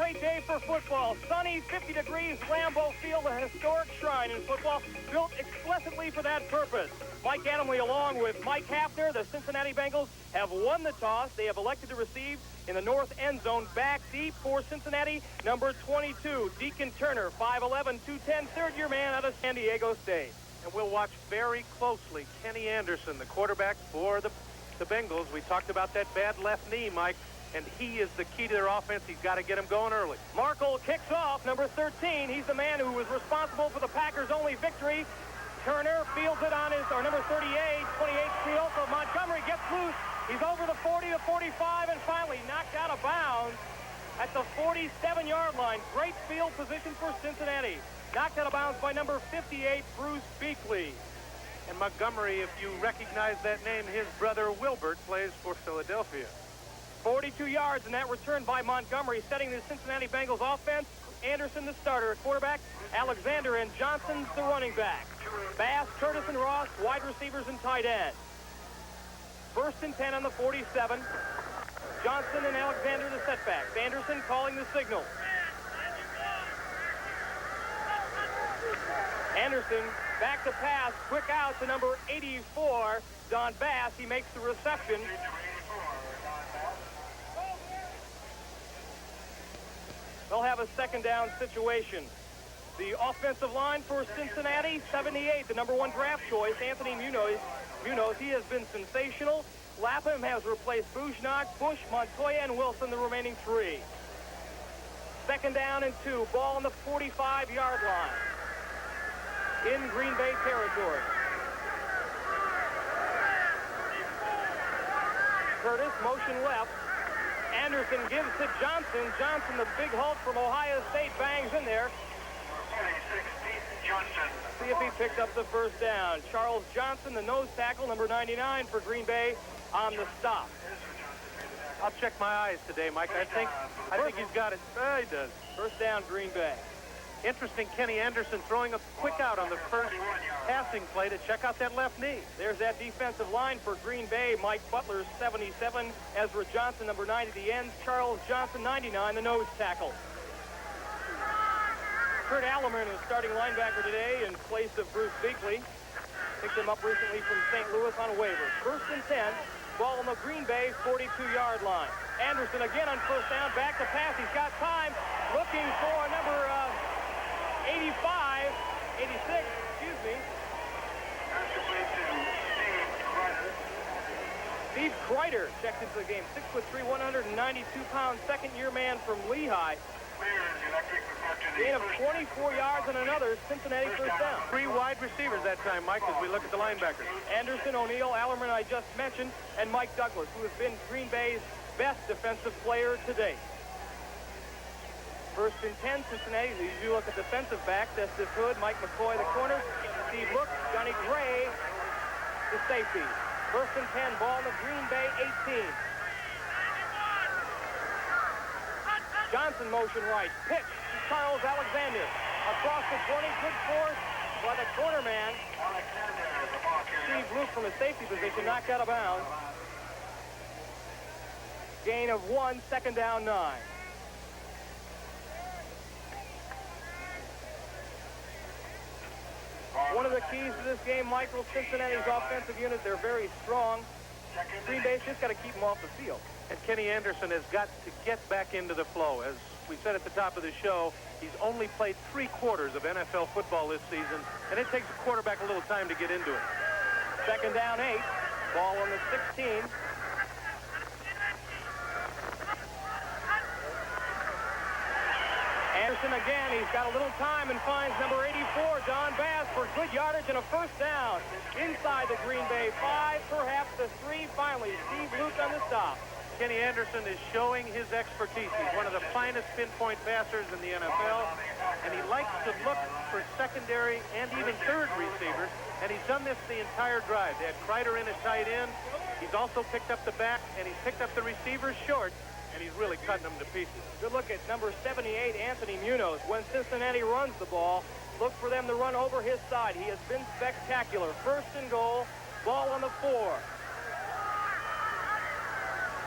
great day for football. Sunny, 50 degrees, Lambeau Field, a historic shrine in football, built explicitly for that purpose. Mike Adamle, along with Mike Haffner, the Cincinnati Bengals, have won the toss. They have elected to receive in the north end zone, back deep for Cincinnati, number 22, Deacon Turner, 5'11", 210, third-year man out of San Diego State. And we'll watch very closely Kenny Anderson, the quarterback for the Bengals. We talked about that bad left knee, Mike, and he is the key to their offense. He's got to get him going early. Markle kicks off, number 13. He's the man who was responsible for the Packers' only victory. Turner fields it on his, or number 38, 28 field, so Montgomery gets loose. He's over the 40 to 45 and finally knocked out of bounds at the 47-yard line. Great field position for Cincinnati. Knocked out of bounds by number 58, Bruce Beakley. And Montgomery, if you recognize that name, his brother Wilbert plays for Philadelphia. 42 yards in that return by Montgomery, setting the Cincinnati Bengals offense. Anderson, the starter at quarterback. Alexander and Johnson's the running back. Bass, Curtis, and Ross, wide receivers and tight end. 1st and 10 on the 47. Johnson and Alexander the setbacks. Anderson calling the signal. Anderson back to pass, quick out to number 84, Don Bass. He makes the reception. They'll have a second down situation. The offensive line for Cincinnati, 78, the number 1 draft choice, Anthony Munoz. He has been sensational. Lapham has replaced Bujnak, Bush, Montoya, and Wilson, the remaining 3. Second down and 2, ball on the 45-yard line in Green Bay territory. Curtis, motion left. Anderson gives to Johnson. Johnson, the big Hulk from Ohio State, bangs in there. See if he picked up the first down. Charles Johnson, the nose tackle, number 99 for Green Bay, on the stop. I'll check my eyes today, Mike. I think he's got it. He does. First down, Green Bay. Interesting, Kenny Anderson throwing a quick out on the first passing play to check out that left knee. There's that defensive line for Green Bay. Mike Butler, 77. Ezra Johnson, number 9 at the ends. Charles Johnson, 99, the nose tackle. Kurt Alleman is starting linebacker today in place of Bruce Beakley. Picked him up recently from St. Louis on waivers. 1st and 10. Ball on the Green Bay 42-yard line. Anderson again on first down. Back to pass. He's got time. Looking for number 86, excuse me. Steve Kreider checks into the game. 6'3", 192-pound, second-year man from Lehigh. Gain of 24 yards and another Cincinnati first down. 3 wide receivers that time, Mike, as we look at the linebackers. Anderson, O'Neal, Allerman, I just mentioned, and Mike Douglas, who has been Green Bay's best defensive player to date. 1st and 10, Cincinnati. As you look at defensive backs, Estes Hood, Mike McCoy, the corner. Steve Look, Johnny Gray, the safety. 1st and 10, ball in the Green Bay 18. Johnson motion right. Pitch to Charles Alexander. Across the 20, good force by the corner man. Steve Luke from a safety position, knocked out of bounds. Gain of 1, second down 9. One of the keys to this game, Michael, Cincinnati's offensive unit, they're very strong. Green Bay's just got to keep them off the field. And Kenny Anderson has got to get back into the flow. As we said at the top of the show, he's only played 3 quarters of NFL football this season, and it takes a quarterback a little time to get into it. Second down 8. Ball on the 16. Anderson again, he's got a little time and finds number 84, Don Bass, for good yardage and a first down. Inside the Green Bay 5, perhaps the 3, finally. Steve Luke on the stop. Kenny Anderson is showing his expertise. He's one of the finest pinpoint passers in the NFL, and he likes to look for secondary and even third receivers, and he's done this the entire drive. They had Kreider in at tight end. He's also picked up the back, and he's picked up the receivers short, and he's really cutting them to pieces. Good look at number 78, Anthony Munoz. When Cincinnati runs the ball, look for them to run over his side. He has been spectacular. 1st and goal, ball on the 4.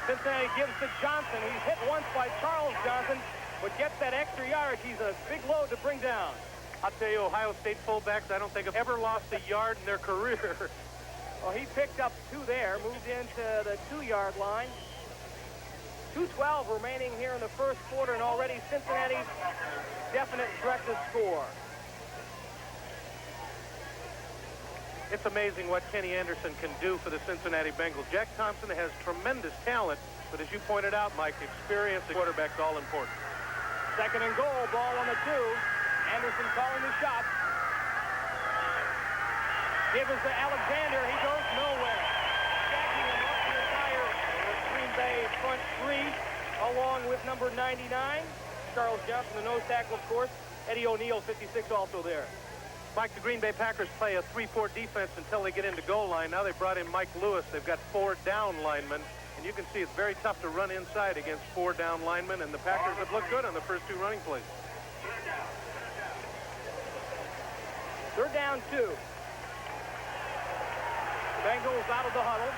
Cincinnati gives to Johnson. He's hit once by Charles Johnson. but gets that extra yardage. He's a big load to bring down. I'll tell you, Ohio State fullbacks, I don't think have ever lost a yard in their career. Well, he picked up 2 there, moved into the 2-yard line. 2:12 remaining here in the first quarter, and already Cincinnati definite threat to score. It's amazing what Kenny Anderson can do for the Cincinnati Bengals. Jack Thompson has tremendous talent, but as you pointed out, Mike, experience the quarterback's all important. 2nd and goal, ball on the 2. Anderson calling the shot. Gives it to Alexander. He goes nowhere. Jacking him up the entire Green Bay front 3, along with number 99. Charles Johnson, the nose tackle, of course. Eddie O'Neal, 56, also there. Mike, the Green Bay Packers play a 3-4 defense until they get into goal line. Now they brought in Mike Lewis. They've got 4 down linemen. And you can see it's very tough to run inside against 4 down linemen. And the Packers have looked good on the first 2 running plays. 3rd down 2. Bengals out of the huddle.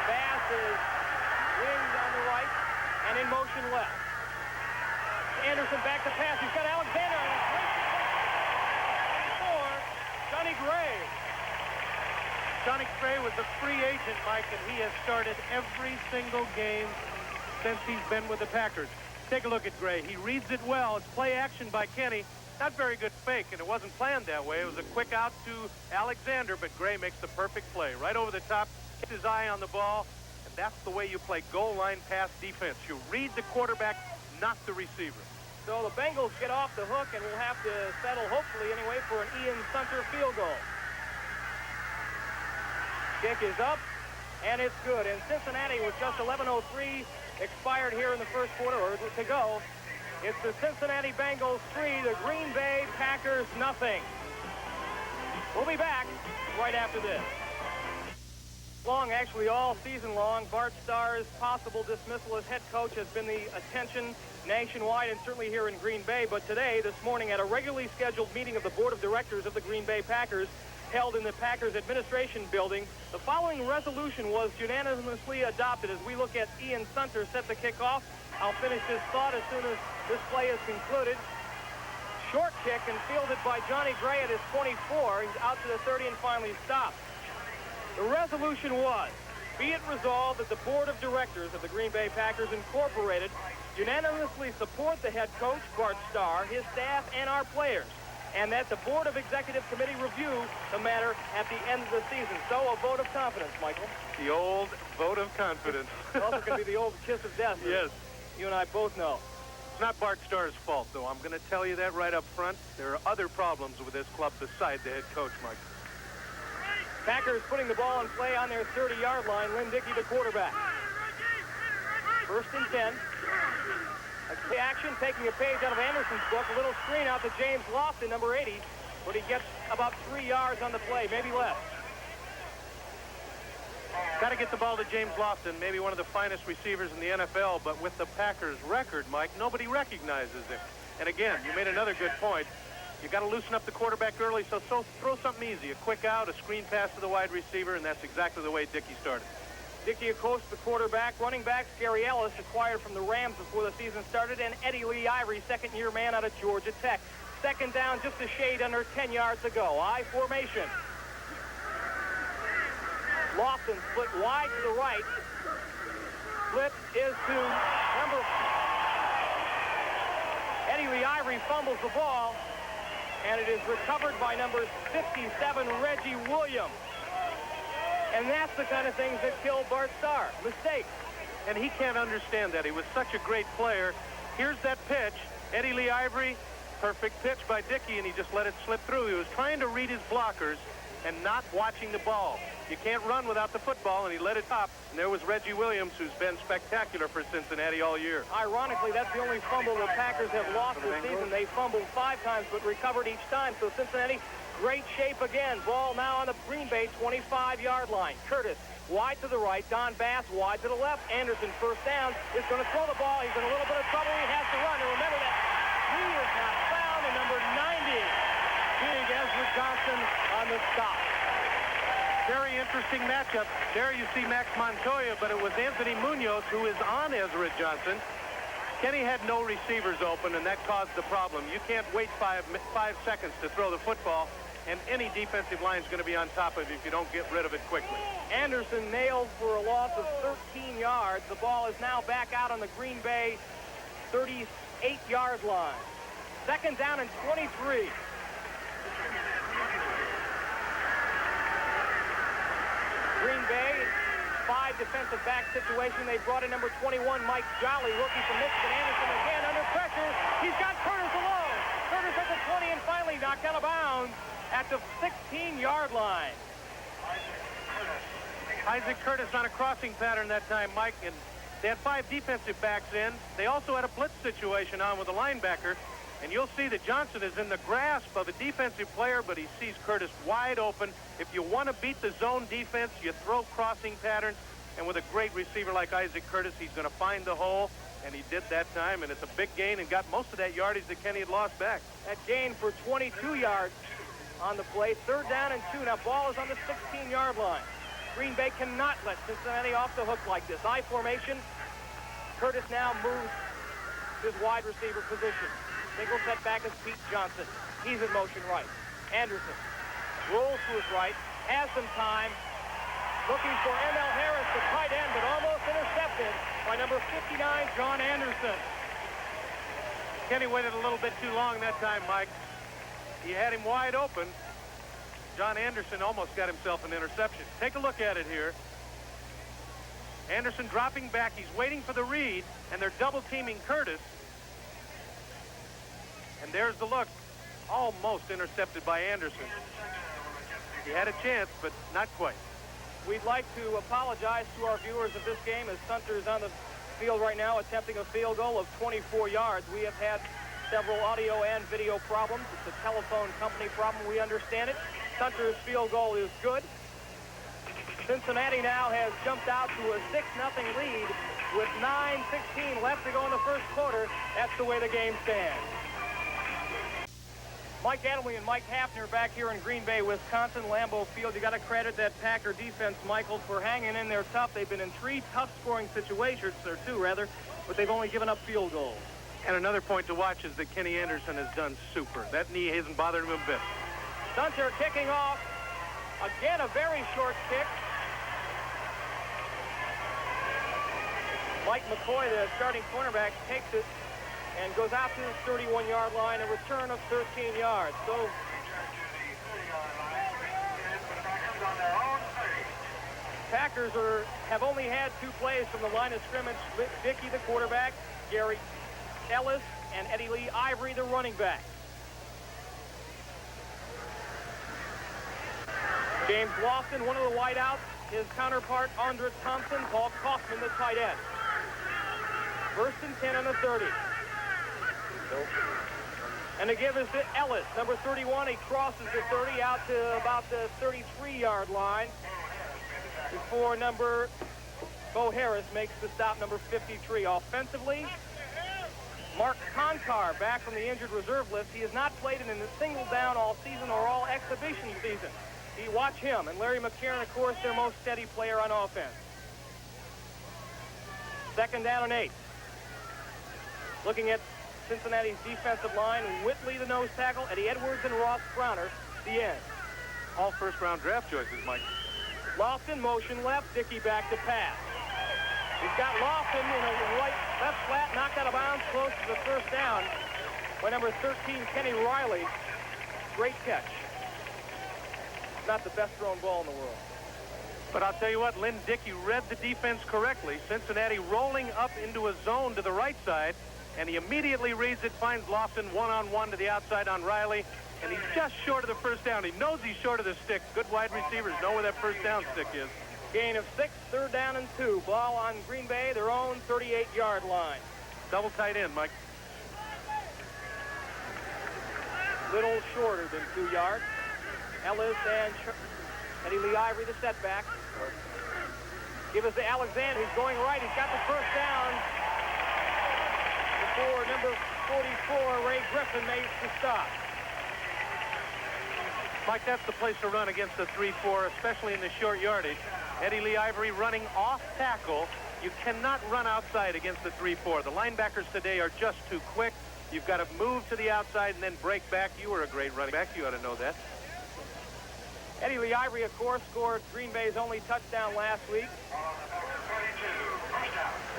Bass is winged on the right and in motion left. Anderson back to pass. He's got Alexander. For Johnny Gray. Johnny Gray was a free agent, Mike, and he has started every single game since he's been with the Packers. Take a look at Gray. He reads it well. It's play action by Kenny. Not very good fake, and it wasn't planned that way. It was a quick out to Alexander, but Gray makes the perfect play. Right over the top, gets his eye on the ball, and that's the way you play goal line pass defense. You read the quarterback, not the receiver. So the Bengals get off the hook, and will have to settle, hopefully anyway, for an Ian Sunter field goal. Kick is up, and it's good. And Cincinnati, with just 11:03 expired here in the first quarter, or to go, it's the Cincinnati Bengals 3, the Green Bay Packers nothing. We'll be back right after this. Actually all season long, Bart Starr's possible dismissal as head coach has been the attention nationwide and certainly here in Green Bay. But today, this morning, at a regularly scheduled meeting of the board of directors of the Green Bay Packers held in the Packers administration building, the following resolution was unanimously adopted. As we look at Ian Sunter set the kickoff, I'll finish this thought as soon as this play is concluded. Short kick and fielded by Johnny Gray at his 24. He's out to the 30 and finally stopped. The resolution was, be it resolved that the board of directors of the Green Bay Packers Incorporated unanimously support the head coach, Bart Starr, his staff, and our players, and that the board of executive committee review the matter at the end of the season. So a vote of confidence, Michael. The old vote of confidence. It's also going to be the old kiss of death. Yes. You and I both know. It's not Bart Starr's fault, though. I'm going to tell you that right up front. There are other problems with this club besides the head coach, Mike. Packers putting the ball in play on their 30-yard line. Lynn Dickey, the quarterback. 1st and 10. A action, taking a page out of Anderson's book. A little screen out to James Lofton, number 80, but he gets about 3 yards on the play, maybe less. Got to get the ball to James Lofton, maybe one of the finest receivers in the NFL, but with the Packers' record, Mike, nobody recognizes him. And again, you made another good point. You got to loosen up the quarterback early, so throw something easy. A quick out, a screen pass to the wide receiver, and that's exactly the way Dickey started. Dickey, of course, the quarterback. Running back, Gary Ellis, acquired from the Rams before the season started, and Eddie Lee Ivory, second-year man out of Georgia Tech. 2nd down, just a shade under 10 yards to go. I formation. Lofton split wide to the right. Split is to number... Eddie Lee Ivory fumbles the ball, and it is recovered by number 57, Reggie Williams. And that's the kind of things that kill Bart Starr. Mistakes. And he can't understand that. He was such a great player. Here's that pitch. Eddie Lee Ivory, perfect pitch by Dickey, and he just let it slip through. He was trying to read his blockers and not watching the ball. You can't run without the football, and he let it pop. And there was Reggie Williams, who's been spectacular for Cincinnati all year. Ironically, that's the only fumble the Packers have lost this season. They fumbled 5 times, but recovered each time. So Cincinnati, great shape again. Ball now on the Green Bay 25-yard line. Curtis wide to the right. Don Bass wide to the left. Anderson, 1st down, is going to throw the ball. He's in a little bit of trouble. He has to run. And remember that he is not found. And number 90, Big Ezra Johnson on the stop. Very interesting matchup. There you see Max Montoya, but it was Anthony Munoz who is on Ezra Johnson. Kenny had no receivers open, and that caused the problem. You can't wait five seconds to throw the football, and any defensive line is going to be on top of you if you don't get rid of it quickly. Anderson nailed for a loss of 13 yards. The ball is now back out on the Green Bay 38-yard line. Second down and 23. Green Bay, 5 defensive back situation. They brought in number 21, Mike Jolly, rookie from Michigan. Anderson again under pressure. He's got Curtis alone. Curtis at the 20 and finally knocked out of bounds at the 16-yard line. Isaac Curtis on a crossing pattern that time, Mike, and they had 5 defensive backs in. They also had a blitz situation on with a linebacker, and you'll see that Johnson is in the grasp of a defensive player, but he sees Curtis wide open. If you want to beat the zone defense, you throw crossing patterns, and with a great receiver like Isaac Curtis, he's going to find the hole, and he did that time, and it's a big gain and got most of that yardage that Kenny had lost back. That gain for 22 yards on the play. Third down and 2. Now ball is on the 16-yard line. Green Bay cannot let Cincinnati off the hook like this. I formation. Curtis now moves his wide receiver position. Single set back is Pete Johnson. He's in motion right. Anderson rolls to his right, has some time, looking for M.L. Harris, the tight end, but almost intercepted by number 59, John Anderson. Kenny waited a little bit too long that time, Mike. He had him wide open. John Anderson almost got himself an interception. Take a look at it here. Anderson dropping back. He's waiting for the read, and they're double-teaming Curtis. And there's the look. Almost intercepted by Anderson. He had a chance, but not quite. We'd like to apologize to our viewers of this game as Sunter's on the field right now attempting a field goal of 24 yards. We have had several audio and video problems. It's a telephone company problem. We understand it. Sunter's field goal is good. Cincinnati now has jumped out to a 6-0 lead with 9:16 left to go in the first quarter. That's the way the game stands. Mike Adamle and Mike Haffner back here in Green Bay, Wisconsin, Lambeau Field. You got to credit that Packer defense, Michael, for hanging in there tough. They've been in 3 tough scoring situations, or 2 rather, but they've only given up field goals. And another point to watch is that Kenny Anderson has done super. That knee hasn't bothered him a bit. Sunter kicking off. Again, a very short kick. Mike McCoy, the starting cornerback, takes it and goes out to the 31-yard line, a return of 13 yards. So Packers have only had 2 plays from the line of scrimmage. Dickey, the quarterback, Gary Ellis, and Eddie Lee Ivory, the running back. James Lofton, one of the wideouts, his counterpart, Andres Thompson, Paul Kaufman, the tight end. First and 10 on the 30. And the give is to Ellis, number 31. He crosses the 30 out to about the 33-yard line before number Bo Harris makes the stop, number 53. Offensively, Mark Conkar back from the injured reserve list. He has not played in a single down all season or all exhibition season. You watch him, and Larry McCarron, of course, their most steady player on offense. Second down and 8. Looking at Cincinnati's defensive line, Whitley, the nose tackle, Eddie Edwards and Ross Browner, the end. All first-round draft choices, Mike. Lofton motion left, Dickey back to pass. He's got Lofton in a left flat, knocked out of bounds close to the first down by number 13, Kenny Riley. Great catch. Not the best thrown ball in the world. But I'll tell you what, Lynn Dickey read the defense correctly. Cincinnati rolling up into a zone to the right side, and he immediately reads it, finds Lofton one-on-one to the outside on Riley, and he's just short of the first down. He knows he's short of the stick. Good wide receivers know where that first down stick is. Gain of 6, third down and 2. Ball on Green Bay, their own 38-yard line. Double tight end, Mike. Little shorter than 2 yards. Ellis and Eddie Lee Ivory, the setback. Give us to Alexander, who's going right. He's got the first down before number 44, Ray Griffin, makes the stop. Mike, that's the place to run against the 3-4, especially in the short yardage. Eddie Lee Ivory running off tackle, You cannot run outside against the 3-4. The linebackers today are just too quick. You've got to move to the outside and then break back. You were a great running back. You ought to know that. Eddie Lee Ivory, of course, scored Green Bay's only touchdown last week.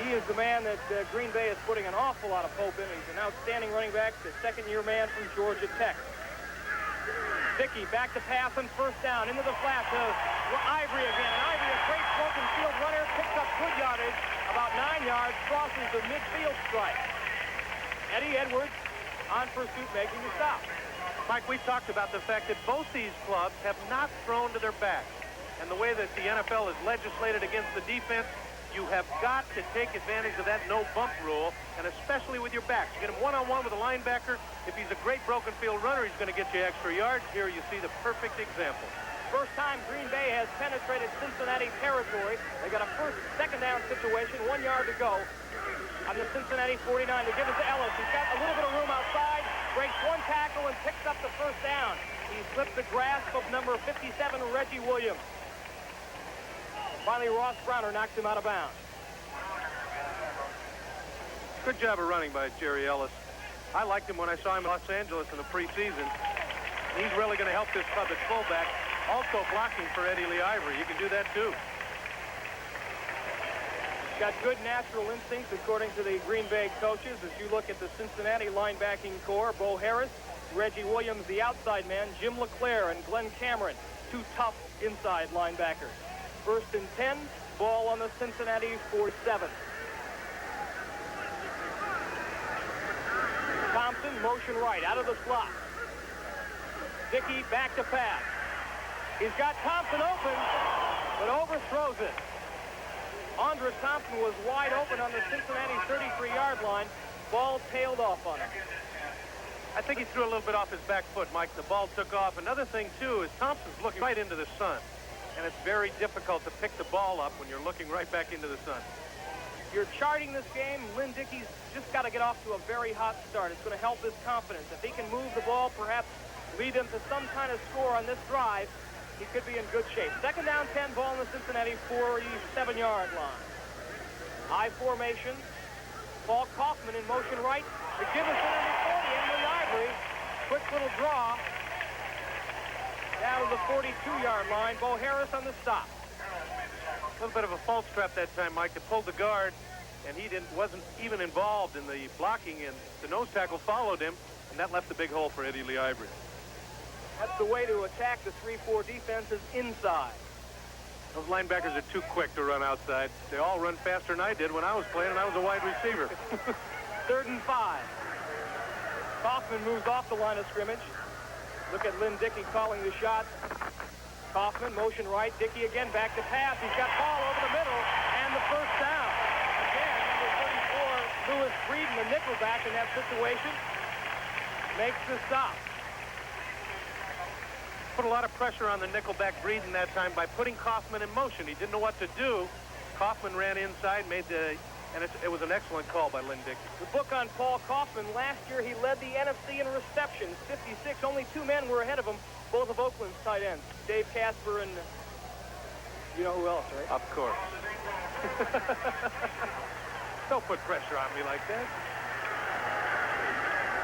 He is the man that Green Bay is putting an awful lot of hope in. He's an outstanding running back, the second-year man from Georgia Tech. Dickey back to pass on first down, into the flat to Ivory again. And Ivory, a great broken field runner, picks up good yardage, about 9 yards, crosses the midfield stripe. Eddie Edwards on pursuit, making the stop. Mike, we talked about the fact that both these clubs have not thrown to their backs. And the way that the NFL has legislated against the defense, you have got to take advantage of that no-bump rule, and especially with your backs. You get him one-on-one with a linebacker. If he's a great broken field runner, he's going to get you extra yards. Here you see the perfect example. First time Green Bay has penetrated Cincinnati territory. They got a second down situation, 1 yard to go on the Cincinnati 49. They give it to Ellis. He's got a little bit of room outside, breaks one tackle and picks up the first down. He slipped the grasp of number 57, Reggie Williams. Finally, Ross Browner knocks him out of bounds. Good job of running by Jerry Ellis. I liked him when I saw him in Los Angeles in the preseason. He's really going to help this club at fullback. Also blocking for Eddie Lee Ivory. You can do that too. Got good natural instincts, according to the Green Bay coaches. As you look at the Cincinnati linebacking core, Bo Harris, Reggie Williams, the outside man, Jim LeClaire, and Glenn Cameron, two tough inside linebackers. First and 10, ball on the Cincinnati 47. Thompson, motion right, out of the slot. Dickey back to pass. He's got Thompson open, but overthrows it. Andres Thompson was wide open on the Cincinnati 33-yard line. Ball tailed off on him. I think he threw a little bit off his back foot, Mike. The ball took off. Another thing, too, is Thompson's looking right into the sun. And it's very difficult to pick the ball up when you're looking right back into the sun. You're charting this game. Lynn Dickey's just got to get off to a very hot start. It's going to help his confidence. If he can move the ball, perhaps lead him to some kind of score on this drive, he could be in good shape. Second down, 10, ball in the Cincinnati 47-yard line. I formation. Paul Kaufman in motion right. The give us to number 40, Emily Ivory. Quick little draw. Down to the 42-yard line. Bo Harris on the stop. A little bit of a false trap that time, Mike. They pulled the guard, and he wasn't even involved in the blocking, and the nose tackle followed him, and that left a big hole for Eddie Lee Ivory. That's the way to attack the 3-4 defense, is inside. Those linebackers are too quick to run outside. They all run faster than I did when I was playing, and I was a wide receiver. 3rd and 5. Kaufman moves off the line of scrimmage. Look at Lynn Dickey calling the shot. Kaufman, motion right. Dickey again back to pass. He's got ball over the middle, and the first down. Again, number 34, Lewis Breeden, the nickelback in that situation, makes the stop. Put a lot of pressure on the nickelback Breeden that time by putting Kaufman in motion. He didn't know what to do. Kaufman ran inside, and it was an excellent call by Lynn Dickey. The book on Paul Kaufman, last year he led the NFC in receptions, 56. Only 2 men were ahead of him, both of Oakland's tight ends, Dave Casper and you know who else, right? Of course. Don't put pressure on me like that.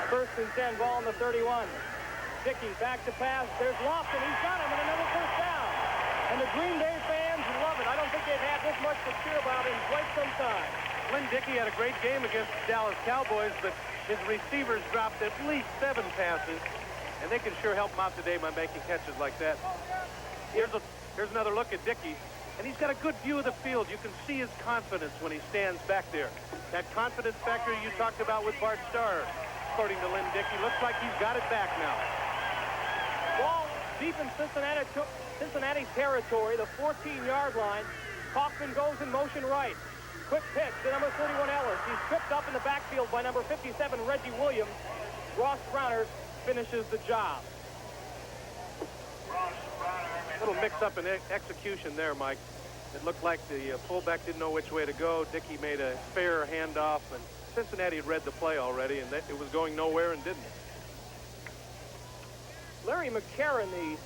1st and 10, ball on the 31. Dickey back to pass. There's Lofton. He's got him, and another first down. And the Green Bay fans love it. I don't think they've had this much to cheer about in quite some time. Lynn Dickey had a great game against the Dallas Cowboys, but his receivers dropped at least 7 passes, and they can sure help him out today by making catches like that. Here's another look at Dickey, and he's got a good view of the field. You can see his confidence when he stands back there. That confidence factor you talked about with Bart Starr, according to Lynn Dickey, looks like he's got it back now. Ball deep in Cincinnati territory, the 14-yard line. Kaufman goes in motion right. Quick pitch to number 31, Ellis. He's tripped up in the backfield by number 57, Reggie Williams. Ross Browner finishes the job. A little mix-up in execution there, Mike. It looked like the fullback didn't know which way to go. Dickey made a fair handoff, and Cincinnati had read the play already, and it was going nowhere and didn't. Larry McCarron, the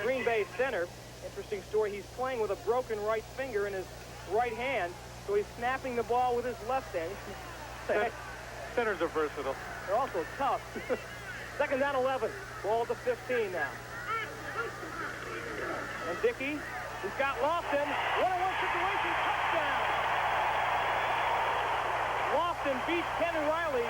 Green Bay center, interesting story. He's playing with a broken right finger in his right hand. so he's snapping the ball with his left hand. Centers are versatile. They're also tough. Second down 11. Ball to 15 now. And Dickey, who's got Lofton. One-on-one situation, touchdown. Lofton beats Kenny Riley.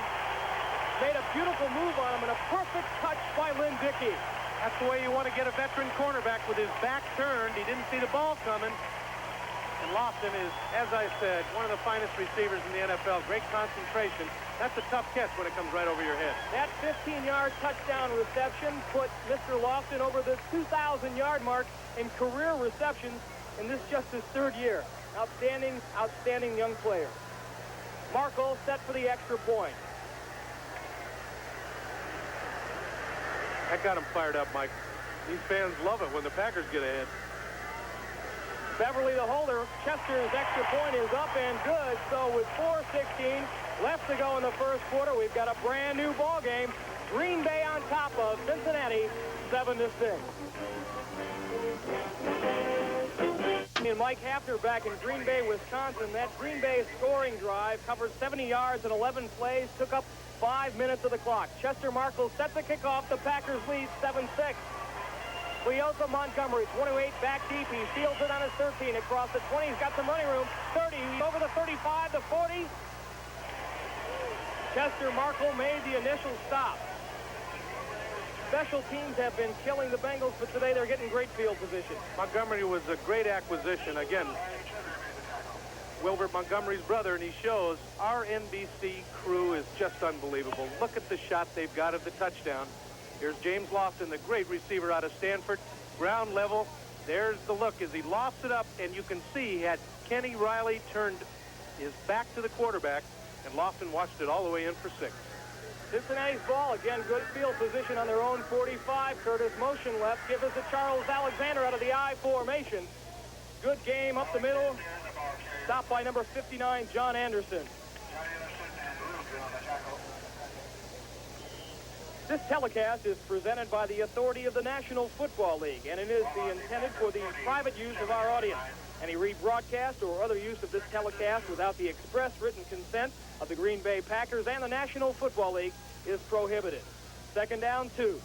Made a beautiful move on him and a perfect touch by Lynn Dickey. That's the way you want to get a veteran cornerback, with his back turned. He didn't see the ball coming. And Lofton is, as I said, one of the finest receivers in the NFL. Great concentration. That's a tough catch when it comes right over your head. That 15-yard touchdown reception put Mr. Lofton over the 2,000-yard mark in career receptions, and this just his third year. Outstanding, outstanding young player. Markle set for the extra point. That got him fired up, Mike. These fans love it when the Packers get ahead. Beverly the holder. Chester's extra point is up and good. So with 4:16 left to go in the first quarter, we've got a brand new ball game. Green Bay on top of Cincinnati, 7-6. And Mike Haffner back in Green Bay, Wisconsin. That Green Bay scoring drive covered 70 yards and 11 plays, took up 5 minutes of the clock. Chester Markle set the kickoff. The Packers lead 7-6. Leota Montgomery, 28, back deep. He fields it on his 13 across the 20. He's got some running room. 30, over the 35, the 40. Chester Markle made the initial stop. Special teams have been killing the Bengals, but today they're getting great field position. Montgomery was a great acquisition. Again, Wilbert Montgomery's brother, and he shows our NBC crew is just unbelievable. Look at the shot they've got of the touchdown. Here's James Lofton, the great receiver out of Stanford. Ground level. There's the look as he lofts it up, and you can see he had Kenny Riley turned his back to the quarterback, and Lofton watched it all the way in for 6. Cincinnati's ball, again, good field position on their own 45. Curtis motion left, give us to Charles Alexander out of the I formation. Good game up the middle. Stopped by number 59, John Anderson. This telecast is presented by the authority of the National Football League, and it is intended for the private use of our audience. Any rebroadcast or other use of this telecast without the express written consent of the Green Bay Packers and the National Football League is prohibited. Second down 2.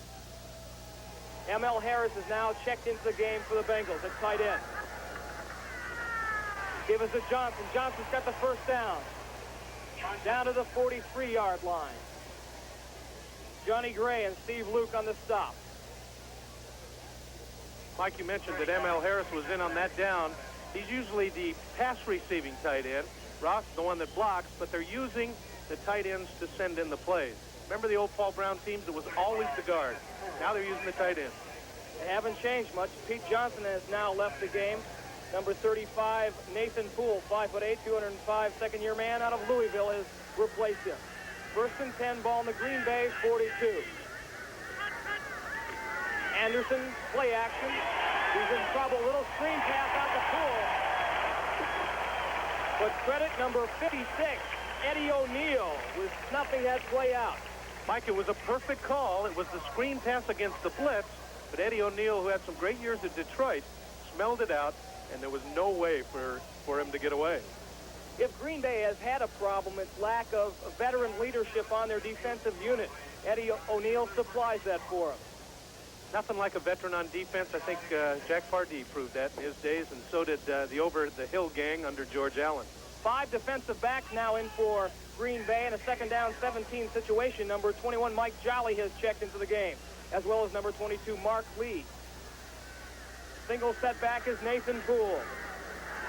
M.L. Harris is now checked into the game for the Bengals at tight end. Give us to Johnson. Johnson's got the first down. Down to the 43-yard line. Johnny Gray and Steve Luke on the stop. Mike, you mentioned that M.L. Harris was in on that down. He's usually the pass receiving tight end. Ross, the one that blocks, but they're using the tight ends to send in the plays. Remember the old Paul Brown teams? It was always the guard. Now they're using the tight end. They haven't changed much. Pete Johnson has now left the game. Number 35, Nathan Poole, 5'8", 205, second-year man out of Louisville, has replaced him. First and 10, ball in the Green Bay 42. Anderson, play action. He's in trouble. Little screen pass out to Poole. But credit number 56, Eddie O'Neill, was snuffing that play out. Mike, it was a perfect call. It was the screen pass against the blitz, but Eddie O'Neill, who had some great years at Detroit, smelled it out, and there was no way for him to get away. If Green Bay has had a problem, it's lack of veteran leadership on their defensive unit. Eddie O'Neill supplies that for them. Nothing like a veteran on defense. I think Jack Pardee proved that in his days, and so did the over-the-hill gang under George Allen. 5 defensive backs now in for Green Bay in a second down 17 situation. Number 21, Mike Jolly, has checked into the game, as well as number 22, Mark Lee. Single setback is Nathan Poole.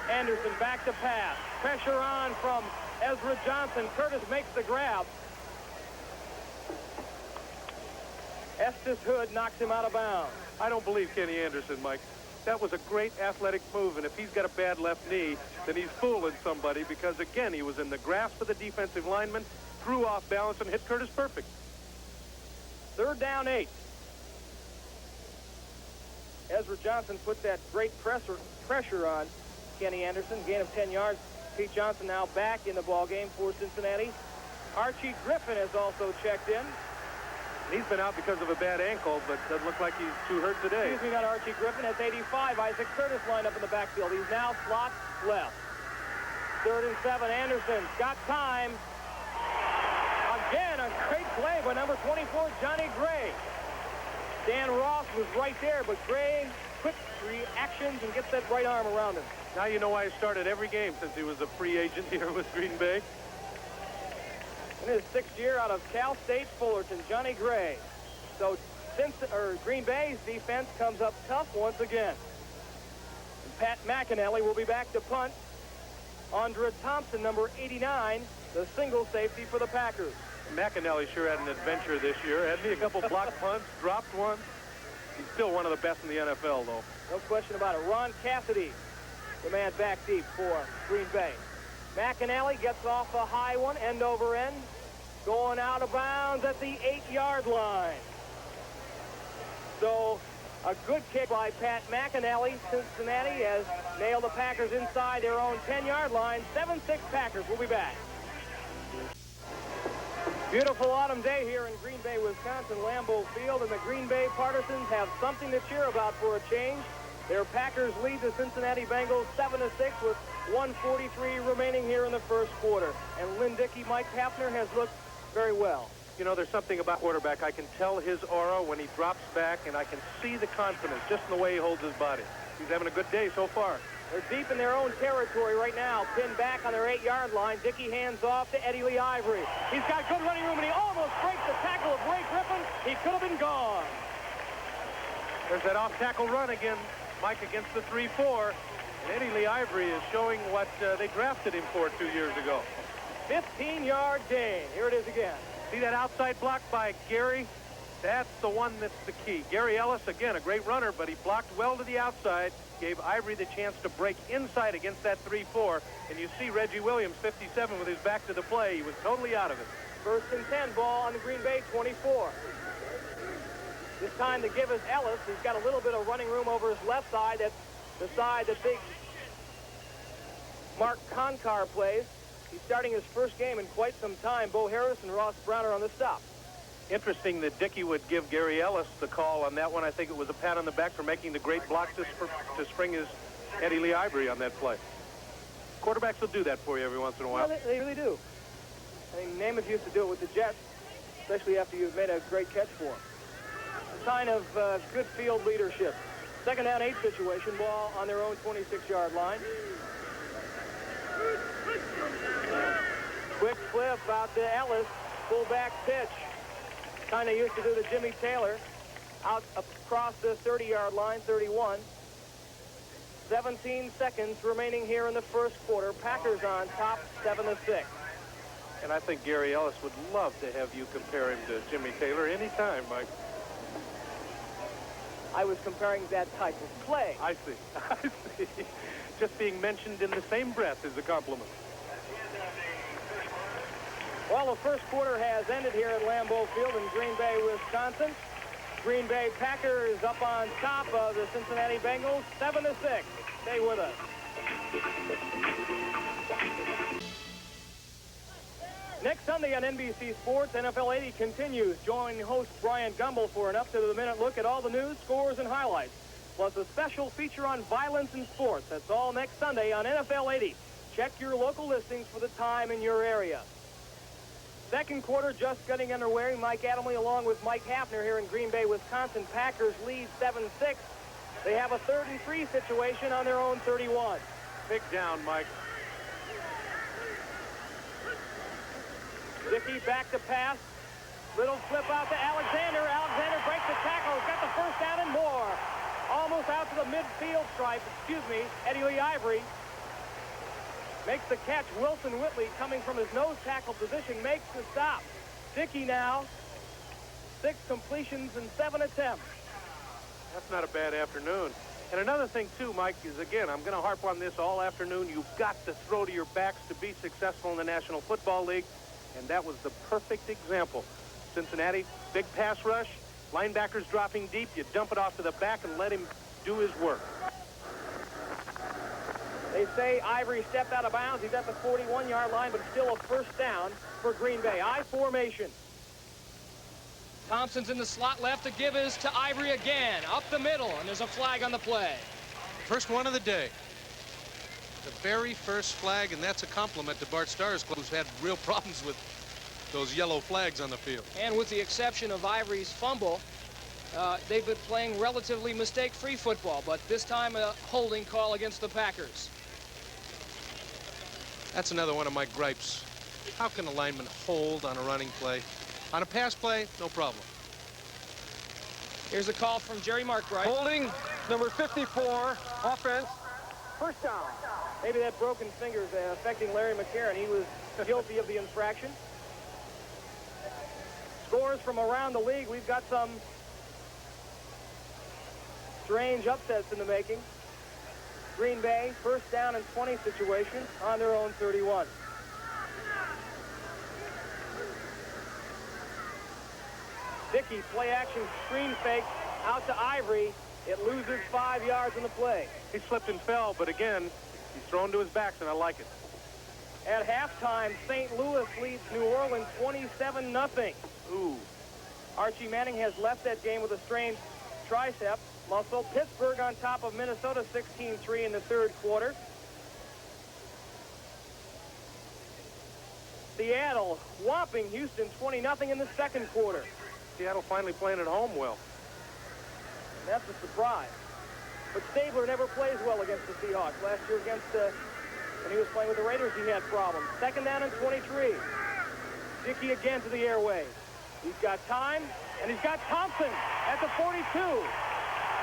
Anderson back to pass. Pressure on from Ezra Johnson. Curtis makes the grab. Estes Hood knocks him out of bounds. I don't believe Kenny Anderson, Mike. That was a great athletic move, and if he's got a bad left knee, then he's fooling somebody because, again, he was in the grasp of the defensive lineman, threw off balance, and hit Curtis perfect. Third down 8. Ezra Johnson put that great pressure on Kenny Anderson. Gain of 10 yards. Pete Johnson now back in the ball game for Cincinnati. Archie Griffin has also checked in. He's been out because of a bad ankle, but doesn't look like he's too hurt today. Excuse me, not Archie Griffin. Has 85. Isaac Curtis lined up in the backfield. He's now slot left. 3rd and 7. Anderson got time. Again, a great play by number 24, Johnny Gray. Dan Ross was right there, but Gray, quick reactions and gets that right arm around him. Now you know why he started every game since he was a free agent here with Green Bay. In his 6th year out of Cal State Fullerton, Johnny Gray. So Green Bay's defense comes up tough once again. And Pat McAnally will be back to punt. Andra Thompson, number 89, the single safety for the Packers. McAnally sure had an adventure this year. Had me a couple blocked punts, dropped one. He's still one of the best in the NFL, though. No question about it. Ron Cassidy, the man back deep for Green Bay. McAnally gets off a high one, end over end, going out of bounds at the 8-yard line. So a good kick by Pat McAnally. Cincinnati has nailed the Packers inside their own 10-yard line. 7-6 Packers. We'll be back. Beautiful autumn day here in Green Bay, Wisconsin, Lambeau Field, and the Green Bay Partisans have something to cheer about for a change. Their Packers lead the Cincinnati Bengals 7-6 with 1:43 remaining here in the first quarter. And Lynn, Dickey, Mike Haffner has looked very well. You know, there's something about quarterback. I can tell his aura when he drops back, and I can see the confidence just in the way he holds his body. He's having a good day so far. They're deep in their own territory right now, pinned back on their 8-yard line. Dickey hands off to Eddie Lee Ivory. He's got good running room, and he almost breaks the tackle of Ray Griffin. He could have been gone. There's that off-tackle run again, Mike, against the 3-4. And Eddie Lee Ivory is showing what they drafted him for 2 years ago. 15-yard gain. Here it is again. See that outside block by Gary? That's the one that's the key. Gary Ellis, again, a great runner, but he blocked well to the outside, gave Ivory the chance to break inside against that 3-4. And you see Reggie Williams, 57, with his back to the play. He was totally out of it. 1st and 10, ball on the Green Bay 24. This time to give us Ellis. He's got a little bit of running room over his left side. That's the side that big Mark Concar plays. He's starting his first game in quite some time. Bo Harris and Ross Brown are on the stop. Interesting that Dickey would give Gary Ellis the call on that one. I think it was a pat on the back for making the great block to spring his Eddie Lee Ivory on that play. Quarterbacks will do that for you every once in a while. Yeah, they really do. I mean, Namath used to do it with the Jets, especially after you've made a great catch for him. A sign of good field leadership. 2nd down 8 situation, ball on their own 26-yard line. Quick flip out to Ellis, fullback pitch. Kind of used to do the Jimmy Taylor. Out across the 30-yard line, 31. 17 seconds remaining here in the first quarter. Packers on top, 7-6. And I think Gary Ellis would love to have you compare him to Jimmy Taylor anytime, Mike. I was comparing that type of play. I see. I see. Just being mentioned in the same breath is a compliment. Well, the first quarter has ended here at Lambeau Field in Green Bay, Wisconsin. Green Bay Packers up on top of the Cincinnati Bengals, 7-6. Stay with us. Next Sunday on NBC Sports, NFL 80 continues. Join host Brian Gumbel for an up-to-the-minute look at all the news, scores, and highlights, plus a special feature on violence in sports. That's all next Sunday on NFL 80. Check your local listings for the time in your area. Second quarter just getting underway. Mike Adamle along with Mike Haffner here in Green Bay, Wisconsin. Packers lead 7-6. They have a 3rd and 3 situation on their own 31. Big down, Mike. Dickey back to pass. Little flip out to Alexander. Alexander breaks the tackle. He's got the first down and more. Almost out to the midfield stripe. Eddie Lee Ivory makes the catch. Wilson Whitley, coming from his nose tackle position, makes the stop. Dickey now, 6 completions and 7 attempts. That's not a bad afternoon. And another thing, too, Mike, is, again, I'm going to harp on this all afternoon. You've got to throw to your backs to be successful in the National Football League. And that was the perfect example. Cincinnati, big pass rush, linebackers dropping deep. You dump it off to the back and let him do his work. They say Ivory stepped out of bounds. He's at the 41-yard line, but still a first down for Green Bay. I formation. Thompson's in the slot left. The give is to Ivory again. Up the middle, and there's a flag on the play. First one of the day. The very first flag, and that's a compliment to Bart Starr's club, who's had real problems with those yellow flags on the field. And with the exception of Ivory's fumble, they've been playing relatively mistake-free football, but this time a holding call against the Packers. That's another one of my gripes. How can a lineman hold on a running play? On a pass play, no problem. Here's a call from Jerry Markbright. Holding, number 54, offense. First down. Maybe that broken finger is affecting Larry McCarron. He was guilty of the infraction. Scores from around the league. We've got some strange upsets in the making. Green Bay, first down and 20 situation on their own 31. Dickey, play action screen fake out to Ivory. It loses 5 yards in the play. He slipped and fell, but again, he's thrown to his backs, and I like it. At halftime, St. Louis leads New Orleans 27-0. Ooh. Archie Manning has left that game with a strained tricep muscle. Pittsburgh on top of Minnesota 16-3 in the third quarter. Seattle whopping Houston 20-0 in the second quarter. Seattle finally playing at home well. And that's a surprise. But Stabler never plays well against the Seahawks. Last year against when he was playing with the Raiders, he had problems. Second down and 23. Dickey again to the airways. He's got time, and he's got Thompson at the 42.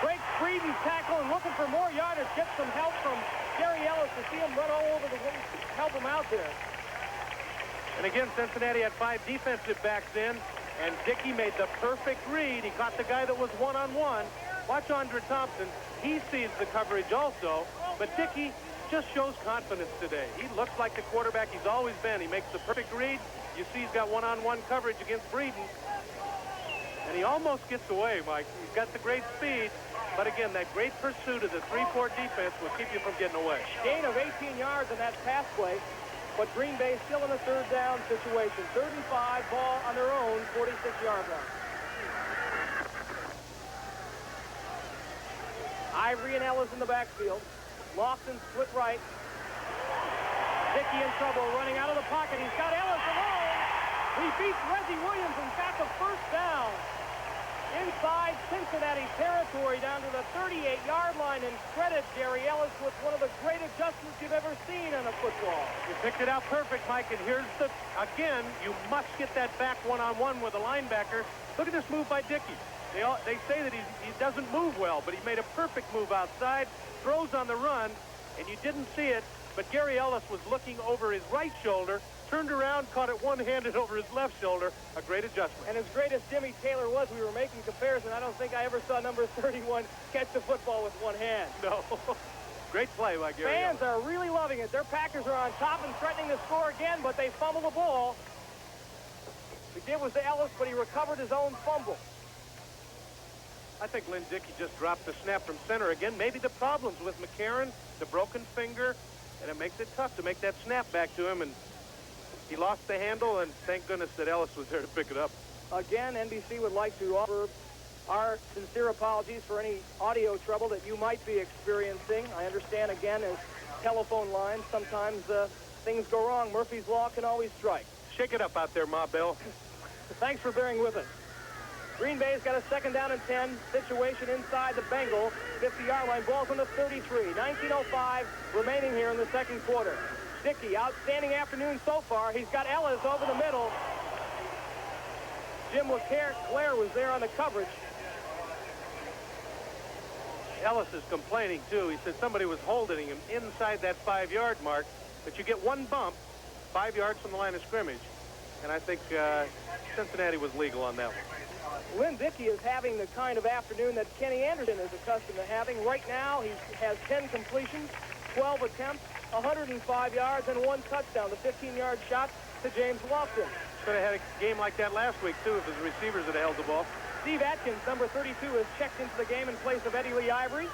Breaks Breeden's tackle and looking for more yardage. Gets some help from Gary Ellis to see him run all over the wing, help him out there. And again, Cincinnati had 5 defensive backs in, and Dickey made the perfect read. He caught the guy that was one-on-one. Watch Andre Thompson. He sees the coverage also, but Dickey just shows confidence today. He looks like the quarterback he's always been. He makes the perfect read. You see he's got one-on-one coverage against Breeden. And he almost gets away, Mike. He's got the great speed, but again, that great pursuit of the 3-4 defense will keep you from getting away. Gain of 18 yards in that pass play, but Green Bay still in a third down situation. 3rd and 5, ball on their own 46-yard line. Ivory and Ellis in the backfield. Lofton split right. Dickey in trouble, running out of the pocket. He's got Ellis alone. He beats Reggie Williams and got the first down. Inside Cincinnati territory down to the 38-yard line, and credit Gary Ellis with one of the great adjustments you've ever seen on a football. You picked it out perfect, Mike, and here's the, again, you must get that back one-on-one with a linebacker. Look at this move by Dickey. They say that he doesn't move well, but he made a perfect move outside, throws on the run, and you didn't see it, but Gary Ellis was looking over his right shoulder, turned around, caught it one-handed over his left shoulder. A great adjustment. And as great as Jimmy Taylor was, we were making comparison. I don't think I ever saw number 31 catch the football with one hand. No. Great play by Gary Fans Ellis. are really loving it. Their Packers are on top and threatening to score again, but they fumble the ball. The give was to Ellis, but he recovered his own fumble. I think Lynn Dickey just dropped the snap from center again. Maybe the problems with McCarron, the broken finger, and it makes it tough to make that snap back to him, and he lost the handle, and thank goodness that Ellis was there to pick it up. Again, NBC would like to offer our sincere apologies for any audio trouble that you might be experiencing. I understand, again, as telephone lines, sometimes things go wrong. Murphy's Law can always strike. Shake it up out there, Ma Bell. Thanks for bearing with us. Green Bay's got a 2nd down and 10 situation inside the Bengals 50-yard line. Ball's on the 33. 19:05 remaining here in the second quarter. Dickey, outstanding afternoon so far. He's got Ellis over the middle. Jim Claire was there on the coverage. Ellis is complaining, too. He said somebody was holding him inside that 5-yard mark, but you get one bump, 5 yards from the line of scrimmage, and I think Cincinnati was legal on that one. Lynn Dickey is having the kind of afternoon that Kenny Anderson is accustomed to having. Right now, he has 10 completions, 12 attempts, 105 yards, and 1 touchdown. The 15-yard shot to James Lofton. Could have had a game like that last week, too, if his receivers had held the ball. Steve Atkins, number 32, is checked into the game in place of Eddie Lee Ivory.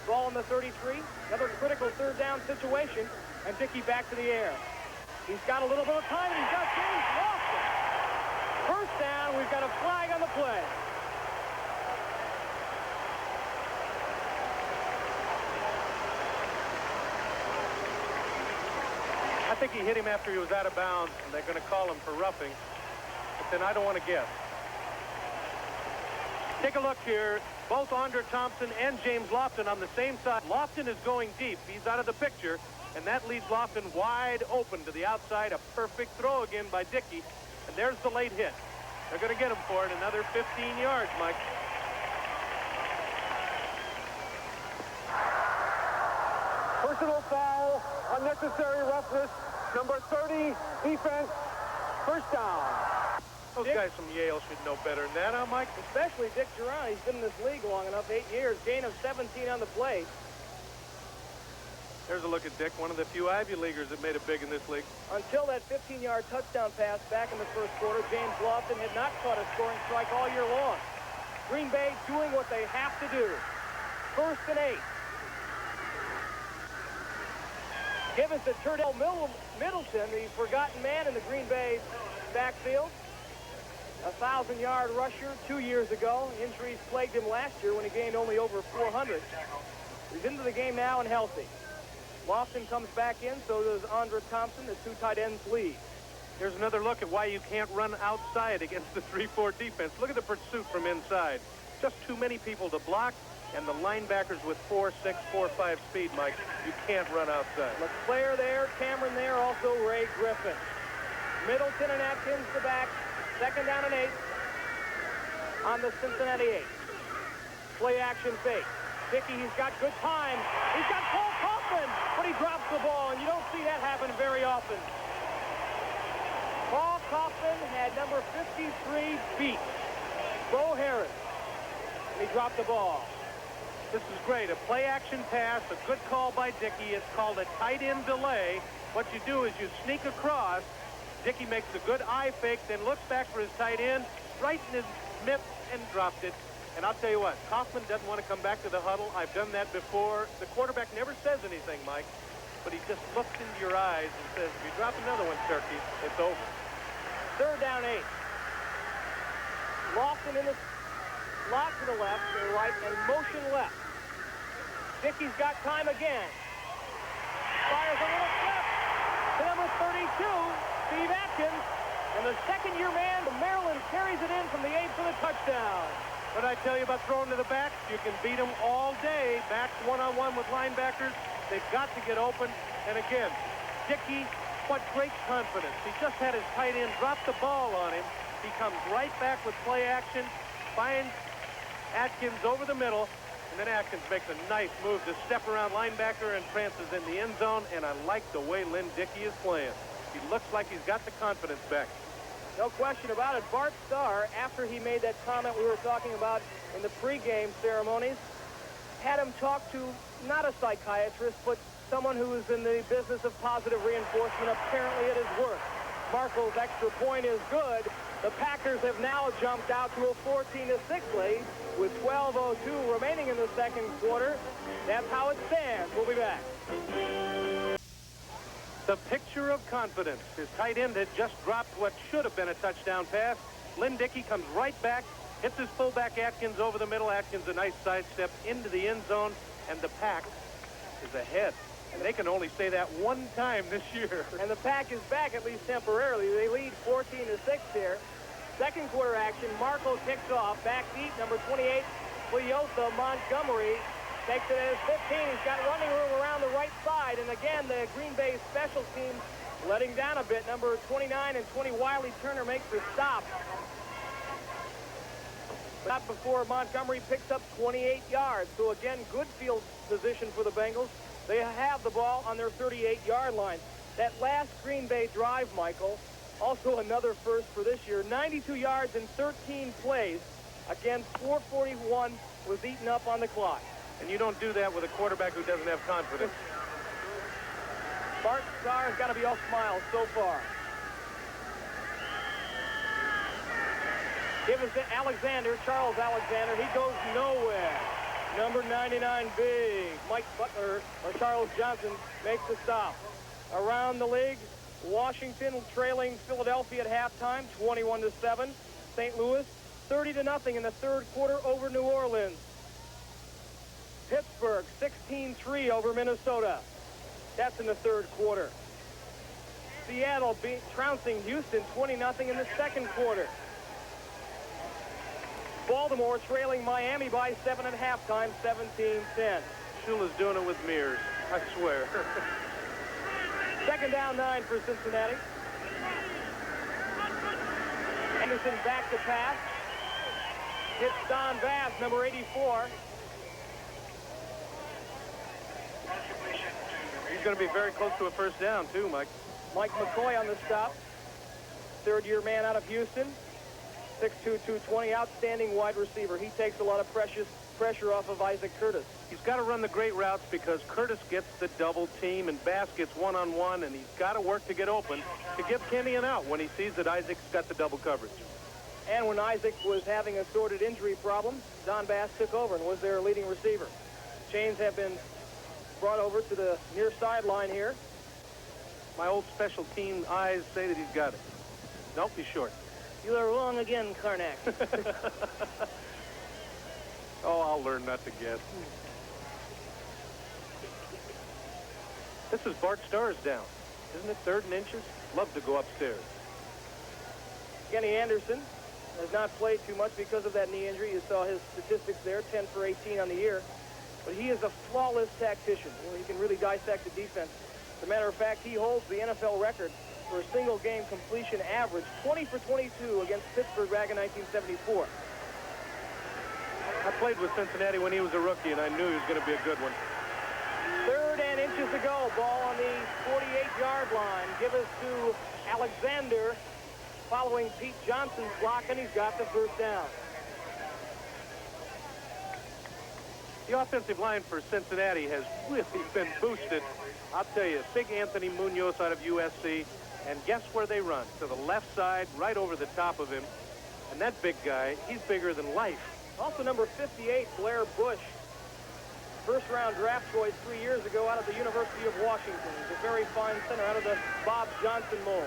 Ball on the 33. Another critical 3rd down situation, and Dickey back to the air. He's got a little bit of time, and he's got James Lofton. First down, we've got a flag on the play. I think he hit him after he was out of bounds, and they're going to call him for roughing. But then I don't want to guess. Take a look here. Both Andre Thompson and James Lofton on the same side. Lofton is going deep. He's out of the picture, and that leaves Lofton wide open to the outside. A perfect throw again by Dickey. And there's the late hit. They're going to get him for it. Another 15 yards, Mike. Personal foul, unnecessary roughness, number 30, defense, first down. Those guys from Yale should know better than that, huh, Mike? Especially Dick Duran. He's been in this league long enough, 8 years. Gain of 17 on the play. There's a look at Dick, one of the few Ivy Leaguers that made it big in this league. Until that 15-yard touchdown pass back in the first quarter, James Lofton had not caught a scoring strike all year long. Green Bay doing what they have to do. 1st and 8. Give us to Turdell Middleton, the forgotten man in the Green Bay backfield. 1,000-yard rusher 2 years ago. Injuries plagued him last year when he gained only over 400. He's into the game now and healthy. Lofton comes back in, so does Andre Thompson. The 2 tight ends lead. Here's another look at why you can't run outside against the 3-4 defense. Look at the pursuit from inside. Just too many people to block, and the linebackers with 4.6, 4.5 speed, Mike. You can't run outside. LeClaire there, Cameron there, also Ray Griffin. Middleton and Atkins the back. 2nd down and 8 on the Cincinnati 8. Play action fake. Dickey, he's got good time. He's got Paul Kaufman, but he drops the ball, and you don't see that happen very often. Paul Kaufman had number 53 beat. Bo Harris. And he dropped the ball. This is great. A play action pass, a good call by Dickey. It's called a tight end delay. What you do is you sneak across. Dickey makes a good eye fake, then looks back for his tight end, right in his mitt, and dropped it. And I'll tell you what, Kaufman doesn't want to come back to the huddle. I've done that before. The quarterback never says anything, Mike, but he just looks into your eyes and says, if you drop another one, Turkey, it's over. 3rd down 8. Lofton in the slot to the left, to the right, and motion left. Dickey's got time again. Fires a little flip to number 32. Steve Atkins, and the 2nd-year man from Maryland carries it in from the 8 for the touchdown. What I tell you about throwing to the backs, you can beat them all day. Backs one-on-one with linebackers. They've got to get open. And again, Dickey, what great confidence. He just had his tight end drop the ball on him. He comes right back with play action, finds Atkins over the middle, and then Atkins makes a nice move to step around linebacker and prances in the end zone. And I like the way Lynn Dickey is playing. He looks like he's got the confidence back. No question about it. Bart Starr, after he made that comment we were talking about in the pregame ceremonies, had him talk to not a psychiatrist, but someone who is in the business of positive reinforcement. Apparently it has worked. Marco's extra point is good. The Packers have now jumped out to a 14-6 lead with 12:02 remaining in the 2nd quarter. That's how it stands. We'll be back. The picture of confidence. His tight end had just dropped what should have been a touchdown pass. Lynn Dickey comes right back, hits his fullback Atkins over the middle. Atkins a nice sidestep into the end zone, and the Pack is ahead. And they can only say that one time this year. And the Pack is back, at least temporarily. They lead 14-6 here. 2nd quarter action. Marco kicks off. Back deep, number 28, Leotha Montgomery. Takes it at his 15. He's got running room around the right side. And again, the Green Bay special teams letting down a bit. Number 29 and 20, Wiley Turner makes the stop. But not before Montgomery picks up 28 yards. So again, good field position for the Bengals. They have the ball on their 38-yard line. That last Green Bay drive, Michael, also another first for this year. 92 yards in 13 plays. Again, 4:41 was eaten up on the clock. And you don't do that with a quarterback who doesn't have confidence. Bart Starr has got to be all smiles so far. Give us to Alexander, Charles Alexander. He goes nowhere. Number 99, big Mike Butler, or Charles Johnson, makes the stop. Around the league, Washington trailing Philadelphia at halftime, 21-7. St. Louis, 30-0 in the 3rd quarter over New Orleans. Pittsburgh, 16-3 over Minnesota. That's in the 3rd quarter. Seattle trouncing Houston 20-0 in the second quarter. Baltimore trailing Miami by 7 at halftime, 17-10. Shula's doing it with mirrors, I swear. Second down 9 for Cincinnati. Anderson back to pass. Hits Don Bass, number 84. He's going to be very close to a first down, too, Mike. Mike McCoy on the stop. Third-year man out of Houston. 6'2", 220, outstanding wide receiver. He takes a lot of pressure off of Isaac Curtis. He's got to run the great routes because Curtis gets the double team and Bass gets one-on-one, and he's got to work to get open to give Kenny an out when he sees that Isaac's got the double coverage. And when Isaac was having a sorted injury problem, Don Bass took over and was their leading receiver. Chains have been brought over to the near sideline here. My old special team eyes say that he's got it. Nope, he's short. You are wrong again, Karnak. Oh, I'll learn not to guess. This is Bart Starr's down. Isn't it 3rd and inches? Love to go upstairs. Kenny Anderson has not played too much because of that knee injury. You saw his statistics there, 10 for 18 on the year. But he is a flawless tactician. You know, he can really dissect the defense. As a matter of fact, he holds the NFL record for a single game completion average, 20 for 22 against Pittsburgh back in 1974. I played with Cincinnati when he was a rookie, and I knew he was going to be a good one. 3rd and inches to go. Ball on the 48-yard line. Give us to Alexander following Pete Johnson's block, and he's got the first down. The offensive line for Cincinnati has really been boosted. I'll tell you, big Anthony Munoz out of USC, and guess where they run? To the left side, right over the top of him. And that big guy, he's bigger than life. Also number 58, Blair Bush. First-round draft choice 3 years ago out of the University of Washington. He's a very fine center out of the Bob Johnson mold.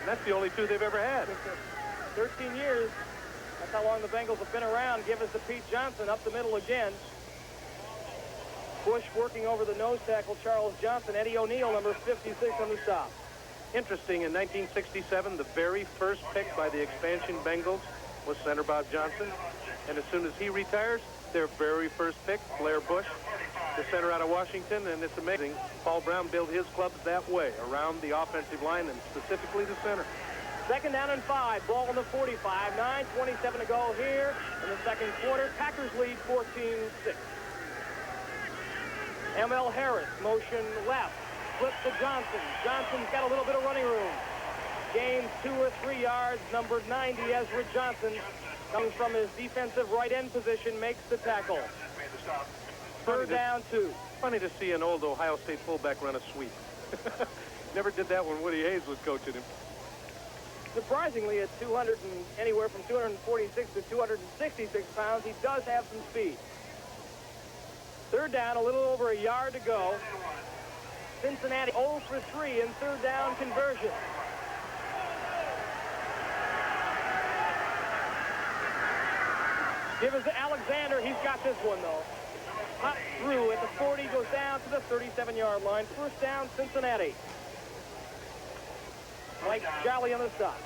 And that's the only 2 they've ever had. 13 years. That's how long the Bengals have been around. Give us to Pete Johnson up the middle again. Bush working over the nose tackle, Charles Johnson. Eddie O'Neill, number 56 on the stop. Interesting, in 1967, the very first pick by the expansion Bengals was center Bob Johnson. And as soon as he retires, their very first pick, Blair Bush, the center out of Washington. And it's amazing, Paul Brown built his clubs that way, around the offensive line and specifically the center. Second down and 5, ball on the 45, 9:27 to go here in the second quarter. Packers lead 14-6. M.L. Harris, motion left, flip to Johnson. Johnson's got a little bit of running room. Gains 2 or 3 yards. Number 90, Ezra Johnson, coming from his defensive right end position, makes the tackle. Third down 2. Funny to see an old Ohio State fullback run a sweep. Never did that when Woody Hayes was coaching him. Surprisingly, at anywhere from 246 to 266 pounds, he does have some speed. Third down, a little over a yard to go. Cincinnati 0 for 3 in third down conversion. Give us to Alexander. He's got this one, though. Hot through at the 40, goes down to the 37-yard line. First down, Cincinnati. Mike Jolly on the stop.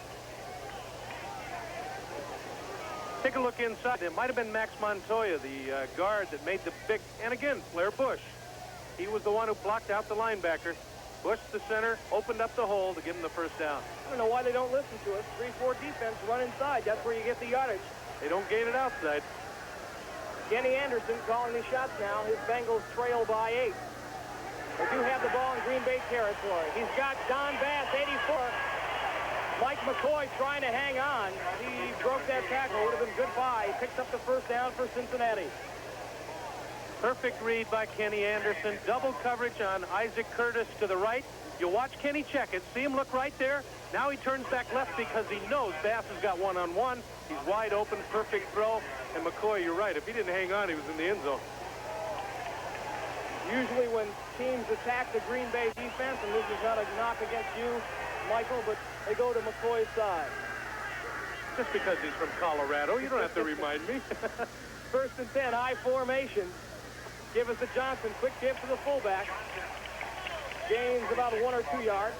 Take a look inside. It might have been Max Montoya, the guard that made the big, and again, Blair Bush. He was the one who blocked out the linebacker. Bush, the center, opened up the hole to give him the first down. I don't know why they don't listen to us. 3-4 defense, run inside. That's where you get the yardage. They don't gain it outside. Kenny Anderson calling the shots now. His Bengals trail by 8. They do have the ball in Green Bay territory. He's got Don Bass, 84. Mike McCoy trying to hang on. He broke that tackle. Would have been good buy. He picks up the first down for Cincinnati. Perfect read by Kenny Anderson. Double coverage on Isaac Curtis to the right. You watch Kenny check it. See him look right there. Now he turns back left because he knows Bass has got one-on-one. He's wide open, perfect throw. And McCoy, you're right. If he didn't hang on, he was in the end zone. Usually when teams attack the Green Bay defense, and this is not a knock against you, Michael, but they go to McCoy's side. Just because he's from Colorado, you don't have to remind me. First and 10, high formation. Give us to Johnson. Quick give to the fullback. Gains about 1 or 2 yards.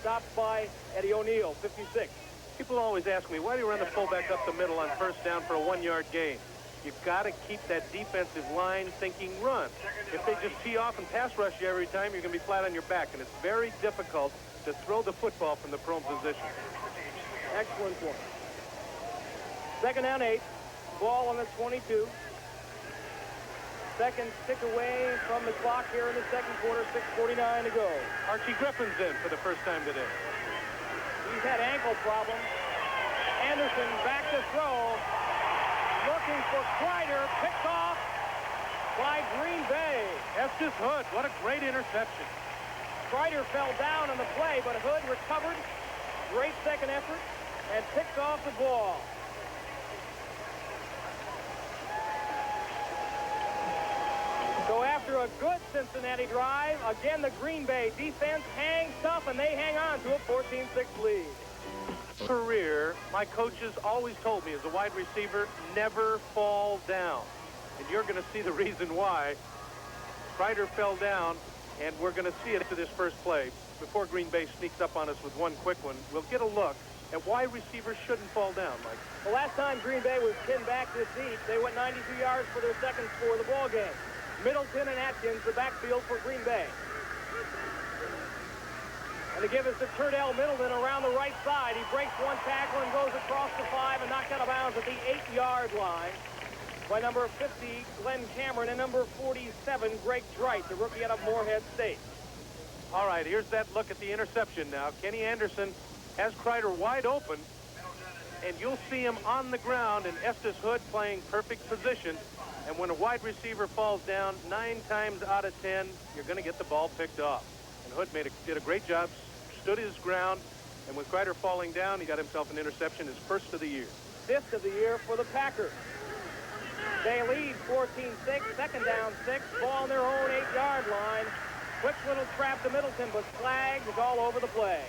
stopped by Eddie O'Neill, 56. People always ask me, why do you run the fullback up the middle on first down for a 1-yard gain? You've got to keep that defensive line thinking run. If they just tee off and pass rush you every time, you're going to be flat on your back, and it's very difficult to throw the football from the prone position. Excellent point. Second down 8. Ball on the 22. Seconds tick away from the clock here in the second quarter. 6:49 to go. Archie Griffin's in for the first time today. He's had ankle problems. Anderson back to throw. Looking for Kreider. Picked off by Green Bay. Estes Hood, what a great interception. Kreider fell down on the play, but Hood recovered. Great second effort and picked off the ball. So after a good Cincinnati drive, again the Green Bay defense hangs tough, and they hang on to a 14-6 lead. Career, my coaches always told me as a wide receiver, never fall down. And you're going to see the reason why. Kreider fell down, and we're going to see it after this first play. Before Green Bay sneaks up on us with one quick one, we'll get a look at why receivers shouldn't fall down, Mike. The last time Green Bay was pinned back this deep, they went 92 yards for their second score of the ball game. Middleton and Atkins, the backfield for Green Bay. And to give us to Turdell Middleton around the right side. He breaks one tackle and goes across the 5 and knocked out of bounds at the 8-yard line by number 50, Glenn Cameron, and number 47, Greg Dreit, the rookie out of Morehead State. All right, here's that look at the interception now. Kenny Anderson has Kreider wide open, and you'll see him on the ground, and Estes Hood playing perfect position. And when a wide receiver falls down, 9 times out of 10, you're going to get the ball picked off. And Hood did a great job, stood his ground, and with Kreider falling down, he got himself an interception, his first of the year. 5th of the year for the Packers. They lead 14-6, second down 6, ball on their own 8-yard line. Quick little trap to Middleton, but flags is all over the play.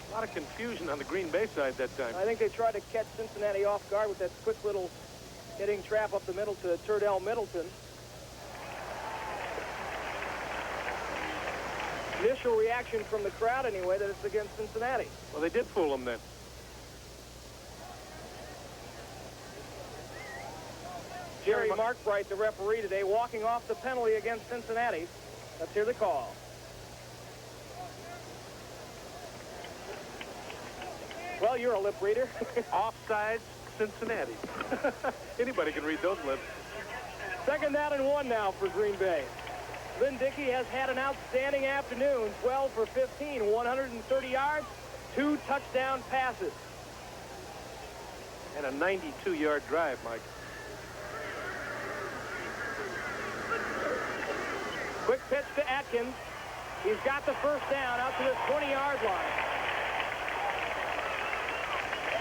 A lot of confusion on the Green Bay side that time. I think they tried to catch Cincinnati off guard with that quick little hitting trap up the middle to Turdell Middleton. Initial reaction from the crowd anyway that it's against Cincinnati. Well, they did fool him then. Jerry Markbright, the referee today, walking off the penalty against Cincinnati. Let's hear the call. Well, you're a lip reader. Offsides, Cincinnati. Anybody can read those lips. Second down and 1 now for Green Bay. Lynn Dickey has had an outstanding afternoon. 12 for 15, 130 yards, 2 touchdown passes. And a 92-yard drive, Mike. Quick pitch to Atkins. He's got the first down out to the 20-yard line.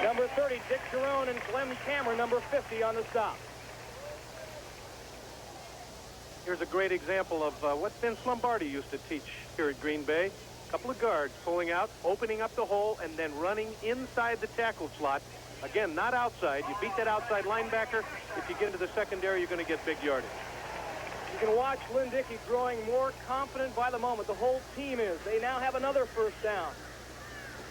Number 30, Dick Jerome, and Glenn Cameron, number 50, on the stop. Here's a great example of what Vince Lombardi used to teach here at Green Bay. A couple of guards pulling out, opening up the hole, and then running inside the tackle slot. Again, not outside. You beat that outside linebacker. If you get into the secondary, you're going to get big yardage. You can watch Lynn Dickey growing more confident by the moment. The whole team is. They now have another first down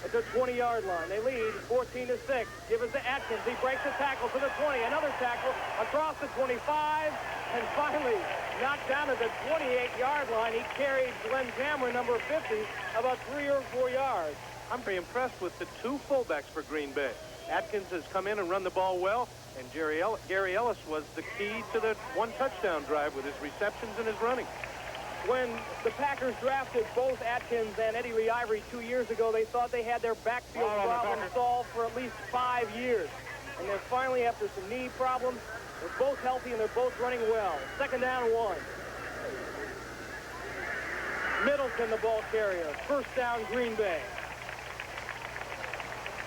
at their 20-yard line. They lead 14-6. Give it to Atkins. He breaks the tackle to the 20. Another tackle across the 25. And finally, knocked down at the 28-yard line. He carried Glenn Cameron, number 50, about 3 or 4 yards. I'm very impressed with the 2 fullbacks for Green Bay. Atkins has come in and run the ball well, and Gary Ellis was the key to the 1 touchdown drive with his receptions and his running. When the Packers drafted both Atkins and Eddie Lee Ivory 2 years ago, they thought they had their backfield problem solved for at least 5 years. And then finally, after some knee problems, they're both healthy and they're both running well. Second down 1. Middleton, the ball carrier. First down, Green Bay.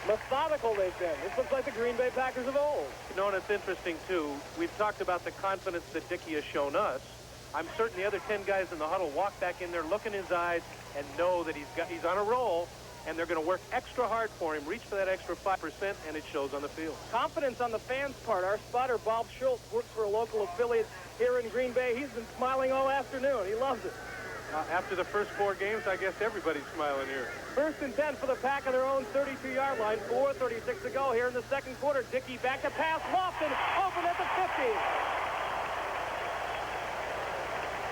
Methodical they've been. This looks like the Green Bay Packers of old. You know, and it's interesting, too. We've talked about the confidence that Dickey has shown us. I'm certain the other 10 guys in the huddle walk back in there, look in his eyes, and know that he's on a roll, and they're going to work extra hard for him, reach for that extra 5%, and it shows on the field. Confidence on the fans' part. Our spotter, Bob Schultz, works for a local affiliate here in Green Bay. He's been smiling all afternoon. He loves it. After the first 4 games, I guess everybody's smiling here. 1st and 10 for the Pack on their own 32-yard line. 4:36 to go here in the second quarter. Dickey back to pass. Lofton open at the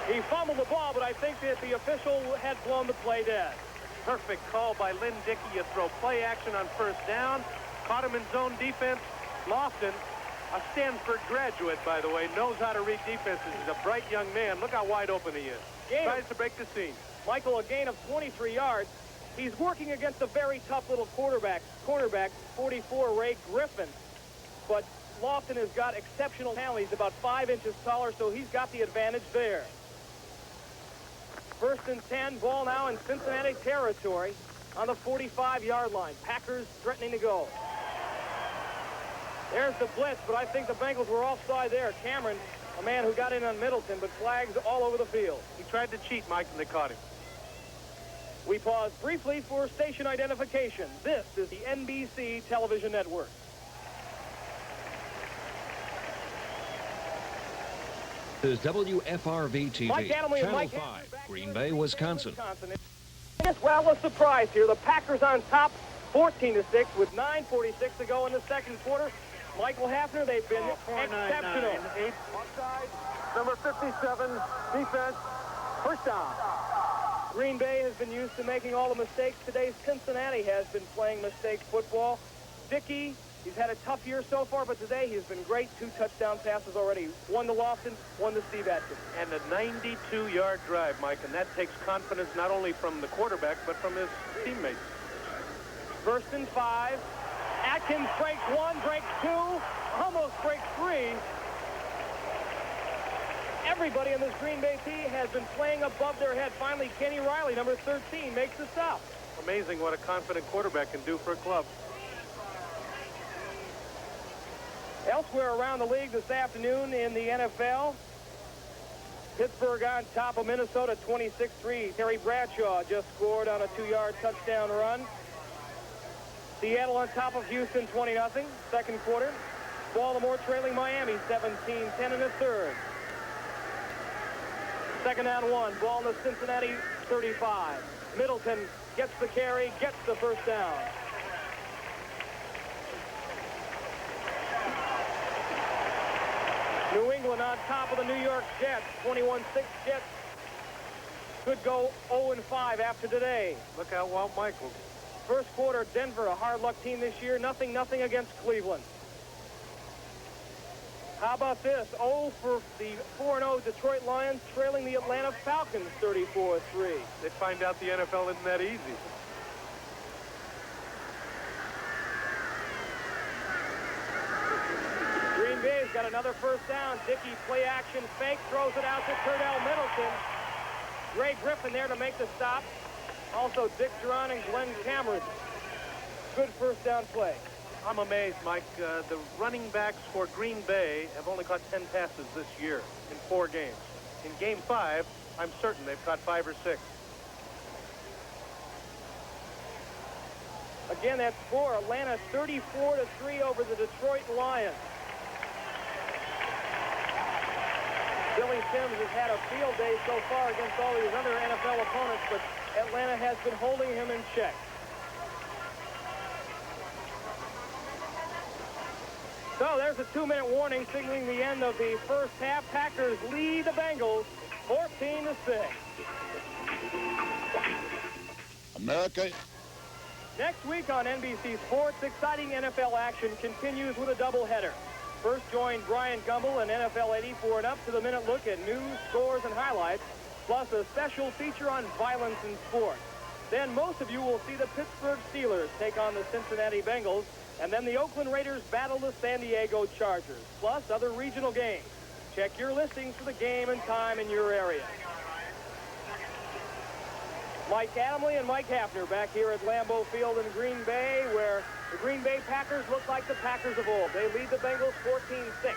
50. He fumbled the ball, but I think that the official had blown the play dead. Perfect call by Lynn Dickey. You throw play action on 1st down. Caught him in zone defense. Lofton, a Stanford graduate, by the way, knows how to read defenses. He's a bright young man. Look how wide open he is. Tries to break the seam. Michael, a gain of 23 yards. He's working against a very tough little cornerback, 44, Ray Griffin. But Lofton has got exceptional talent. He's about 5 inches taller, so he's got the advantage there. 1st and 10, ball now in Cincinnati territory on the 45-yard line. Packers threatening to go. There's the blitz, but I think the Bengals were offside there. Cameron, a man who got in on Middleton, but flags all over the field. He tried to cheat, Mike, and they caught him. We pause briefly for station identification. This is the NBC television network. This is WFRV-TV, Mike Adamle and Channel Mike 5, Haffner Green Bay, Wisconsin. Yes, well, a surprise here. The Packers on top, 14-6, with 9:46 to go in the second quarter. Michael Haffner, they've been exceptional. Offside, number 57, defense, 1st down. Green Bay has been used to making all the mistakes. Today, Cincinnati has been playing mistake football. Dickey, he's had a tough year so far, but today he's been great. 2 touchdown passes already. 1 to Lofton, 1 to Steve Atkins. And a 92-yard drive, Mike, and that takes confidence not only from the quarterback, but from his teammates. 1st and 5. Atkins breaks 1, breaks 2, almost breaks 3. Everybody in this Green Bay team has been playing above their head. Finally, Kenny Riley, number 13, makes the stop. Amazing what a confident quarterback can do for a club. Elsewhere around the league this afternoon in the NFL, Pittsburgh on top of Minnesota 26-3. Terry Bradshaw just scored on a 2-yard touchdown run. Seattle on top of Houston 20-0. Second quarter. Baltimore trailing Miami 17-10 in the third. 2nd down 1. Ball in the Cincinnati 35. Middleton gets the carry, gets the 1st down. New England on top of the New York Jets. 21-6 Jets could go 0-5 after today. Look out, Walt Michaels. First quarter, Denver, a hard luck team this year. 0-0 against Cleveland. How about this? 0 for the 4-0 Detroit Lions, trailing the Atlanta Falcons 34-3. They find out the NFL isn't that easy. Green Bay's got another 1st down. Dickey play action fake, throws it out to Cordell Middleton. Ray Griffin there to make the stop. Also Dick Duran and Glenn Cameron. Good 1st down play. I'm amazed, Mike. The running backs for Green Bay have only caught 10 passes this year in 4 games. In Game 5, I'm certain they've caught 5 or 6. Again, that score, Atlanta 34-3 over the Detroit Lions. Billy Sims has had a field day so far against all these other NFL opponents, but Atlanta has been holding him in check. So there's a 2-minute warning signaling the end of the first half. Packers lead the Bengals 14-6. America. Next week on NBC Sports, exciting NFL action continues with a doubleheader. First join Brian Gumbel and NFL 80 for an up-to-the-minute look at news, scores, and highlights, plus a special feature on violence in sports. Then most of you will see the Pittsburgh Steelers take on the Cincinnati Bengals, and then the Oakland Raiders battle the San Diego Chargers, plus other regional games. Check your listings for the game and time in your area. Mike Adamle and Mike Haffner back here at Lambeau Field in Green Bay, where the Green Bay Packers look like the Packers of old. They lead the Bengals 14-6.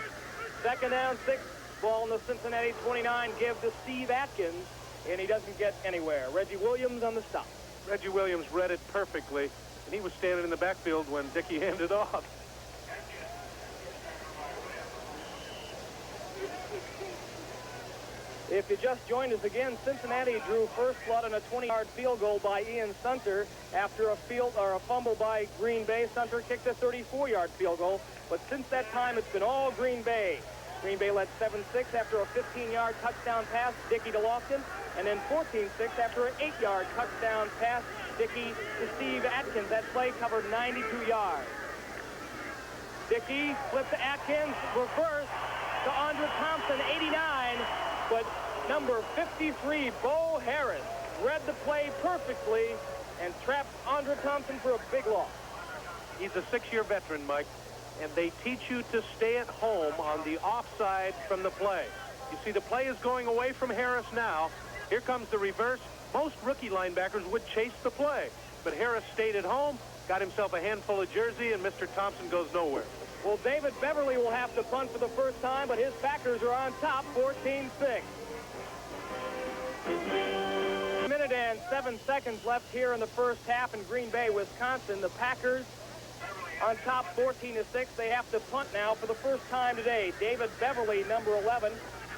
2nd down 6. Ball in the Cincinnati 29. Give to Steve Atkins, and he doesn't get anywhere. Reggie Williams on the stop. Reggie Williams read it perfectly, and he was standing in the backfield when Dickey handed off. If you just joined us again, Cincinnati drew first blood on a 20-yard field goal by Ian Sunter after a fumble by Green Bay. Sunter kicked a 34-yard field goal, but since that time, it's been all Green Bay. Green Bay led 7-6 after a 15-yard touchdown pass, Dickey to Lofton, and then 14-6 after an 8-yard touchdown pass, Dickey to Steve Atkins. That play covered 92 yards. Dickey flipped to Atkins, reverse to Andre Thompson, 89, but number 53, Bo Harris, read the play perfectly and trapped Andre Thompson for a big loss. He's a 6-year veteran, Mike, and they teach you to stay at home on the offside from the play. You see, the play is going away from Harris now. Here comes the reverse. Most rookie linebackers would chase the play, but Harris stayed at home, got himself a handful of jersey, and Mr. Thompson goes nowhere. Well, David Beverly will have to punt for the first time, but his Packers are on top, 14-6. A minute and 7 seconds left here in the first half in Green Bay, Wisconsin. The Packers on top, 14-6. They have to punt now for the first time today. David Beverly, number 11,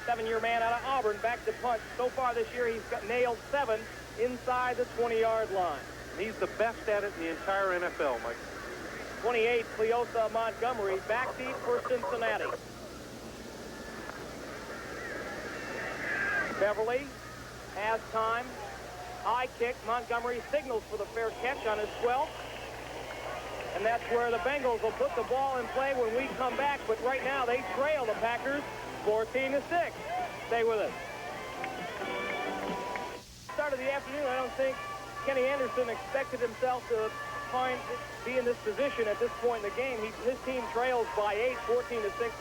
7-year man out of Auburn, back to punt. So far this year, he's got nailed 7 inside the 20-yard line. And he's the best at it in the entire NFL, Mike. 28, Cleotha Montgomery, backseat for Cincinnati. Beverly has time. High kick. Montgomery signals for the fair catch on his 12th. And that's where the Bengals will put the ball in play when we come back. But right now, they trail the Packers 14-6. Stay with us. Start of the afternoon, I don't think Kenny Anderson expected himself to be in this position at this point in the game. His team trails by 8, 14-6,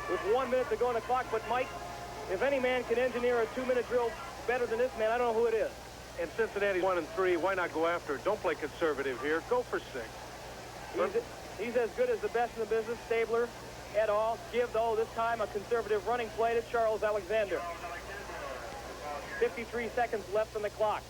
with 1 minute to go on the clock. But Mike, if any man can engineer a 2-minute drill better than this man, I don't know who it is. And Cincinnati's 1-3. Why not go after it? Don't play conservative here. Go for 6. He's as good as the best in the business. Stabler et al. Give, though, this time a conservative running play to Charles Alexander. 53 seconds left on the clock.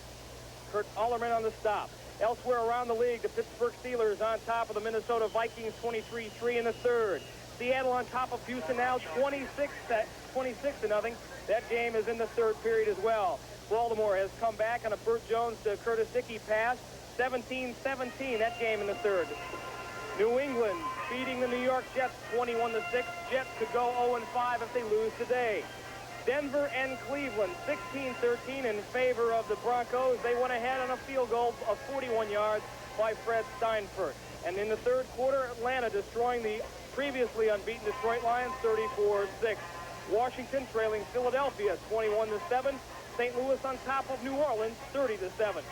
Kurt Allerman on the stop. Elsewhere around the league, the Pittsburgh Steelers on top of the Minnesota Vikings, 23-3 in the third. Seattle on top of Houston now, 26-0. That game is in the third period as well. Baltimore has come back on a Burt Jones to Curtis Dickey pass, 17-17, that game in the third. New England beating the New York Jets 21-6. Jets could go 0-5 if they lose today. Denver and Cleveland 16-13 in favor of the Broncos. They went ahead on a field goal of 41 yards by Fred Steinfurt. And in the third quarter, Atlanta destroying the previously unbeaten Detroit Lions 34-6. Washington trailing Philadelphia 21-7. St. Louis on top of New Orleans 30-7.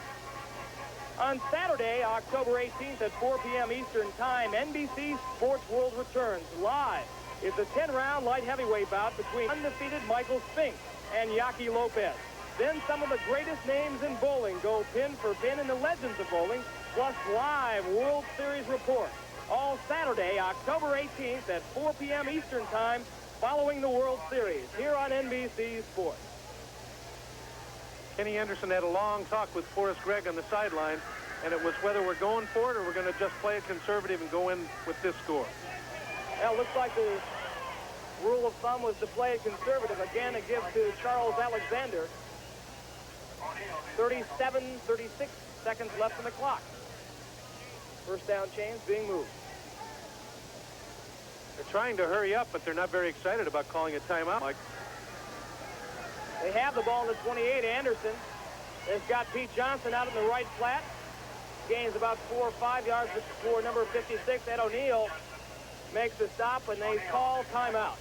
On Saturday, October 18th at 4 p.m. Eastern Time, NBC Sports World returns live. It's a 10-round light heavyweight bout between undefeated Michael Spinks and Yaki Lopez. Then some of the greatest names in bowling go pin for pin in the legends of bowling, plus live World Series report. All Saturday, October 18th at 4 p.m. Eastern Time, following the World Series here on NBC Sports. Kenny Anderson had a long talk with Forrest Gregg on the sideline, and it was whether we're going for it or we're going to just play it conservative and go in with this score. Well, it looks like the rule of thumb was to play it conservative. Again, it gives to Charles Alexander. 36 seconds left on the clock. First down chains being moved. They're trying to hurry up, but they're not very excited about calling a timeout, Mike. They have the ball in the 28. Anderson has got Pete Johnson out in the right flat. Gains about 4 or 5 yards before number 56, Ed O'Neill, makes a stop, and they call timeout.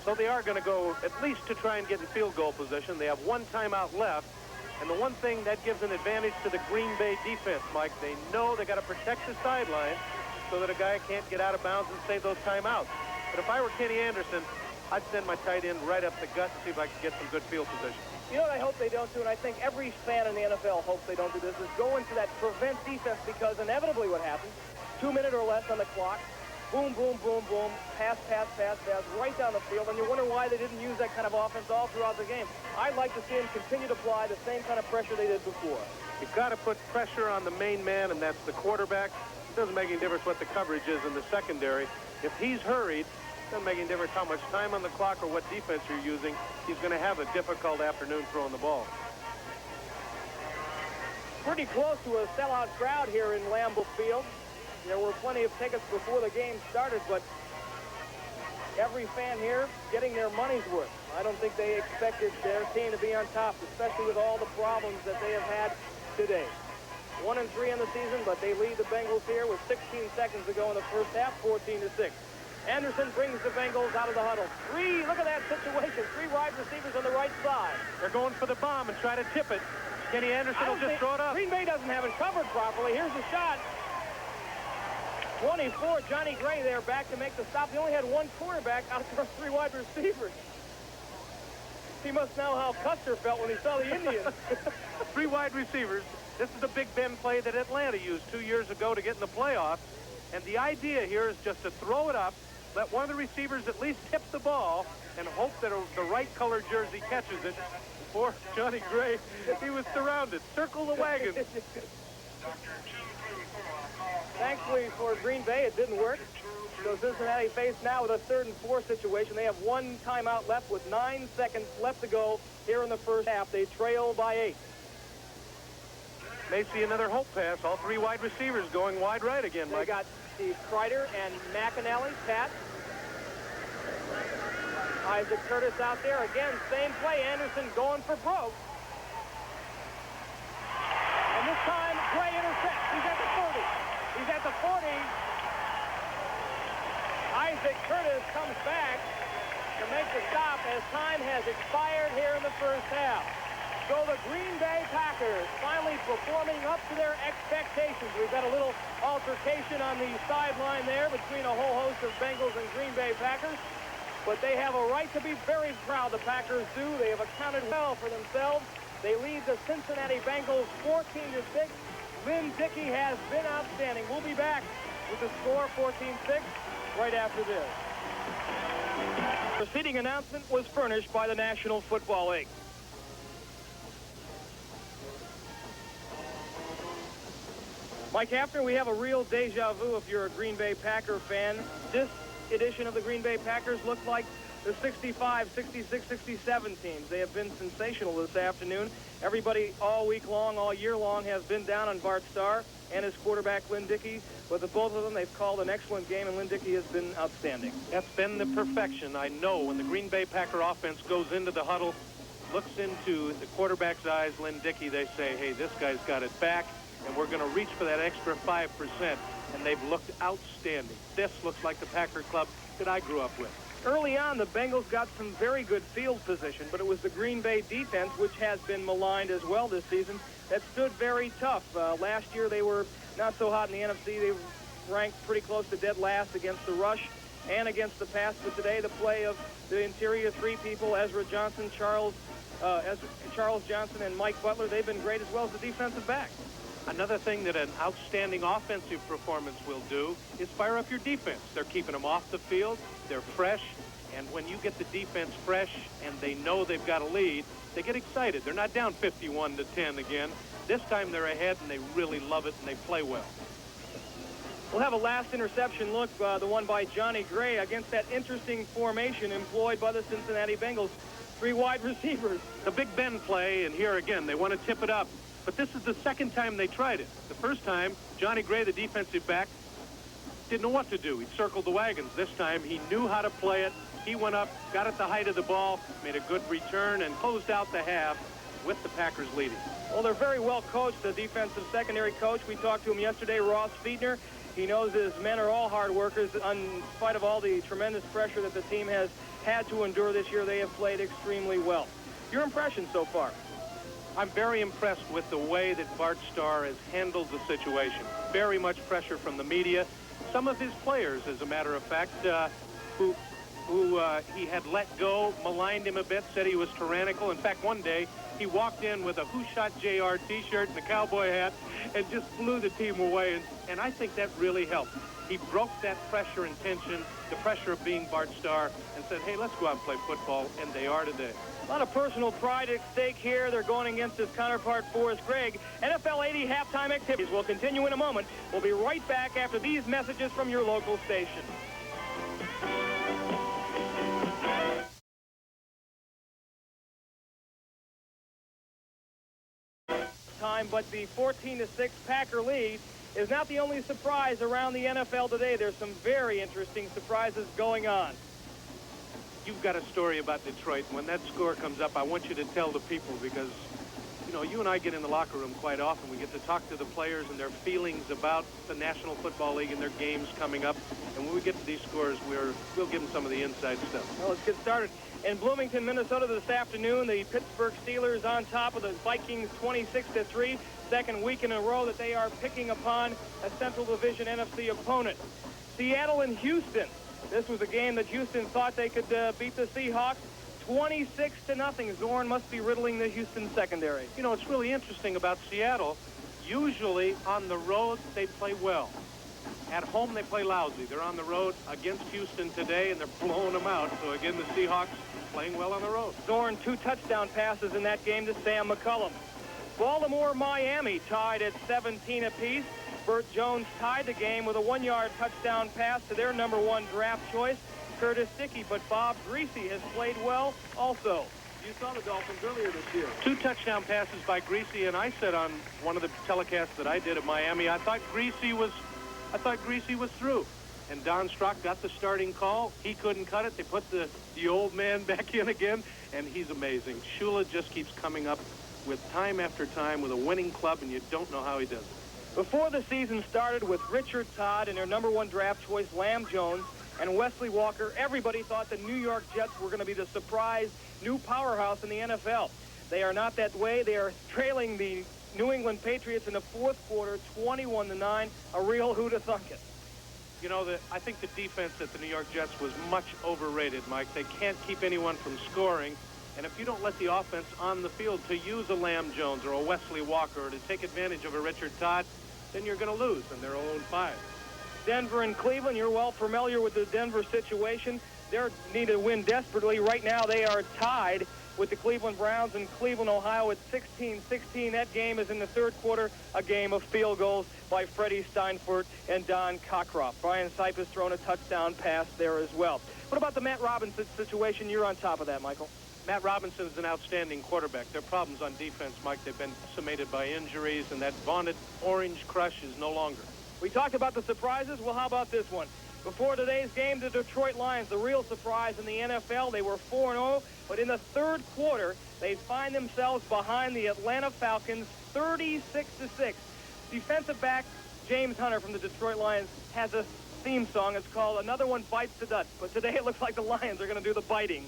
So they are going to go at least to try and get in field goal position. They have 1 timeout left, and the one thing that gives an advantage to the Green Bay defense, Mike, they know they got to protect the sideline so that a guy can't get out of bounds and save those timeouts. But if I were Kenny Anderson, I'd send my tight end right up the gut and see if I can get some good field position. You know what I hope they don't do, and I think every fan in the NFL hopes they don't do this, is go into that prevent defense, because inevitably what happens, 2 minutes or less on the clock, boom, boom, boom, boom, pass, right down the field, and you wonder why they didn't use that kind of offense all throughout the game. I'd like to see them continue to apply the same kind of pressure they did before. You've got to put pressure on the main man, and that's the quarterback. It doesn't make any difference what the coverage is in the secondary. If he's hurried, Doesn't make any difference how much time on the clock or what defense you're using. He's going to have a difficult afternoon throwing the ball. Pretty close to a sellout crowd here in Lambeau Field. There were plenty of tickets before the game started, but every fan here getting their money's worth. I don't think they expected their team to be on top, especially with all the problems that they have had today. 1-3 in the season, but they lead the Bengals here with 16 seconds to go in the first half, 14-6. Anderson brings the Bengals out of the huddle. Look at that situation. 3 wide receivers on the right side. They're going for the bomb and try to tip it. Kenny Anderson will just throw it up. Green Bay doesn't have it covered properly. Here's the shot. 24, Johnny Gray there back to make the stop. He only had 1 quarterback out of 3 wide receivers. He must know how Custer felt when he saw the Indians. 3 wide receivers. This is the Big Ben play that Atlanta used 2 years ago to get in the playoffs. And the idea here is just to throw it up, let one of the receivers at least tip the ball, and hope that the right colored jersey catches it. Poor Johnny Gray, he was surrounded. Circle the wagon. Thankfully for Green Bay, it didn't work. So Cincinnati faced now with a 3rd and 4 situation. They have 1 timeout left with 9 seconds left to go here in the first half. They trail by 8. May see another hope pass. All 3 wide receivers going wide right again, They Mike. got Steve Kreider and McAnally, Pat. Isaac Curtis out there. Again, same play. Anderson going for broke. And this time, Gray intercepts. He's at the 30. He's at the 40. Isaac Curtis comes back to make the stop as time has expired here in the first half. So the Green Bay Packers finally performing up to their expectations. We've got a little altercation on the sideline there between a whole host of Bengals and Green Bay Packers. But they have a right to be very proud. The Packers do. They have accounted well for themselves. They lead the Cincinnati Bengals 14-6. Lynn Dickey has been outstanding. We'll be back with the score 14-6 right after this. The seating announcement was furnished by the National Football League. Mike Haffner, we have a real deja vu if you're a Green Bay Packer fan. This edition of the Green Bay Packers looked like the 65, 66, 67 teams. They have been sensational this afternoon. Everybody all week long, all year long, has been down on Bart Starr and his quarterback, Lynn Dickey. But the both of them, they've called an excellent game, and Lynn Dickey has been outstanding. That's been the perfection. I know when the Green Bay Packer offense goes into the huddle, looks into the quarterback's eyes, Lynn Dickey, they say, hey, this guy's got it back, and we're going to reach for that extra 5%. And they've looked outstanding. This looks like the Packer club that I grew up with. Early on, the Bengals got some very good field position, but it was the Green Bay defense, which has been maligned as well this season, that stood very tough. Last year, they were not so hot in the NFC. They ranked pretty close to dead last against the rush and against the pass. But today, the play of the interior 3 people, Ezra Johnson, Charles Johnson, and Mike Butler, they've been great, as well as the defensive back. Another thing that an outstanding offensive performance will do is fire up your defense. They're keeping them off the field. They're fresh. And when you get the defense fresh and they know they've got a lead, they get excited. They're not down 51-10 again. This time they're ahead, and they really love it, and they play well. We'll have a last interception look, the one by Johnny Gray, against that interesting formation employed by the Cincinnati Bengals. 3 wide receivers. The Big Ben play, and here again, they want to tip it up. But this is the second time they tried it. The first time, Johnny Gray, the defensive back, didn't know what to do. He circled the wagons. This time, he knew how to play it. He went up, got at the height of the ball, made a good return, and closed out the half with the Packers leading. Well, they're very well coached, the defensive secondary coach. We talked to him yesterday, Ross Fiedner. He knows his men are all hard workers. In spite of all the tremendous pressure that the team has had to endure this year, they have played extremely well. Your impression so far? I'm very impressed with the way that Bart Starr has handled the situation. Very much pressure from the media. Some of his players, as a matter of fact, who he had let go, maligned him a bit, said he was tyrannical. In fact, one day, he walked in with a Who Shot JR t-shirt and a cowboy hat and just blew the team away. And I think that really helped. He broke that pressure and tension, the pressure of being Bart Starr, and said, hey, let's go out and play football, and they are today. A lot of personal pride at stake here. They're going against his counterpart, Forrest Gregg. NFL 80 halftime activities will continue in a moment. We'll be right back after these messages from your local station. time, but the 14-6 Packer lead is not the only surprise around the NFL today. There's some very interesting surprises going on. You've got a story about Detroit. When that score comes up, I want you to tell the people, because, you know, you and I get in the locker room quite often. We get to talk to the players and their feelings about the National Football League and their games coming up. And when we get to these scores, we'll give them some of the inside stuff. Well, let's get started. In Bloomington, Minnesota this afternoon, the Pittsburgh Steelers on top of the Vikings 26-3. Second week in a row that they are picking upon a Central Division NFC opponent. Seattle and Houston. This was a game that Houston thought they could beat the Seahawks 26-0. Zorn must be riddling the Houston secondary. You know, it's really interesting about Seattle. Usually on the road, they play well. At home, they play lousy. They're on the road against Houston today, and they're blowing them out. So, again, the Seahawks playing well on the road. Zorn, 2 touchdown passes in that game to Sam McCullum. Baltimore, Miami tied at 17 apiece. Burt Jones tied the game with a 1-yard touchdown pass to their #1 draft choice, Curtis Dickey. But Bob Greasy has played well also. You saw the Dolphins earlier this year. 2 touchdown passes by Greasy, and I said on one of the telecasts that I did at Miami, I thought Greasy was through. And Don Strock got the starting call. He couldn't cut it. They put the old man back in again, and he's amazing. Shula just keeps coming up with time after time with a winning club, and you don't know how he does it. Before the season started with Richard Todd and their #1 draft choice, Lamb Jones, and Wesley Walker, everybody thought the New York Jets were going to be the surprise new powerhouse in the NFL. They are not that way. They are trailing the New England Patriots in the fourth quarter, 21-9, a real who'da-thunk-it. You know, I think the defense at the New York Jets was much overrated, Mike. They can't keep anyone from scoring. And if you don't let the offense on the field to use a Lamb Jones or a Wesley Walker or to take advantage of a Richard Todd, then you're going to lose, and they're 0-5. Denver and Cleveland, you're well familiar with the Denver situation. They need to win desperately. Right now they are tied with the Cleveland Browns in Cleveland, Ohio at 16-16. That game is in the third quarter, a game of field goals by Freddie Steinfurt and Don Cockcroft. Brian Sipe has thrown a touchdown pass there as well. What about the Matt Robinson situation? You're on top of that, Michael. Matt Robinson is an outstanding quarterback. Their problems on defense, Mike, they've been summated by injuries, and that vaunted orange crush is no longer. We talked about the surprises. Well, how about this one? Before today's game, the Detroit Lions, the real surprise in the NFL, they were 4-0, but in the third quarter, they find themselves behind the Atlanta Falcons 36-6. Defensive back James Hunter from the Detroit Lions has a theme song. It's called Another One Bites the Dust, but today it looks like the Lions are going to do the biting.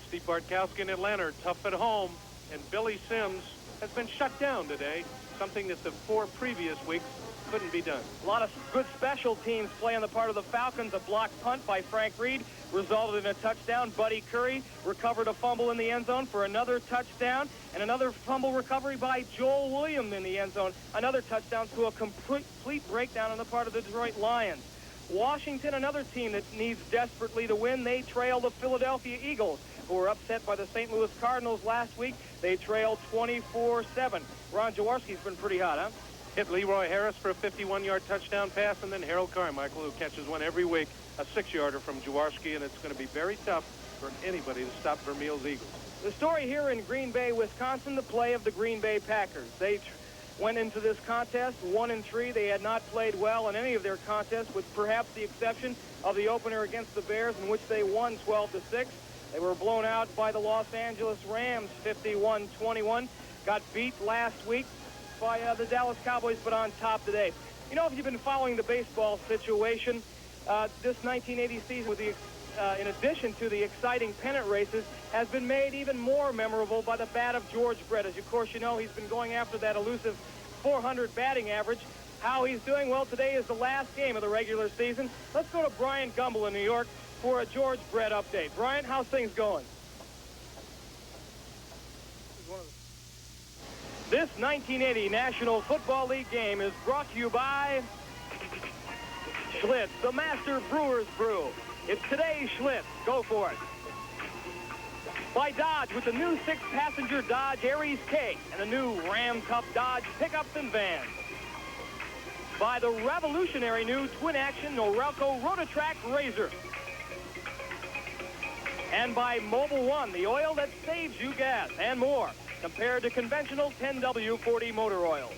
Steve Bartkowski in Atlanta are tough at home, and Billy Sims has been shut down today, something that the 4 previous weeks couldn't be done. A lot of good special teams play on the part of the Falcons. A blocked punt by Frank Reed resulted in a touchdown. Buddy Curry recovered a fumble in the end zone for another touchdown, and another fumble recovery by Joel Williams in the end zone. Another touchdown to a complete breakdown on the part of the Detroit Lions. Washington, another team that needs desperately to win. They trail the Philadelphia Eagles, who were upset by the St. Louis Cardinals last week. They trailed 24-7. Ron Jaworski's been pretty hot, huh? Hit Leroy Harris for a 51-yard touchdown pass, and then Harold Carmichael, who catches one every week, a 6-yarder from Jaworski, and it's going to be very tough for anybody to stop Vermeil's Eagles. The story here in Green Bay, Wisconsin, the play of the Green Bay Packers. They went into this contest 1-3. They had not played well in any of their contests, with perhaps the exception of the opener against the Bears, in which they won 12-6. They were blown out by the Los Angeles Rams 51-21. Got beat last week by the Dallas Cowboys, but on top today. You know, if you've been following the baseball situation, this 1980 season, with the in addition to the exciting pennant races, has been made even more memorable by the bat of George Brett. As of course you know, he's been going after that elusive 400 batting average. How he's doing? Well, today is the last game of the regular season. Let's go to Brian Gumbel in New York for a George Brett update. Brian, how's things going? This 1980 National Football League game is brought to you by Schlitz, the Master Brewer's Brew. It's today's Schlitz. Go for it. By Dodge, with the new 6-passenger Dodge Aries K and the new Ram Cup Dodge pickups and vans. By the revolutionary new twin-action Norelco Rotatrack Razor. And by Mobil One, the oil that saves you gas, and more. compared to conventional 10W40 motor oil.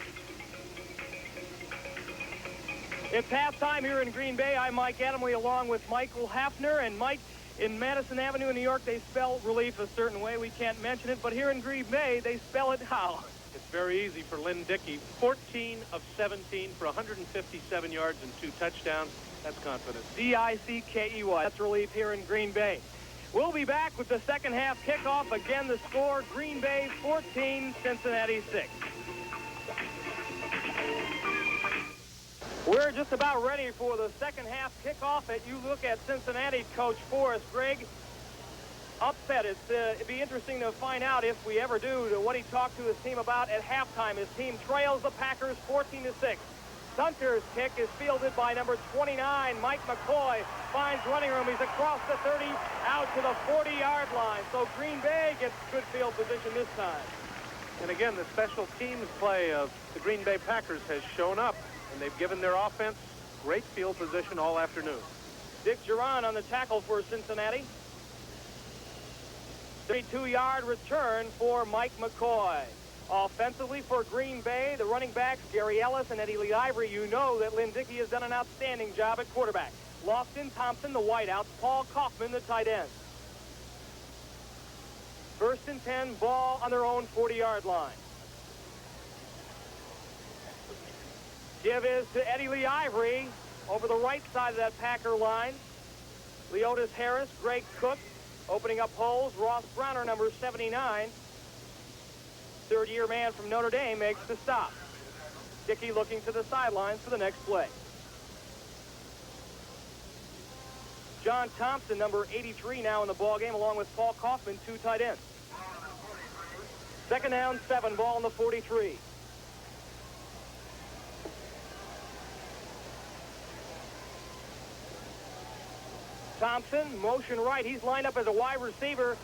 It's halftime here in Green Bay. I'm Mike Adamle along with Michael Haffner. And Mike, in Madison Avenue in New York, they spell relief a certain way. We can't mention it, but here in Green Bay, they spell it how? It's very easy for Lynn Dickey. 14 of 17 for 157 yards and 2 touchdowns. That's confidence. Dickey. That's relief here in Green Bay. We'll be back with the second half kickoff. Again, the score, Green Bay 14, Cincinnati 6. We're just about ready for the second half kickoff. You look at Cincinnati coach Forrest Gregg. Upset. It'd be interesting to find out, if we ever do, to what he talked to his team about at halftime. His team trails the Packers 14-6. Dunker's kick is fielded by number 29, Mike McCoy. Finds running room. He's across the 30, out to the 40-yard line. So Green Bay gets good field position this time. And again, the special teams play of the Green Bay Packers has shown up, and they've given their offense great field position all afternoon. Dick Geron on the tackle for Cincinnati. 32-yard return for Mike McCoy. Offensively for Green Bay, the running backs, Gary Ellis and Eddie Lee Ivory. You know that Lynn Dickey has done an outstanding job at quarterback. Lofton Thompson, the wideouts. Paul Kaufman, the tight end. 1st and 10, ball on their own 40-yard line. Give is to Eddie Lee Ivory over the right side of that Packer line. Leotis Harris, Greg Cook, opening up holes. Ross Browner, number 79. Third-year man from Notre Dame, makes the stop. Dickey looking to the sidelines for the next play. John Thompson, number 83, now in the ballgame, along with Paul Kaufman, 2 tight ends. 2nd down, 7, ball on the 43. Thompson, motion right. He's lined up as a wide receiver.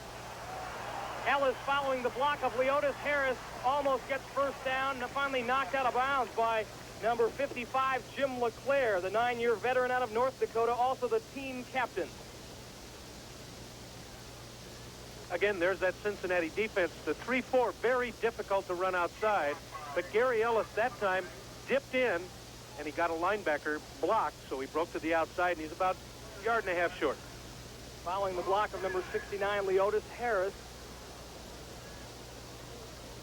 Ellis following the block of Leotis Harris, almost gets first down, and finally knocked out of bounds by number 55, Jim LeClaire, the 9-year veteran out of North Dakota, also the team captain. Again, there's that Cincinnati defense. The 3-4, very difficult to run outside, but Gary Ellis that time dipped in, and he got a linebacker blocked, so he broke to the outside, and he's about a yard and a half short. Following the block of number 69, Leotis Harris.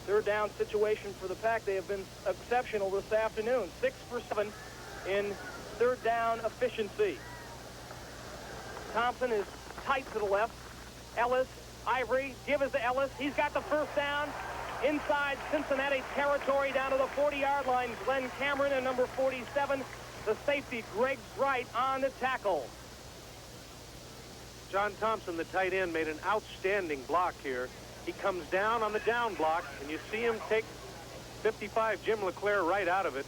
3rd down situation for the Pack. They have been exceptional this afternoon. 6 for 7 in 3rd down efficiency. Thompson is tight to the left. Ellis, Ivory, give is to Ellis. He's got the first down inside Cincinnati territory down to the 40-yard line. Glenn Cameron and number 47, the safety, Greg Bright, on the tackle. John Thompson, the tight end, made an outstanding block here. He comes down on the down block, and you see him take 55, Jim LeClaire, right out of it.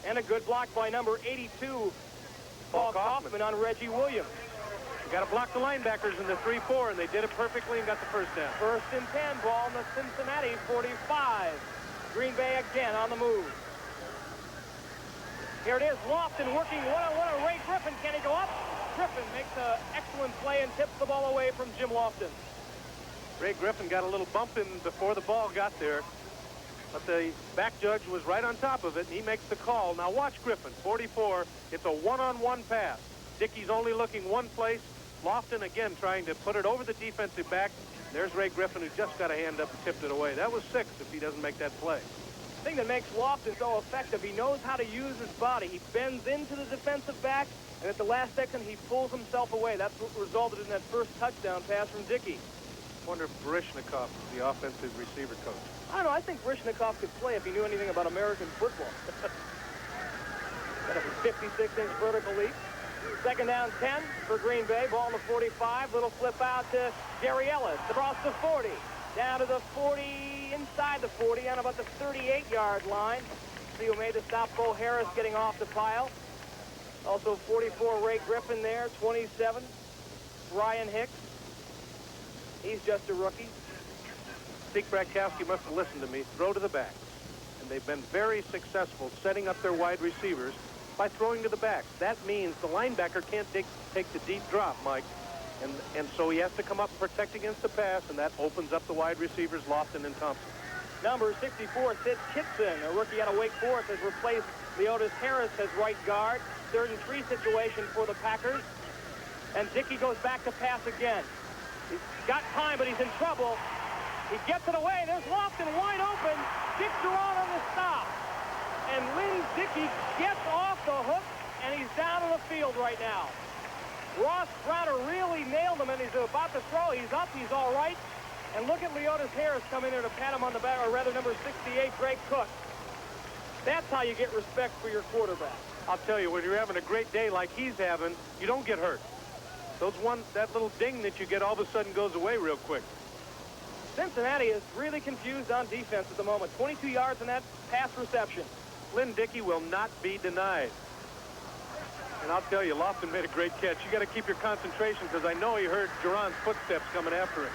And a good block by number 82, Paul Kaufman on Reggie Williams. You got to block the linebackers in the 3-4, and they did it perfectly and got the first down. 1st and 10, ball on the Cincinnati 45. Green Bay again on the move. Here it is, Lofton working one-on-one on Ray Griffin. Can he go up? Griffin makes an excellent play and tips the ball away from Jim Lofton. Ray Griffin got a little bump in before the ball got there, but the back judge was right on top of it, and he makes the call. Now watch Griffin, 44. It's a one-on-one pass. Dickey's only looking one place. Lofton again trying to put it over the defensive back. There's Ray Griffin, who just got a hand up and tipped it away. That was 6 if he doesn't make that play. The thing that makes Lofton so effective, he knows how to use his body. He bends into the defensive back, and at the last second, he pulls himself away. That's what resulted in that first touchdown pass from Dickey. I wonder if Barishnikov is the offensive receiver coach. I don't know. I think Barishnikov could play if he knew anything about American football. Got a 56-inch vertical leap. 2nd down, 10 for Green Bay. Ball on the 45. Little flip out to Gary Ellis. Across the 40. Down to the 40, inside the 40, on about the 38-yard line. See who made the stop. Bo Harris getting off the pile. Also 44, Ray Griffin there. 27, Ryan Hicks. He's just a rookie. Zeke Bratkowski must have listened to me. Throw to the backs. And they've been very successful setting up their wide receivers by throwing to the backs. That means the linebacker can't take the deep drop, Mike. And so he has to come up and protect against the pass, and that opens up the wide receivers, Lofton and Thompson. Number 64, Sid Kitson, a rookie out of Wake Forest, has replaced Leotis Harris as right guard. 3rd and 3 situation for the Packers. And Dickey goes back to pass again. He's got time, but he's in trouble. He gets it away. There's Lofton wide open. Dick Duran on the stop. And Lynn Dickey gets off the hook, and he's down on the field right now. Ross Browner really nailed him, and he's about to throw. He's up. He's all right. And look at Leotis Harris come in there to pat him on the back, or rather number 68, Greg Cook. That's how you get respect for your quarterback. I'll tell you, when you're having a great day like he's having, you don't get hurt. That little ding that you get all of a sudden goes away real quick. Cincinnati is really confused on defense at the moment. 22 yards in that pass reception. Lynn Dickey will not be denied. And I'll tell you, Lofton made a great catch. You got to keep your concentration, because I know he heard Duran's footsteps coming after him.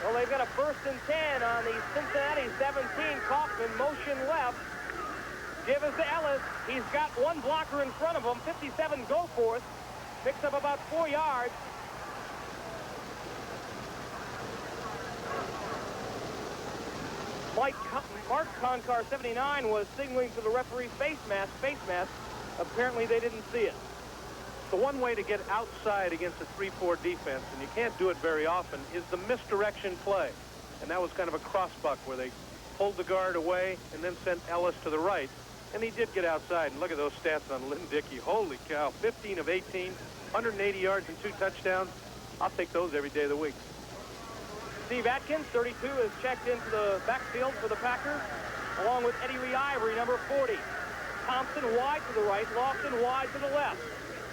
Well, they've got a 1st and 10 on the Cincinnati 17. Kaufman motion left. Give us to Ellis. He's got one blocker in front of him. 57 go for it. Picks up about 4 yards. Mark Concar, 79, was signaling to the referee face mask. Apparently they didn't see it. The one way to get outside against a 3-4 defense, and you can't do it very often, is the misdirection play. And that was kind of a crossbuck where they pulled the guard away and then sent Ellis to the right. And he did get outside. And look at those stats on Lynn Dickey. Holy cow, 15 of 18, 180 yards and 2 touchdowns. I'll take those every day of the week. Steve Atkins, 32, is checked into the backfield for the Packers, along with Eddie Lee Ivory, number 40. Thompson wide to the right, Lofton wide to the left.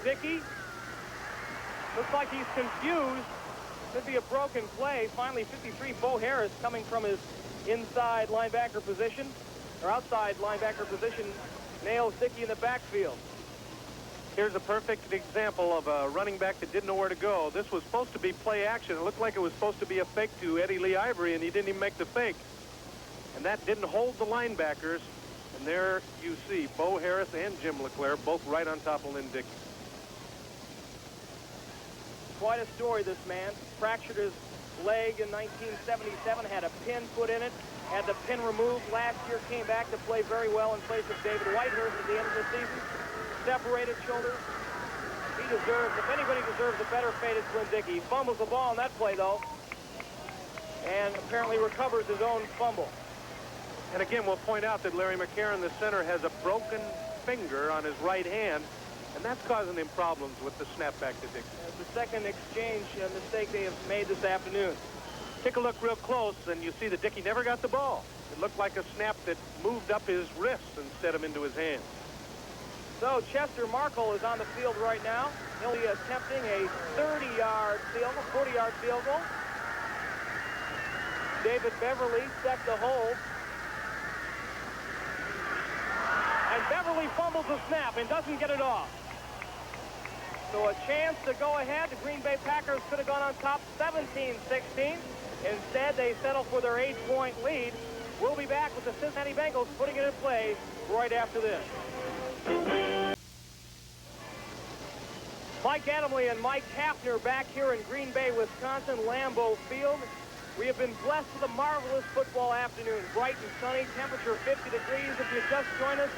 Dickey looks like he's confused. Could be a broken play. Finally, 53, Bo Harris, coming from his inside linebacker position, or outside linebacker position, nails Dickey in the backfield. Here's a perfect example of a running back that didn't know where to go. This was supposed to be play action. It looked like it was supposed to be a fake to Eddie Lee Ivory, and he didn't even make the fake. And that didn't hold the linebackers. And there you see Bo Harris and Jim LeClaire both right on top of Lynn Dickey. Quite a story, this man. Fractured his leg in 1977, had a pin put in it, had the pin removed. Last year came back to play very well in place of David Whitehurst at the end of the season. Separated shoulders. He deserves, if anybody deserves a better fate, it's Lynn Dickey. He fumbles the ball on that play, though, and apparently recovers his own fumble. And again, we'll point out that Larry McCarron, the center, has a broken finger on his right hand, and that's causing him problems with the snapback to Dickey. The second exchange mistake they have made this afternoon. Take a look real close, and you see that Dickey never got the ball. It looked like a snap that moved up his wrist instead of into his hand. So Chester Markle is on the field right now. He'll be attempting a 30-yard field goal, 40-yard field goal. David Beverly set to hold. And Beverly fumbles the snap and doesn't get it off. So a chance to go ahead. The Green Bay Packers could have gone on top 17-16. Instead, they settle for their 8-point lead. We'll be back with the Cincinnati Bengals putting it in play right after this. Mike Adamle and Mike Haffner back here in Green Bay, Wisconsin, Lambeau Field. We have been blessed with a marvelous football afternoon. Bright and sunny, temperature 50 degrees. If you just joined us,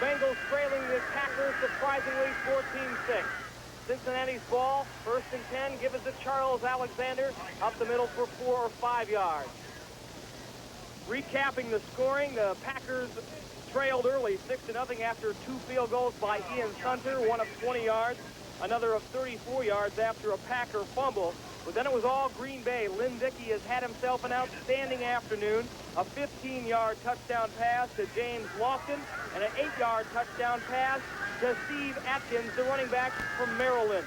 Bengals trailing the Packers surprisingly 14-6. Cincinnati's ball, 1st and 10. Give us to Charles Alexander up the middle for 4 or 5 yards. Recapping the scoring, the Packers trailed early 6-0 after 2 field goals by Ian Hunter, one of 20 yards, another of 34 yards after a Packer fumble. But then it was all Green Bay. Lynn Dickey has had himself an outstanding afternoon. A 15-yard touchdown pass to James Lofton and an 8-yard touchdown pass to Steve Atkins, the running back from Maryland.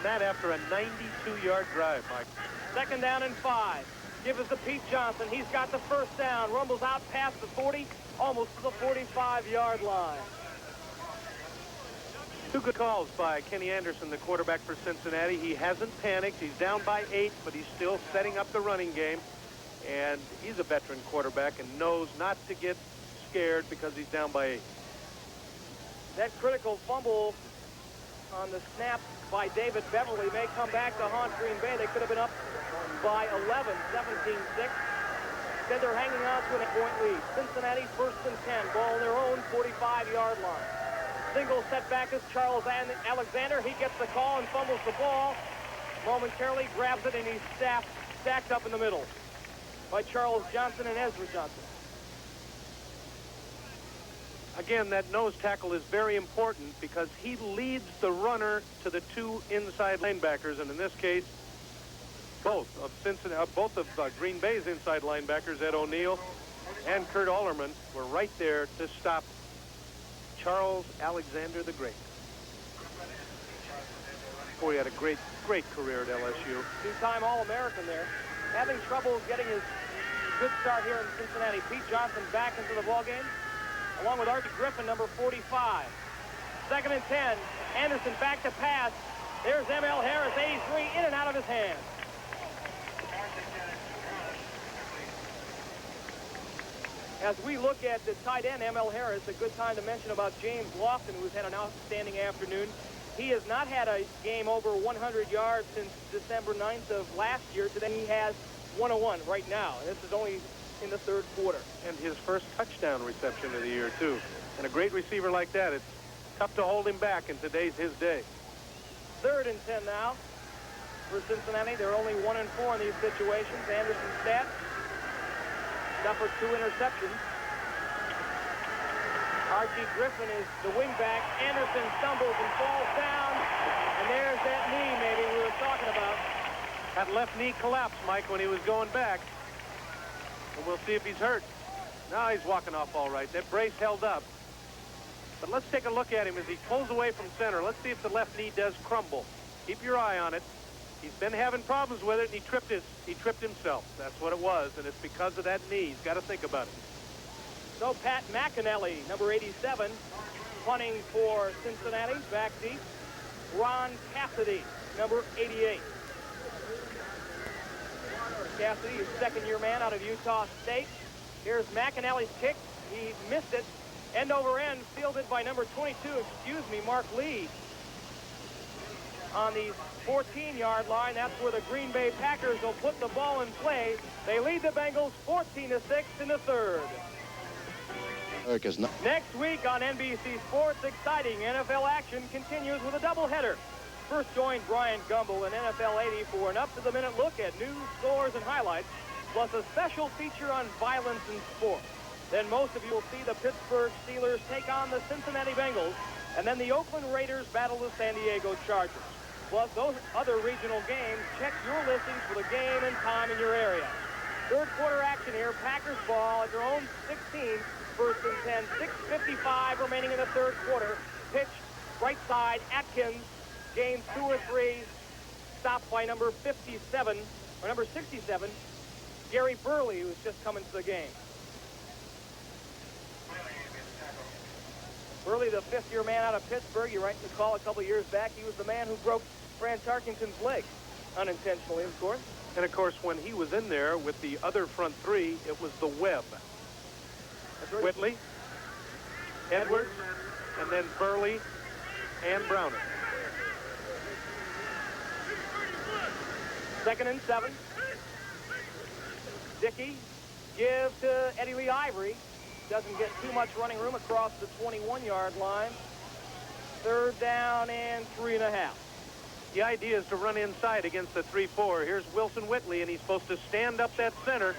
That after a 92-yard drive, Mike. 2nd down and 5. Give us to Pete Johnson. He's got the 1st down. Rumbles out past the 40, almost to the 45-yard line. 2 good calls by Kenny Anderson, the quarterback for Cincinnati. He hasn't panicked. He's down by 8, but he's still setting up the running game. And he's a veteran quarterback and knows not to get scared because he's down by 8. That critical fumble on on the snap by David Beverly may come back to haunt Green Bay. They could have been up by 11, 17-6. Instead, they're hanging on to a point lead. Cincinnati 1st and 10, ball on their own 45-yard line. Single setback is Charles Alexander. He gets the call and fumbles the ball. Momentarily grabs it, and he's stacked up in the middle by Charles Johnson and Ezra Johnson. Again, that nose tackle is very important because he leads the runner to the two inside linebackers, and in this case, both of Green Bay's inside linebackers, Ed O'Neill and Kurt Allerman, were right there to stop Charles Alexander the Great. Boy, he had a great career at LSU. Two-time All-American there. Having trouble getting his good start here in Cincinnati. Pete Johnson back into the ballgame, along with Archie Griffin, number 45. 2nd and 10. Anderson back to pass. There's M.L. Harris, 83, in and out of his hands. As we look at the tight end, M.L. Harris, a good time to mention about James Lofton, who's had an outstanding afternoon. He has not had a game over 100 yards since December 9th of last year. Today he has 101 right now. This is only in the 3rd quarter. And his first touchdown reception of the year, too. And a great receiver like that, it's tough to hold him back, and today's his day. 3rd and 10 now for Cincinnati. They're only 1 and 4 in these situations. Anderson stat suffered 2 interceptions. Archie Griffin is the wingback. Anderson stumbles and falls down. And there's that knee maybe we were talking about. That left knee collapsed, Mike, when he was going back. And we'll see if he's hurt. Now he's walking off all right. That brace held up. But let's take a look at him as he pulls away from center. Let's see if the left knee does crumble. Keep your eye on it. He's been having problems with it, and he tripped himself. That's what it was, and it's because of that knee. He's got to think about it. So Pat McAnally, number 87, punting for Cincinnati, back deep. Ron Cassidy, number 88. Cassidy is 2nd-year man out of Utah State. Here's McAnally's kick. He missed it. End over end, fielded by number 22, Mark Lee. On the 14-yard line, that's where the Green Bay Packers will put the ball in play. They lead the Bengals 14-6 in the 3rd. Next week on NBC Sports, exciting NFL action continues with a doubleheader. First join Brian Gumbel in NFL 80 for an up-to-the-minute look at news, scores, and highlights, plus a special feature on violence in sports. Then most of you will see the Pittsburgh Steelers take on the Cincinnati Bengals, and then the Oakland Raiders battle the San Diego Chargers. Plus those other regional games, check your listings for the game and time in your area. 3rd quarter action here. Packers ball at their own 16, 1st and 10. 6:55 remaining in the 3rd quarter. Pitch right side, Atkins gains 2 or 3. Stopped by number 57, or number 67, Gary Burley, who's just come into the game. Burley, the 5th-year man out of Pittsburgh. You right to call a couple years back. He was the man who broke Fran Tarkington's leg, unintentionally, of course. And, of course, when he was in there with the other front three, it was the web. Right. Whitley, Edwards, and then Burley and Browner. 2nd and 7. Dickey gives to Eddie Lee Ivory. Doesn't get too much running room across the 21-yard line. 3rd down and 3.5. The idea is to run inside against the 3-4. Here's Wilson Whitley, and he's supposed to stand up that center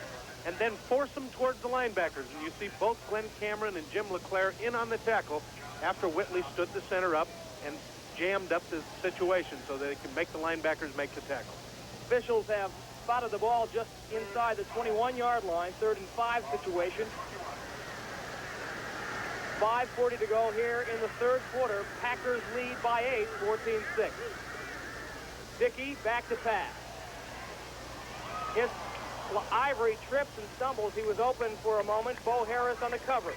and then force them towards the linebackers. And you see both Glenn Cameron and Jim LeClaire in on the tackle after Whitley stood the center up and jammed up the situation so that they can make the linebackers make the tackle. Officials have spotted the ball just inside the 21-yard line. 3rd and 5 situation. 5:40 to go here in the 3rd quarter. Packers lead by 8, 14-6. Dickey back to pass. Ivory trips and stumbles. He was open for a moment. Bo Harris on the cover.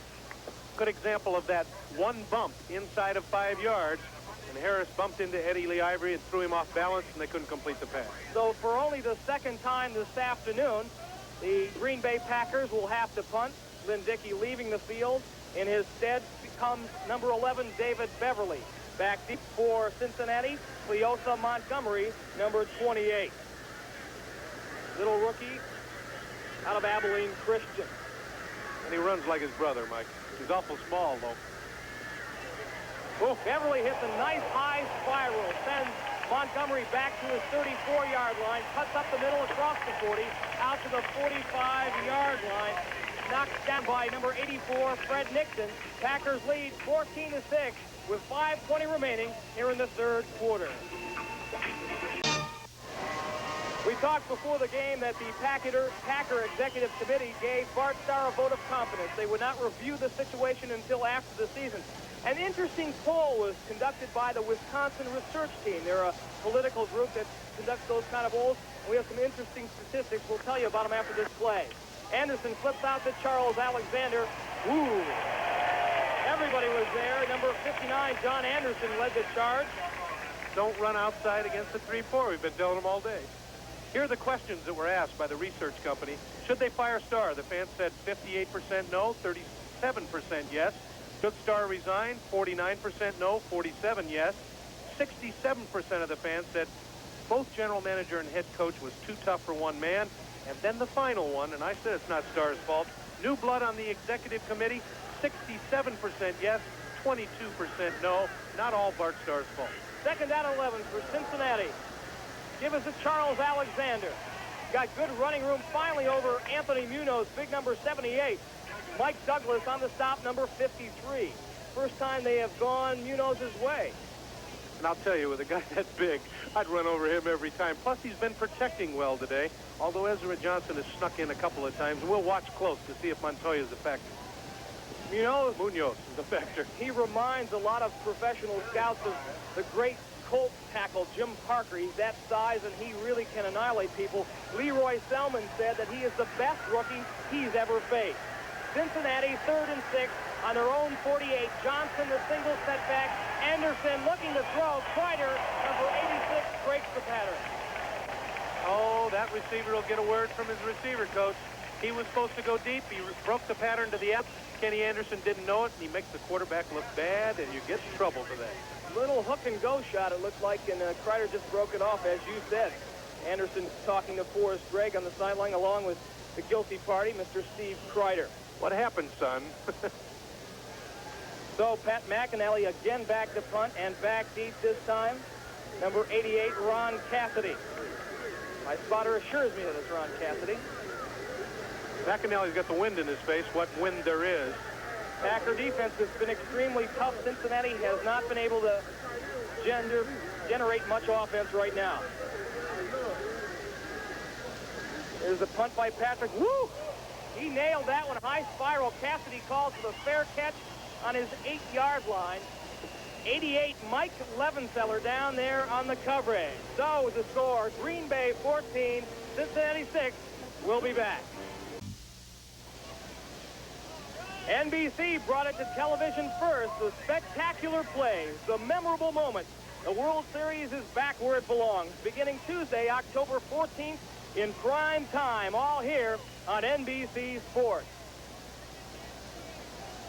Good example of that one bump inside of 5 yards. And Harris bumped into Eddie Lee Ivory and threw him off balance, and they couldn't complete the pass. So for only the 2nd time this afternoon, the Green Bay Packers will have to punt. Lynn Dickey leaving the field. In his stead comes number 11, David Beverly. Back deep for Cincinnati, Cleosa Montgomery, number 28. Little rookie out of Abilene Christian. And he runs like his brother, Mike. He's awful small, though. Oh, Beverly hits a nice high spiral, sends Montgomery back to his 34-yard line, cuts up the middle across the 40, out to the 45-yard line, knocked down by number 84, Fred Nixon. Packers lead 14-6 with 5:20 remaining here in the third quarter. We talked before the game that the Packer Executive Committee gave Bart Starr a vote of confidence. They would not review the situation until after the season. An interesting poll was conducted by the Wisconsin Research Team. They're a political group that conducts those kind of polls. We have some interesting statistics. We'll tell you about them after this play. Anderson flips out to Charles Alexander. Woo! Everybody was there. Number 59, John Anderson, led the charge. Don't run outside against the 3-4. We've been telling them all day. Here are the questions that were asked by the research company. Should they fire Starr? The fans said 58% no, 37% yes. Should Starr resign? 49% no, 47 yes. 67% of the fans said both general manager and head coach was too tough for one man. And then the final one, and I said it's not Starr's fault, new blood on the executive committee, 67% yes, 22% no. Not all Bart Starr's fault. Second down 11 for Cincinnati. Give us a Charles Alexander. Got good running room finally over Anthony Munoz, big number 78. Mike Douglas on the stop, number 53. First time they have gone Munoz's way. And I'll tell you, with a guy that big, I'd run over him every time. Plus, he's been protecting well today, although Ezra Johnson has snuck in a couple of times. We'll watch close to see if Montoya's a factor. Munoz is a factor. He reminds a lot of professional scouts of the great Colts tackle, Jim Parker. He's that size, and he really can annihilate people. Leroy Selman said that he is the best rookie he's ever faced. Cincinnati, 3rd and 6 on their own 48. Johnson, the single setback. Anderson looking to throw. Kreider, number 86, breaks the pattern. Oh, that receiver will get a word from his receiver coach. He was supposed to go deep. He broke the pattern to the end. Kenny Anderson didn't know it, and he makes the quarterback look bad, and you get in trouble for that. Little hook and go shot, it looked like, and Kreider just broke it off, as you said. Anderson talking to Forrest Gregg on the sideline, along with the guilty party, Mr. Steve Kreider. What happened, son? So Pat McAnally again back to punt, and back deep this time. Number 88, Ron Cassidy. My spotter assures me that it's Ron Cassidy. McAnally's got the wind in his face, what wind there is. Packer defense has been extremely tough. Cincinnati has not been able to generate much offense right now. There's a punt by Patrick. Woo! He nailed that one. High spiral. Cassidy calls for the fair catch on his 8-yard line. 88, Mike Levenseller down there on the coverage. So the score, Green Bay 14, Cincinnati 6. We'll be back. NBC brought it to television first. The spectacular plays, the memorable moments. The World Series is back where it belongs, beginning Tuesday, October 14th in prime time, all here on NBC Sports.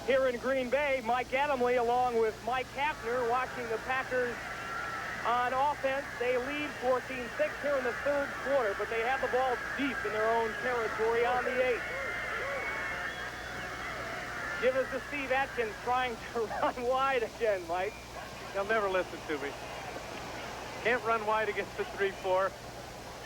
Here in Green Bay, Mike Adamle along with Mike Haffner watching the Packers on offense. They lead 14-6 here in the third quarter, but they have the ball deep in their own territory on the 8th. Give us to Steve Atkins trying to run wide again, Mike. He'll never listen to me. Can't run wide against the 3-4.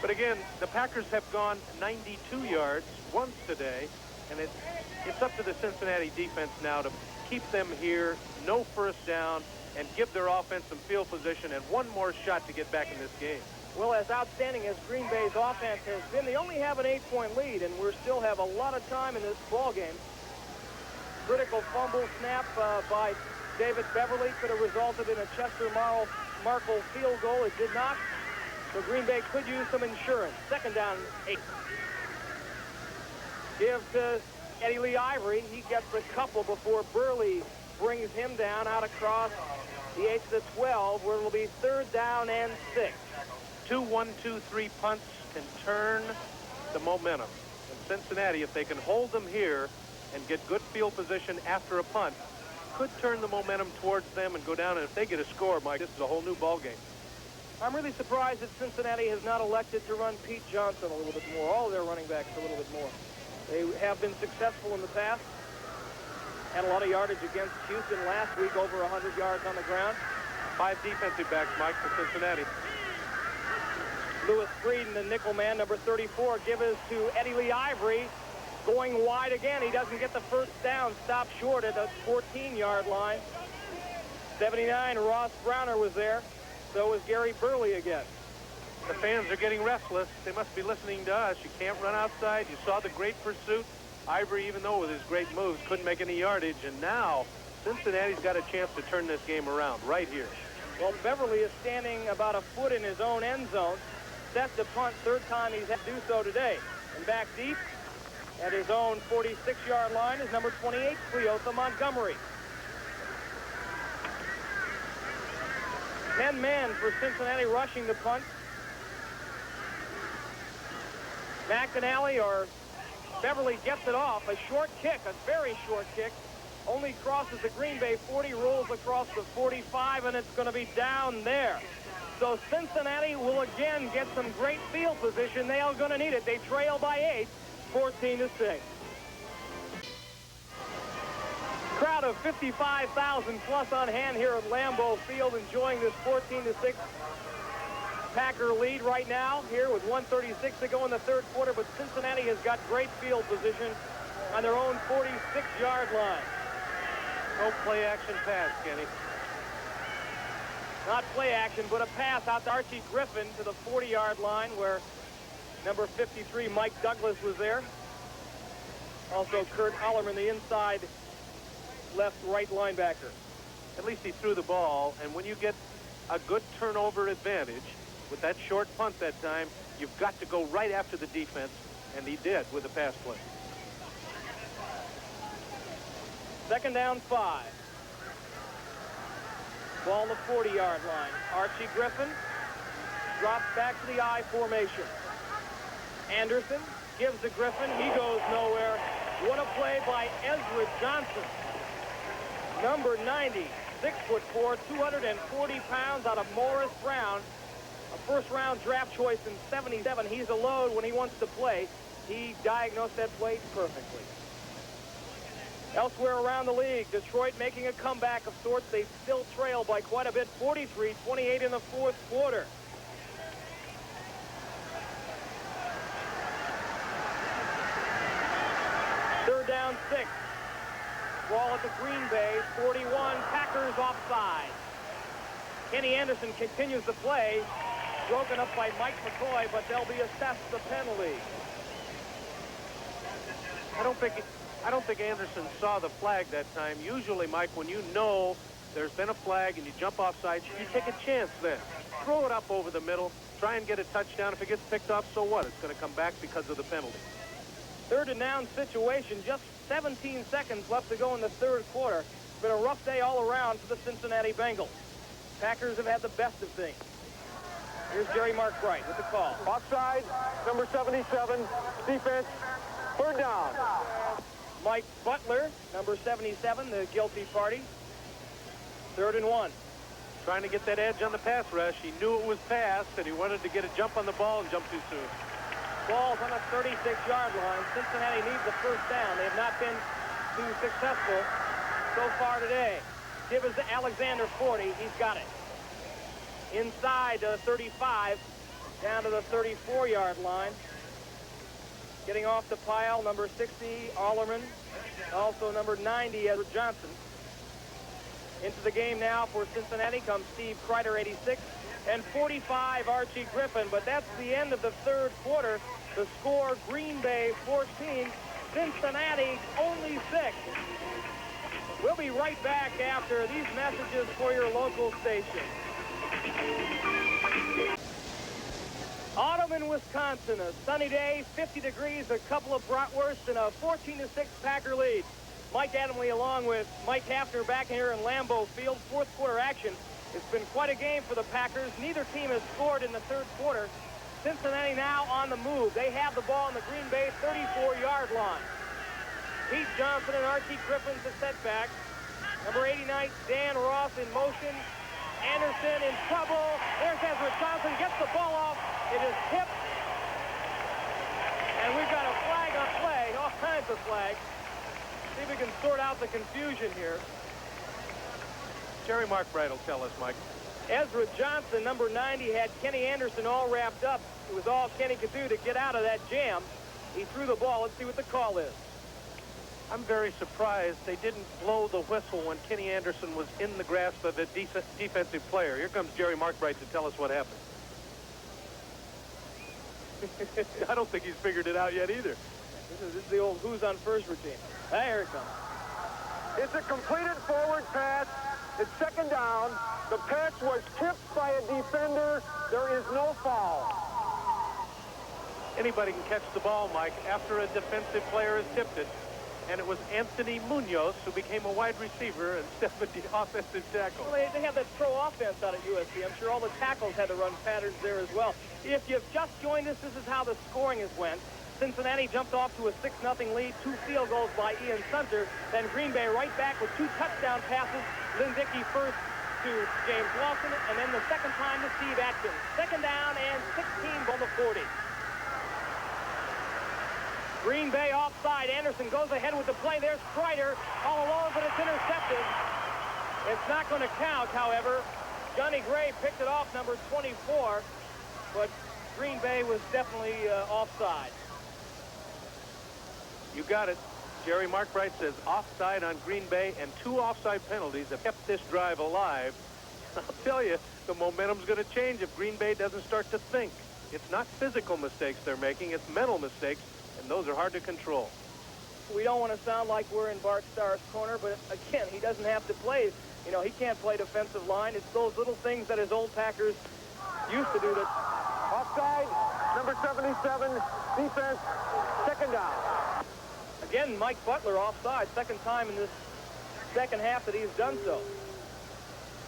But again, the Packers have gone 92 yards once today, and it's up to the Cincinnati defense now to keep them here, no first down, and give their offense some field position and one more shot to get back in this game. Well, as outstanding as Green Bay's offense has been, they only have an 8-point lead, and we still have a lot of time in this ball game. Critical fumble snap by David Beverly could have resulted in a Chester Markle field goal. It did not. So Green Bay could use some insurance. Second down, 8. Give to Eddie Lee Ivory. He gets a couple before Burley brings him down out across the 8 to the 12, where it'll be 3rd down and 6. 2 1-2-3 punts can turn the momentum. And Cincinnati, if they can hold them here and get good field position after a punt, could turn the momentum towards them and go down. And if they get a score, Mike, this is a whole new ball game. I'm really surprised that Cincinnati has not elected to run Pete Johnson a little bit more, all their running backs a little bit more. They have been successful in the past. Had a lot of yardage against Houston last week, over 100 yards on the ground. 5 defensive backs, Mike, for Cincinnati. Lewis Frieden, the nickel man, number 34, give us to Eddie Lee Ivory. Going wide again. He doesn't get the first down. Stopped short at the 14-yard line. 79, Ross Browner was there. So was Gary Burley again. The fans are getting restless. They must be listening to us. You can't run outside. You saw the great pursuit. Ivory, even though with his great moves, couldn't make any yardage. And now Cincinnati's got a chance to turn this game around right here. Well, Beverly is standing about a foot in his own end zone. Set to punt, third time he's had to do so today. And back deep at his own 46-yard line is number 28, Cleotha Montgomery. 10 men for Cincinnati rushing the punt. McAnally or Beverly gets it off. A short kick, a very short kick. Only crosses the Green Bay 40, rolls across the 45, and it's going to be down there. So Cincinnati will again get some great field position. They are going to need it. They trail by 8, 14-6. Crowd of 55,000 plus on hand here at Lambeau Field, enjoying this 14-6 Packer lead right now here with 1:36 to go in the third quarter. But Cincinnati has got great field position on their own 46-yard line. No play action pass, Kenny. Not play action, but a pass out to Archie Griffin to the 40-yard line where number 53, Mike Douglas, was there. Also Kurt Ollerman, the inside left-right linebacker. At least he threw the ball, and when you get a good turnover advantage with that short punt that time, you've got to go right after the defense, and he did with the pass play. Second down, 5. Ball on the 40-yard line. Archie Griffin drops back to the I formation. Anderson gives to Griffin. He goes nowhere. What a play by Ezra Johnson. Number 90, 6'4", 240 pounds, out of Morris Brown. A first-round draft choice in 77. He's a load when he wants to play. He diagnosed that play perfectly. Elsewhere around the league, Detroit making a comeback of sorts. They still trail by quite a bit, 43-28 in the fourth quarter. Third down, 6. Ball at the Green Bay 41. Packers offside. Kenny Anderson continues the play. Broken up by Mike McCoy, but they'll be assessed the penalty. I don't think Anderson saw the flag that time. Usually, Mike, when you know there's been a flag and you jump offside, you take a chance then. Throw it up over the middle. Try and get a touchdown. If it gets picked off, so what? It's going to come back because of the penalty. Third and down situation. Just 17 seconds left to go in the third quarter. It's been a rough day all around for the Cincinnati Bengals. Packers have had the best of things. Here's Jerry Mark Bright with the call. Offside, number 77, defense, third down. Mike Butler, number 77, the guilty party. 3rd and 1. Trying to get that edge on the pass rush. He knew it was passed, and he wanted to get a jump on the ball and jump too soon. Ball's on the 36-yard line. Cincinnati needs a first down. They have not been too successful so far today. Give us Alexander 40. He's got it. Inside to the 35, down to the 34-yard line. Getting off the pile, number 60, Ollerman. Also number 90, Ezra Johnson. Into the game now for Cincinnati comes Steve Kreider, 86, and 45, Archie Griffin. But that's the end of the third quarter. The score, Green Bay 14, Cincinnati only 6. We'll be right back after these messages for your local station. Autumn in Wisconsin, a sunny day, 50 degrees, a couple of bratwursts, and a 14-6 Packer lead. Mike Adamle along with Mike Haffner back here in Lambeau Field. Fourth quarter action. It's been quite a game for the Packers. Neither team has scored in the third quarter. Cincinnati now on the move. They have the ball on the Green Bay 34-yard line. Pete Johnson and Archie Griffin's the setback. Number 89, Dan Ross in motion. Anderson in trouble. There's Ezra Johnson, gets the ball off. It is tipped. And we've got a flag on play, all kinds of flags. See if we can sort out the confusion here. Jerry Markbright will tell us, Mike. Ezra Johnson, number 90, had Kenny Anderson all wrapped up. It was all Kenny could do to get out of that jam. He threw the ball. Let's see what the call is. I'm very surprised they didn't blow the whistle when Kenny Anderson was in the grasp of a defensive player. Here comes Jerry Markbright to tell us what happened. I don't think he's figured it out yet either. This is the old who's on first routine. Here it comes. It's a completed forward pass. It's second down. The pass was tipped by a defender. There is no foul. Anybody can catch the ball, Mike, after a defensive player has tipped it. And it was Anthony Munoz who became a wide receiver instead of the offensive tackle. Well, they have that pro offense out at USC. I'm sure all the tackles had to run patterns there as well. If you've just joined us, this is how the scoring has went. Cincinnati jumped off to a 6-0 lead, 2 field goals by Ian Sunter. Then Green Bay right back with 2 touchdown passes. Lynn Dickey first to James Lawson, and then the second time to Steve Atkins. Second down and 16 on the 40. Green Bay offside. Anderson goes ahead with the play. There's Strider all alone, but it's intercepted. It's not going to count, however. Johnny Gray picked it off, number 24, but Green Bay was definitely offside. You got it. Jerry Markbright says offside on Green Bay, and 2 offside penalties have kept this drive alive. I'll tell you, the momentum's going to change if Green Bay doesn't start to think. It's not physical mistakes they're making, it's mental mistakes, and those are hard to control. We don't want to sound like we're in Bart Starr's corner, but again, he doesn't have to play. You know, he can't play defensive line. It's those little things that his old Packers used to do that. Offside, number 77, defense, second down. Again, Mike Butler offside, second time in this second half that he's done so.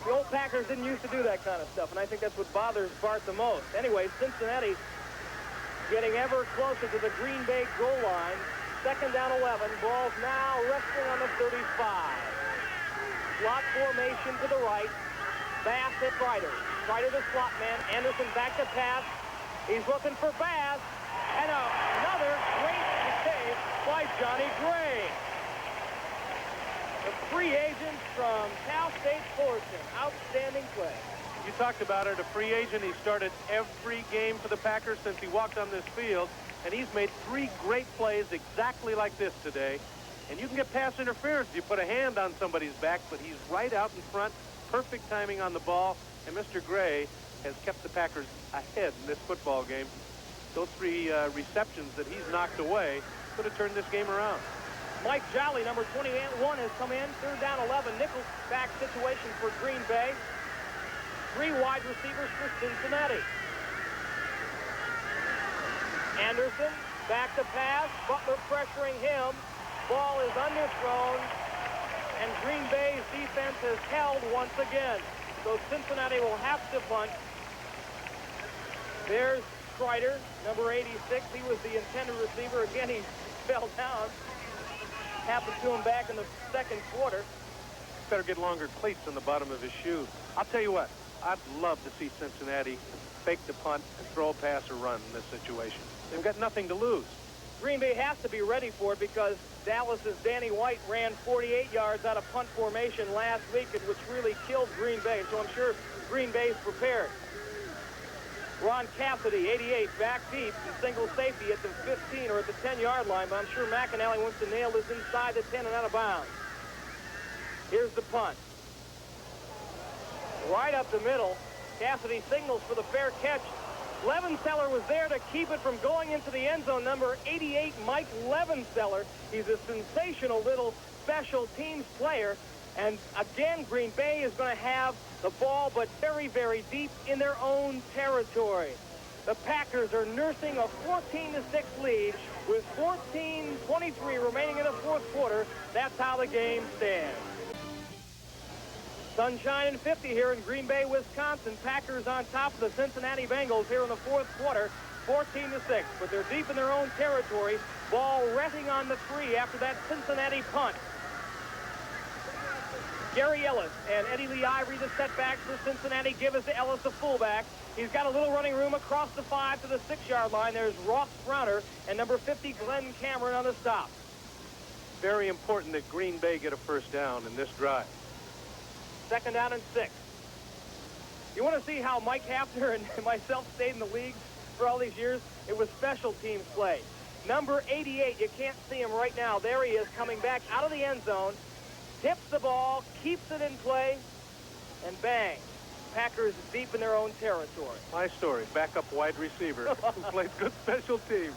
The old Packers didn't used to do that kind of stuff, and I think that's what bothers Bart the most. Anyway, Cincinnati getting ever closer to the Green Bay goal line. Second down 11. Ball's now resting on the 35. Slot formation to the right. Bass at Strider. Strider the slot man. Anderson back to pass. He's looking for Bass. And another great save by Johnny Gray. The free agent from Cal State Fullerton. Outstanding play. You talked about it, a free agent. He started every game for the Packers since he walked on this field, and he's made 3 great plays exactly like this today. And you can get pass interference if you put a hand on somebody's back, but he's right out in front, perfect timing on the ball, and Mr. Gray has kept the Packers ahead in this football game. Those 3 receptions that he's knocked away could have turned this game around. Mike Jolly, number 21, has come in. Third down 11, nickel back situation for Green Bay. 3 wide receivers for Cincinnati. Anderson, back to pass. Butler pressuring him. Ball is underthrown. And Green Bay's defense has held once again. So Cincinnati will have to punt. There's Strider, number 86. He was the intended receiver. Again, he fell down. Happened to him back in the second quarter. Better get longer cleats on the bottom of his shoe. I'll tell you what, I'd love to see Cincinnati fake the punt and throw a pass or run in this situation. They've got nothing to lose. Green Bay has to be ready for it because Dallas's Danny White ran 48 yards out of punt formation last week, which really killed Green Bay. So I'm sure Green Bay's prepared. Ron Cassidy, 88, back deep, single safety at the 15 or at the 10-yard line, but I'm sure McAnally wants to nail this inside the 10 and out of bounds. Here's the punt. Right up the middle. Cassidy signals for the fair catch. Levenseller was there to keep it from going into the end zone. Number 88, Mike Levenseller. He's a sensational little special teams player. And again, Green Bay is going to have the ball, but very, very deep in their own territory. The Packers are nursing a 14-6 lead with 14:23 remaining in the fourth quarter. That's how the game stands. Sunshine and 50 here in Green Bay, Wisconsin. Packers on top of the Cincinnati Bengals here in the fourth quarter, 14-6. But they're deep in their own territory. Ball resting on the 3 after that Cincinnati punt. Gary Ellis and Eddie Lee Ivory, the setbacks for Cincinnati. Give us to Ellis, the fullback. He's got a little running room across the 5 to the 6-yard line. There's Ross Browner and number 50, Glenn Cameron, on the stop. Very important that Green Bay get a first down in this drive. 2nd down and 6. You want to see how Mike Haffner and myself stayed in the league for all these years? It was special teams play. Number 88, you can't see him right now. There he is coming back out of the end zone. Tips the ball, keeps it in play, and bang. Packers deep in their own territory. My story, backup wide receiver who plays good special teams.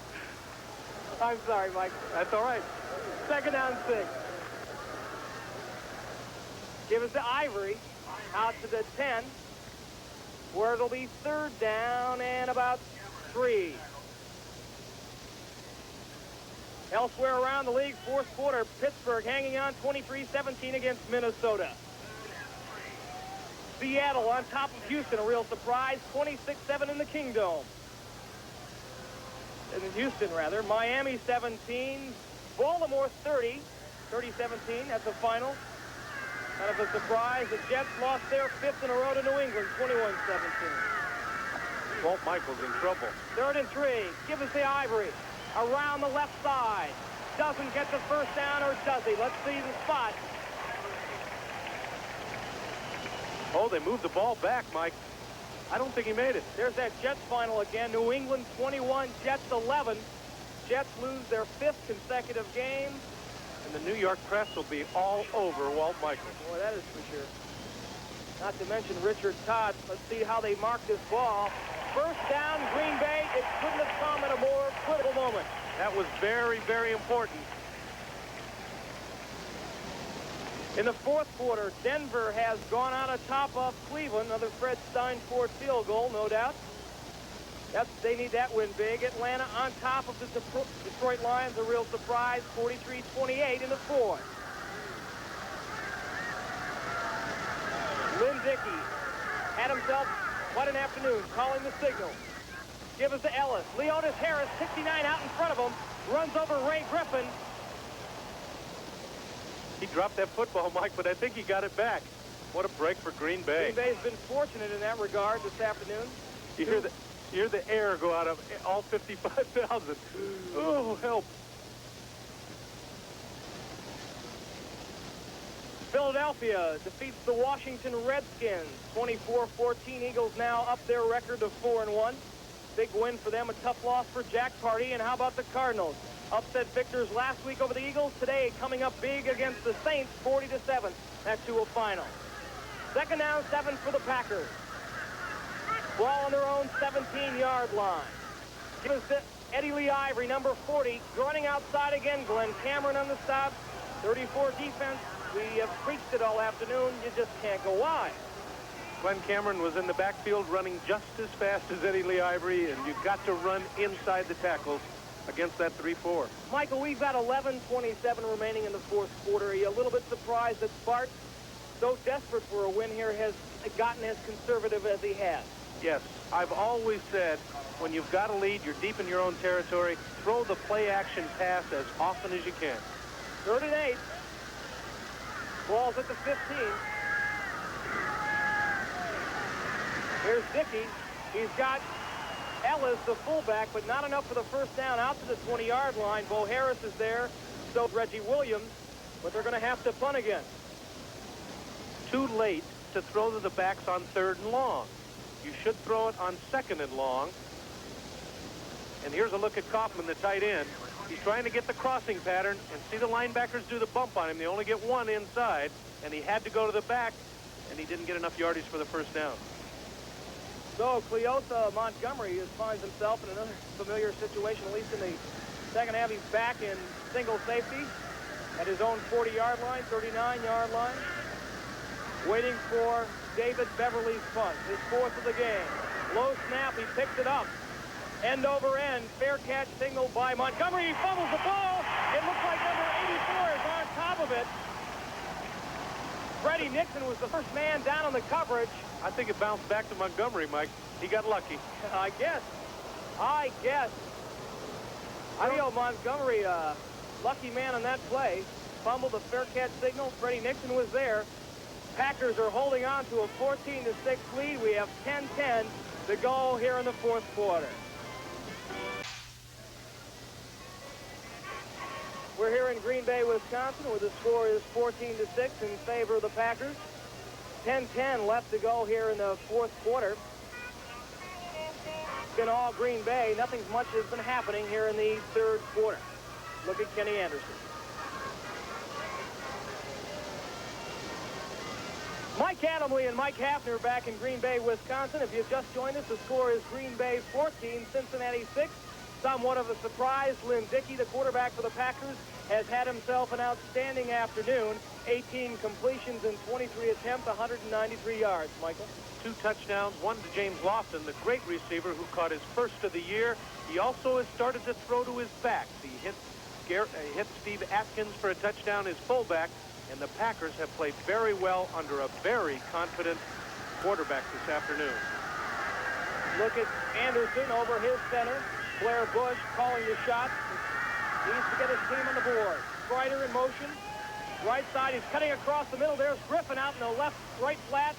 I'm sorry, Mike. That's all right. 2nd down, 6. Give us to Ivory, out to the 10, where it'll be 3rd down and about 3. Elsewhere around the league, 4th quarter, Pittsburgh hanging on 23-17 against Minnesota. Seattle on top of Houston, a real surprise, 26-7 in the Kingdome. In Houston, rather. Miami 17, Baltimore 30, 30-17, that's the final. Kind of a surprise. The Jets lost their 5th in a row to New England, 21-17. Walt Michaels in trouble. 3rd and 3. Give us the Ivory. Around the left side. Doesn't get the first down, or does he? Let's see the spot. Oh, they moved the ball back, Mike. I don't think he made it. There's that Jets final again. New England 21, Jets 11. Jets lose their 5th consecutive game. And the New York press will be all over Walt Michaels. Boy, that is for sure. Not to mention Richard Todd. Let's see how they mark this ball. First down, Green Bay. It couldn't have come at a more critical moment. That was very, very important. In the 4th quarter, Denver has gone out of top of Cleveland. Another Fred Steinfort field goal, no doubt. They need that win big. Atlanta on top of the Detroit Lions, a real surprise, 43-28 in the 4th. Lynn Dickey had himself quite an afternoon, calling the signal. Give us to Ellis. Leonis Harris, 69 out in front of him, runs over Ray Griffin. He dropped that football, Mike, but I think he got it back. What a break for Green Bay. Green Bay's been fortunate in that regard this afternoon. You hear the air go out of all 55,000. Oh, help. Philadelphia defeats the Washington Redskins, 24-14. Eagles now up their record of 4-1. Big win for them, a tough loss for Jack Party. And how about the Cardinals? Upset victors last week over the Eagles. Today coming up big against the Saints, 40-7. That's to a final. 2nd down, 7 for the Packers. Ball on their own 17-yard line. Give us to Eddie Lee Ivory, number 40, running outside again. Glenn Cameron on the stop. 34 defense. We have preached it all afternoon. You just can't go wide. Glenn Cameron was in the backfield running just as fast as Eddie Lee Ivory, and you've got to run inside the tackles against that 3-4. Michael, we've got 11:27 remaining in the 4th quarter. Are you a little bit surprised that Bart, so desperate for a win here, has gotten as conservative as he has? Yes, I've always said when you've got a lead, you're deep in your own territory, throw the play-action pass as often as you can. 3rd and 8. Ball's at the 15. Here's Dickey. He's got Ellis, the fullback, but not enough for the first down out to the 20-yard line. Bo Harris is there, so Reggie Williams, but they're going to have to punt again. Too late to throw to the backs on 3rd and long. You should throw it on 2nd and long. And here's a look at Kaufman, the tight end. He's trying to get the crossing pattern, and see the linebackers do the bump on him. They only get one inside, and he had to go to the back, and he didn't get enough yardage for the first down. So Cleosa Montgomery finds himself in another familiar situation, at least in the second half. He's back in single safety at his own 40-yard line, 39-yard line, waiting for David Beverly's punt, his 4th of the game. Low snap, he picks it up. End over end, fair catch signaled by Montgomery. He fumbles the ball. It looks like number 84 is on top of it. Freddie Nixon was the first man down on the coverage. I think it bounced back to Montgomery, Mike. He got lucky. I guess. Rio Montgomery, lucky man on that play. Fumbled the fair catch signal. Freddie Nixon was there. Packers are holding on to a 14-6 lead. We have 10-10 to go here in the fourth quarter. We're here in Green Bay, Wisconsin, where the score is 14-6 in favor of the Packers. 10-10 left to go here in the fourth quarter. It's been all Green Bay. Nothing much has been happening here in the third quarter. Look at Kenny Anderson. Mike Adamle and Mike Haffner back in Green Bay, Wisconsin. If you've just joined us, the score is Green Bay 14, Cincinnati 6. Somewhat of a surprise. Lynn, Dickey, the quarterback for the Packers, has had himself an outstanding afternoon. 18 completions in 23 attempts, 193 yards. Michael? 2 touchdowns, one to James Lofton, the great receiver who caught his first of the year. He also has started to throw to his backs. He hit Steve Atkins for a touchdown, his fullback, and the Packers have played very well under a very confident quarterback this afternoon. Look at Anderson over his center. Blair Bush calling the shots. Needs to get his team on the board. Strider in motion. Right side, he's cutting across the middle. There's Griffin out in the right flat.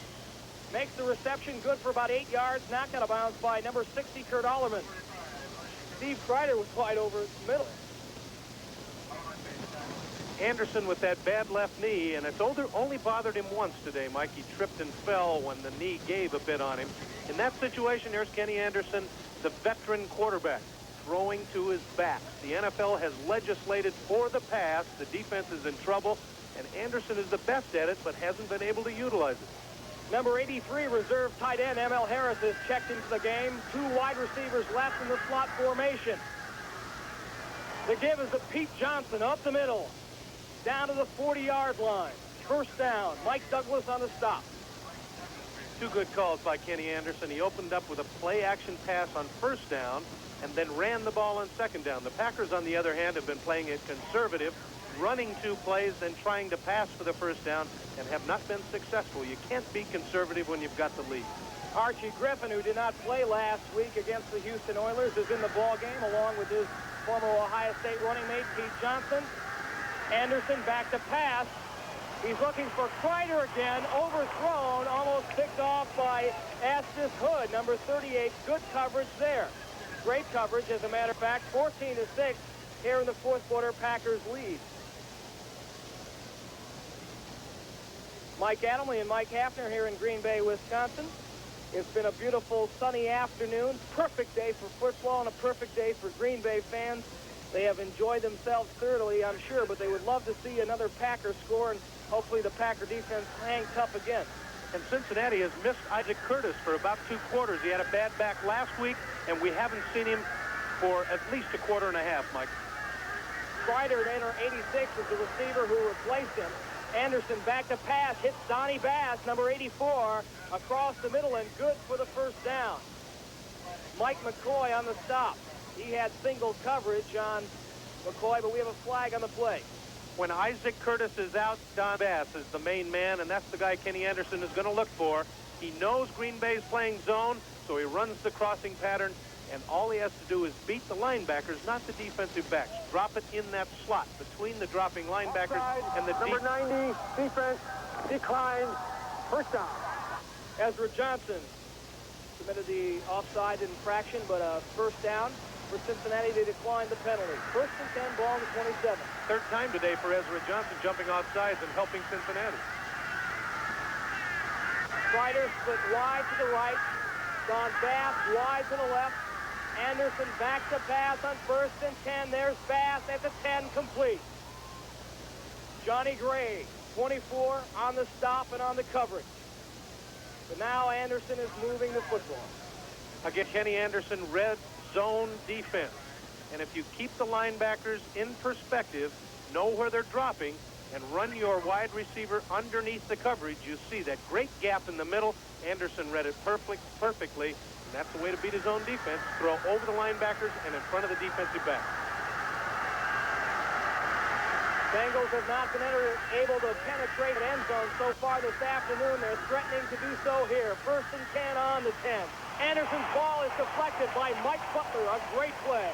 Makes the reception good for about 8 yards. Knocked out of bounds by number 60, Kurt Allerman. Steve Strider was wide over the middle. Anderson with that bad left knee, and it's only bothered him once today, Mike. He tripped and fell when the knee gave a bit on him. In that situation, here's Kenny Anderson, the veteran quarterback, throwing to his back. The NFL has legislated for the pass. The defense is in trouble, and Anderson is the best at it, but hasn't been able to utilize it. Number 83, reserve tight end M.L. Harris is checked into the game. 2 wide receivers left in the slot formation. The give is to Pete Johnson up the middle, down to the 40-yard line. First down. Mike Douglas on the stop. 2 good calls by Kenny Anderson. He opened up with a play-action pass on first down and then ran the ball on second down. The Packers, on the other hand, have been playing it conservative, running 2 plays, then trying to pass for the first down, and have not been successful. You can't be conservative when you've got the lead. Archie Griffin, who did not play last week against the Houston Oilers, is in the ball game along with his former Ohio State running mate, Pete Johnson. Anderson back to pass. He's looking for Kreider again. Overthrown, almost picked off by Estes Hood, number 38. Good coverage there. Great coverage, as a matter of fact. 14-6 here in the fourth quarter. Packers lead. Mike Adamle and Mike Haffner here in Green Bay, Wisconsin. It's been a beautiful sunny afternoon. Perfect day for football and a perfect day for Green Bay fans. They have enjoyed themselves thoroughly, I'm sure, but they would love to see another Packer score, and hopefully the Packer defense hang tough again. And Cincinnati has missed Isaac Curtis for about 2 quarters. He had a bad back last week, and we haven't seen him for at least a quarter and a half, Mike. Strider, number 86, is the receiver who replaced him. Anderson back to pass, hits Donnie Bass, number 84, across the middle, and good for the first down. Mike McCoy on the stop. He had single coverage on McCoy, but we have a flag on the play. When Isaac Curtis is out, Don Bass is the main man, and that's the guy Kenny Anderson is going to look for. He knows Green Bay's playing zone, so he runs the crossing pattern, and all he has to do is beat the linebackers, not the defensive backs. Drop it in that slot between the dropping linebackers and the number 90 defense declined. First down. Ezra Johnson submitted the offside infraction, but a first down for Cincinnati. They declined the penalty. First and 10, ball on the 27. Third time today for Ezra Johnson jumping off sides and helping Cincinnati. Strider split wide to the right. Don Bass wide to the left. Anderson back to pass on first and 10. There's Bass at the 10, complete. Johnny Gray, 24, on the stop and on the coverage. But now Anderson is moving the football. Again, Kenny Anderson, red zone defense. And if you keep the linebackers in perspective, know where they're dropping, and run your wide receiver underneath the coverage, you see that great gap in the middle. Anderson read it perfectly, and that's the way to beat his own defense. Throw over the linebackers and in front of the defensive back. Bengals have not been able to penetrate the end zone so far this afternoon. They're threatening to do so here. First and 10 on the 10. Anderson's ball is deflected by Mike Butler. A great play.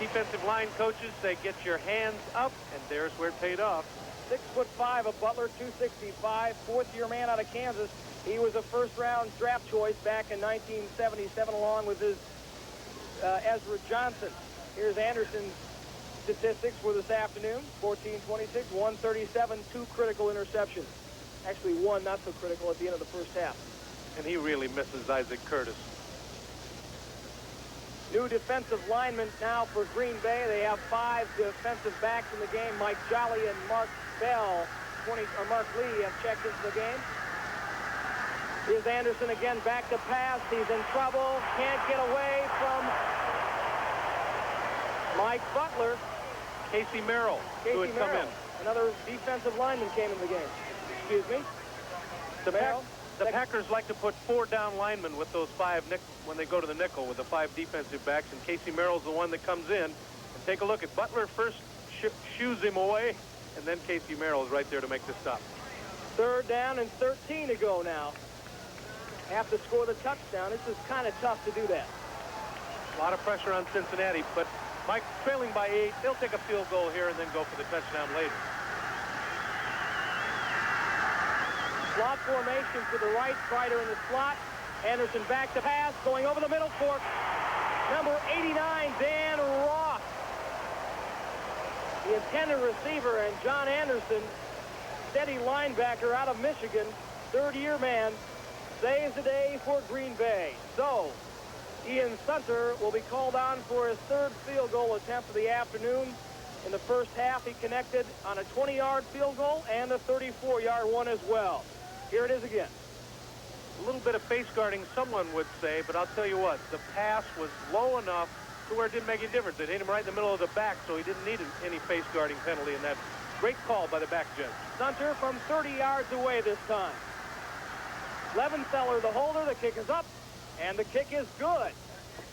Defensive line coaches say get your hands up, and there's where it paid off. 6'5" of Butler, 265, fourth-year man out of Kansas. He was a first-round draft choice back in 1977, along with his Ezra Johnson. Here's Anderson's statistics for this afternoon: 14-26, 137, 2 critical interceptions. Actually, 1 not so critical at the end of the first half. And he really misses Isaac Curtis. New defensive linemen now for Green Bay. They have 5 defensive backs in the game. Mike Jolly and Mark Bell, Mark Lee have checked into the game. Here's Anderson again, back to pass. He's in trouble. Can't get away from Mike Butler. Casey Merrill, who had come in. Another defensive lineman came in the game. Excuse me. The Packers like to put 4 down linemen with those 5 when they go to the nickel with the 5 defensive backs, and Casey Merrill's the one that comes in. And take a look at Butler first shoos him away, and then Casey Merrill is right there to make the stop. 3rd down and 13 to go now. Have to score the touchdown. This is kind of tough to do that. A lot of pressure on Cincinnati, but Mike trailing by 8. They'll take a field goal here and then go for the touchdown later. Slot formation to the right. Strider in the slot. Anderson back to pass. Going over the middle for number 89, Dan Ross. The intended receiver, and John Anderson, steady linebacker out of Michigan, 3rd-year man, saves the day for Green Bay. So, Ian Sunter will be called on for his 3rd field goal attempt of the afternoon. In the first half, he connected on a 20-yard field goal and a 34-yard one as well. Here it is again. A little bit of face guarding, someone would say, but I'll tell you what, the pass was low enough to where it didn't make any difference. It hit him right in the middle of the back, so he didn't need any face guarding penalty in that. Great call by the back judge. Sunter from 30 yards away this time. Levenseller, the holder. The kick is up, and the kick is good.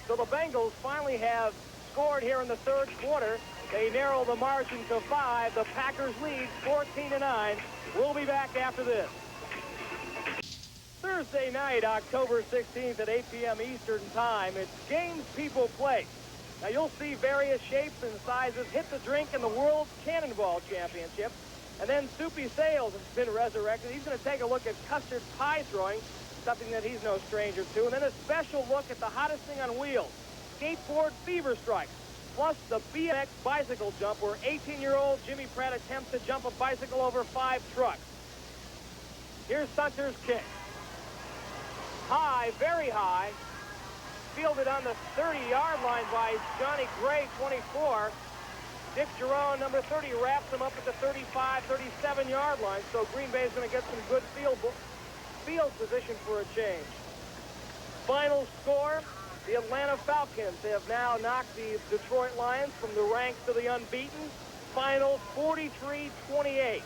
So the Bengals finally have scored here in the 3rd quarter. They narrow the margin to 5. The Packers lead 14-9. We'll be back after this. Thursday night, October 16th at 8 p.m. Eastern Time. It's Games People Play. Now, you'll see various shapes and sizes hit the drink in the World Cannonball Championship. And then Soupy Sales has been resurrected. He's going to take a look at custard pie throwing, something that he's no stranger to. And then a special look at the hottest thing on wheels, skateboard fever strikes, plus the BMX bicycle jump, where 18-year-old Jimmy Pratt attempts to jump a bicycle over 5 trucks. Here's Sunter's kick. High, very high. Fielded on the 30-yard line by Johnny Gray, 24. Dick Jerome, number 30, wraps him up at the 35, 37-yard line. So Green Bay is going to get some good field position for a change. Final score, the Atlanta Falcons have now knocked the Detroit Lions from the ranks of the unbeaten. Final 43-28.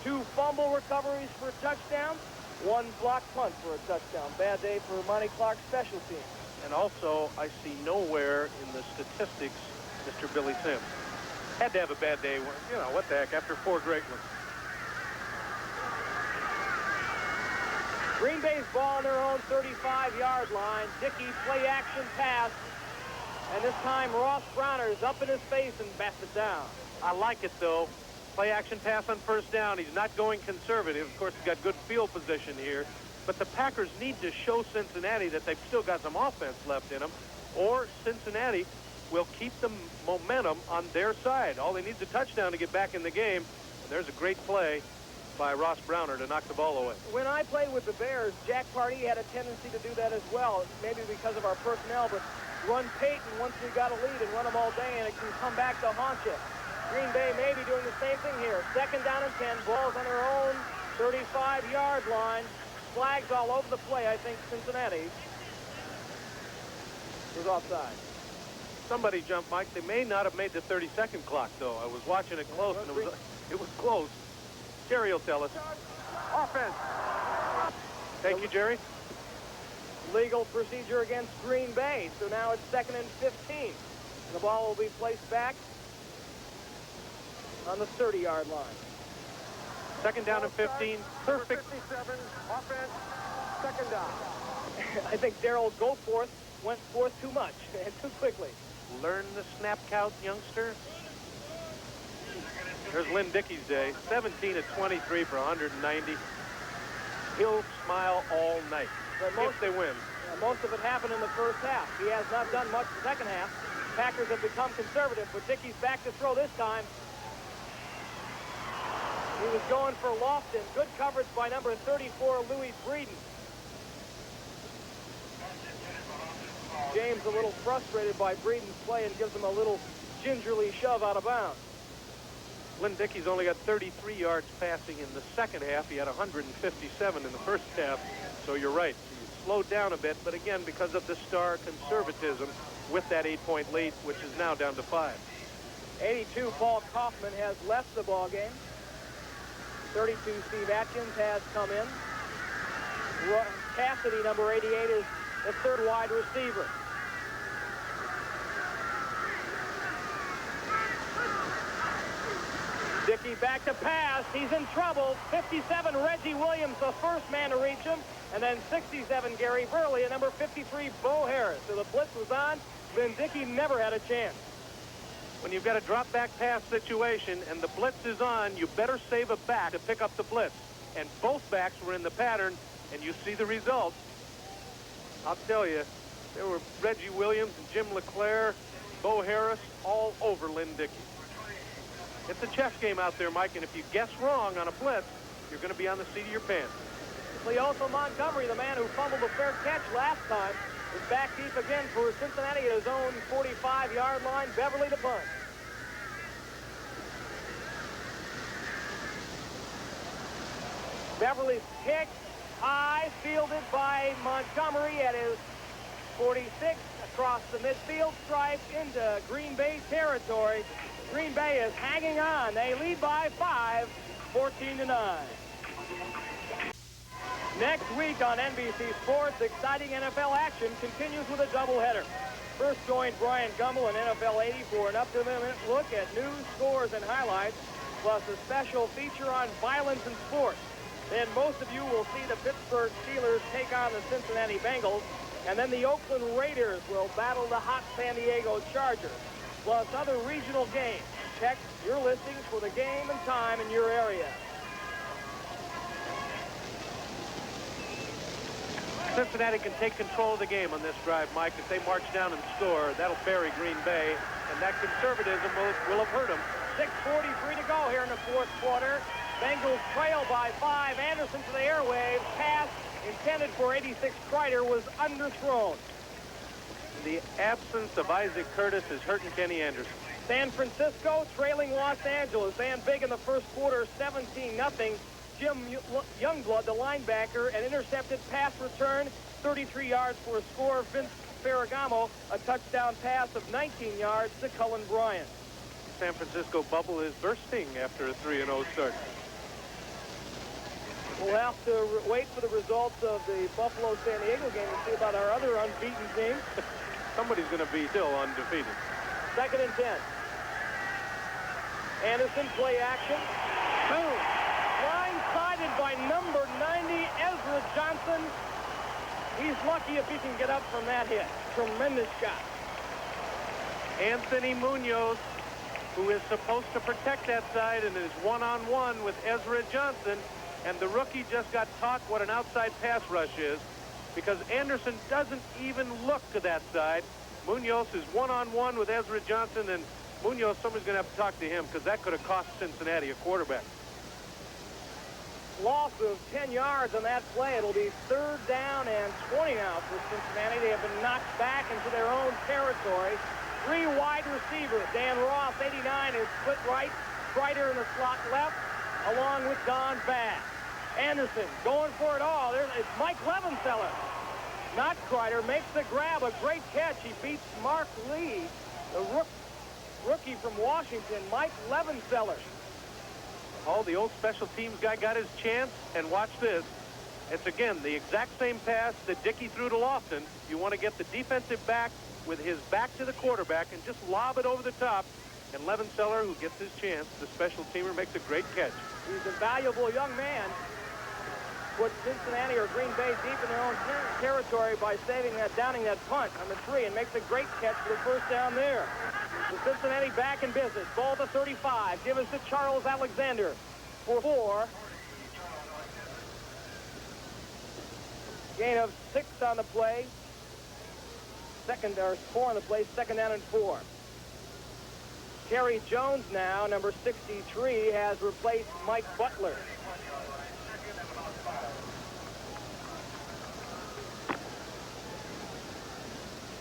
2 fumble recoveries for touchdowns. 1 block punt for a touchdown. Bad day for Monty Clark's special teams. And also, I see nowhere in the statistics Mr. Billy Sims. Had to have a bad day. You know, what the heck, after 4 great ones. Green Bay's ball on their own 35-yard line. Dickey play action pass. And this time Ross Browner's up in his face and bats it down. I like it, though. Play action pass on 1st down. He's not going conservative. Of course, he's got good field position here. But the Packers need to show Cincinnati that they've still got some offense left in them, or Cincinnati will keep the momentum on their side. All they need is a touchdown to get back in the game. And there's a great play by Ross Browner to knock the ball away. When I played with the Bears, Jack Pardee had a tendency to do that as well, maybe because of our personnel, but run Peyton once we got a lead and run them all day, and it can come back to haunt you. Green Bay may be doing the same thing here. 2nd down and 10, balls on their own 35-yard line. Flags all over the play. I think Cincinnati was offside. Somebody jumped, Mike. They may not have made the 30-second clock, though. I was watching it close, and it was close. Jerry will tell us. Offense. Thank you, Jerry. Legal procedure against Green Bay. So now it's 2nd and 15. And the ball will be placed back on the 30-yard line. 2nd down and 15. Perfect. 57. Offense. 2nd down. I think Darryl Goforth went forth too much and too quickly. Learn the snap count, youngster. There's Lynn Dickey's day, 17 of 23 for 190. He'll smile all night if they win. Most of it happened in the first half. He has not done much the second half. Packers have become conservative, but Dickey's back to throw this time. He was going for Lofton. Good coverage by number 34, Louis Breeden. James a little frustrated by Breeden's play and gives him a little gingerly shove out of bounds. Lynn Dickey's only got 33 yards passing in the second half. He had 157 in the first half. So you're right. He slowed down a bit, but again, because of the star conservatism with that 8-point lead, which is now down to 5. 82, Paul Kaufman has left the ball game. 32, Steve Atkins has come in. Cassidy, number 88, is the third wide receiver. Dickey back to pass. He's in trouble. 57, Reggie Williams, the first man to reach him. And then 67, Gary Burley, and number 53, Bo Harris. So the blitz was on. Then Dickey never had a chance. When you've got a drop back pass situation and the blitz is on, you better save a back to pick up the blitz. And both backs were in the pattern, and you see the result. I'll tell you, there were Reggie Williams and Jim LeClaire, Bo Harris, all over Lynn Dickey. It's a chess game out there, Mike, and if you guess wrong on a blitz, you're going to be on the seat of your pants. Leoso Montgomery, the man who fumbled a fair catch last time, is back deep again for Cincinnati at his own 45-yard line. Beverly to punt. Beverly's kick, high, fielded by Montgomery at his 46, across the midfield stripe into Green Bay territory. Green Bay is hanging on. They lead by 5, 14-9. Next week on NBC Sports, exciting NFL action continues with a doubleheader. First join Brian Gumbel and NFL 80 for an up-to-the-minute look at news, scores, and highlights, plus a special feature on violence in sports. Then most of you will see the Pittsburgh Steelers take on the Cincinnati Bengals, and then the Oakland Raiders will battle the hot San Diego Chargers, plus other regional games. Check your listings for the game and time in your area. Cincinnati can take control of the game on this drive, Mike. If they march down and score, that'll bury Green Bay, and that conservatism will have hurt them. 6:43 to go here in the fourth quarter. Bengals trail by 5. Anderson to the airwaves. Pass intended for 86 Kreider was underthrown. The absence of Isaac Curtis is hurting Kenny Anderson. San Francisco trailing Los Angeles. Van big in the first quarter, 17-0. Jim Youngblood, the linebacker, an intercepted pass return, 33 yards for a score. Vince Ferragamo, a touchdown pass of 19 yards to Cullen Bryant. San Francisco bubble is bursting after a 3-0 start. We'll have to wait for the results of the Buffalo-San Diego game to see about our other unbeaten team. Somebody's going to be still undefeated. 2nd and 10. Anderson, play action. Boom. Blindsided by number 90, Ezra Johnson. He's lucky if he can get up from that hit. Tremendous shot. Anthony Munoz, who is supposed to protect that side and is one-on-one with Ezra Johnson, and the rookie just got taught what an outside pass rush is, because Anderson doesn't even look to that side. Munoz is one-on-one with Ezra Johnson, and Munoz, somebody's going to have to talk to him, because that could have cost Cincinnati a quarterback. Loss of 10 yards on that play. It'll be 3rd down and 20 now for Cincinnati. They have been knocked back into their own territory. 3 wide receivers. Dan Ross, 89, is split right. Kreider in the slot left, along with Don Bass. Anderson going for it all. It's Mike Levenseller. Not Kreider. Makes the grab. A great catch. He beats Mark Lee, the rookie from Washington, Mike Levenseller. Oh, the old special teams guy got his chance, and watch this. It's, again, the exact same pass that Dickey threw to Lofton. You want to get the defensive back with his back to the quarterback and just lob it over the top. And Levenseller, who gets his chance, the special teamer, makes a great catch. He's a valuable young man. put Cincinnati or Green Bay deep in their own territory by downing that punt, number 3, and makes a great catch for the first down there. So Cincinnati back in business. Ball to 35. Give us to Charles Alexander for 4. Gain of 6 on the play. 4 on the play. 2nd down and 4. Terry Jones now, number 63, has replaced Mike Butler.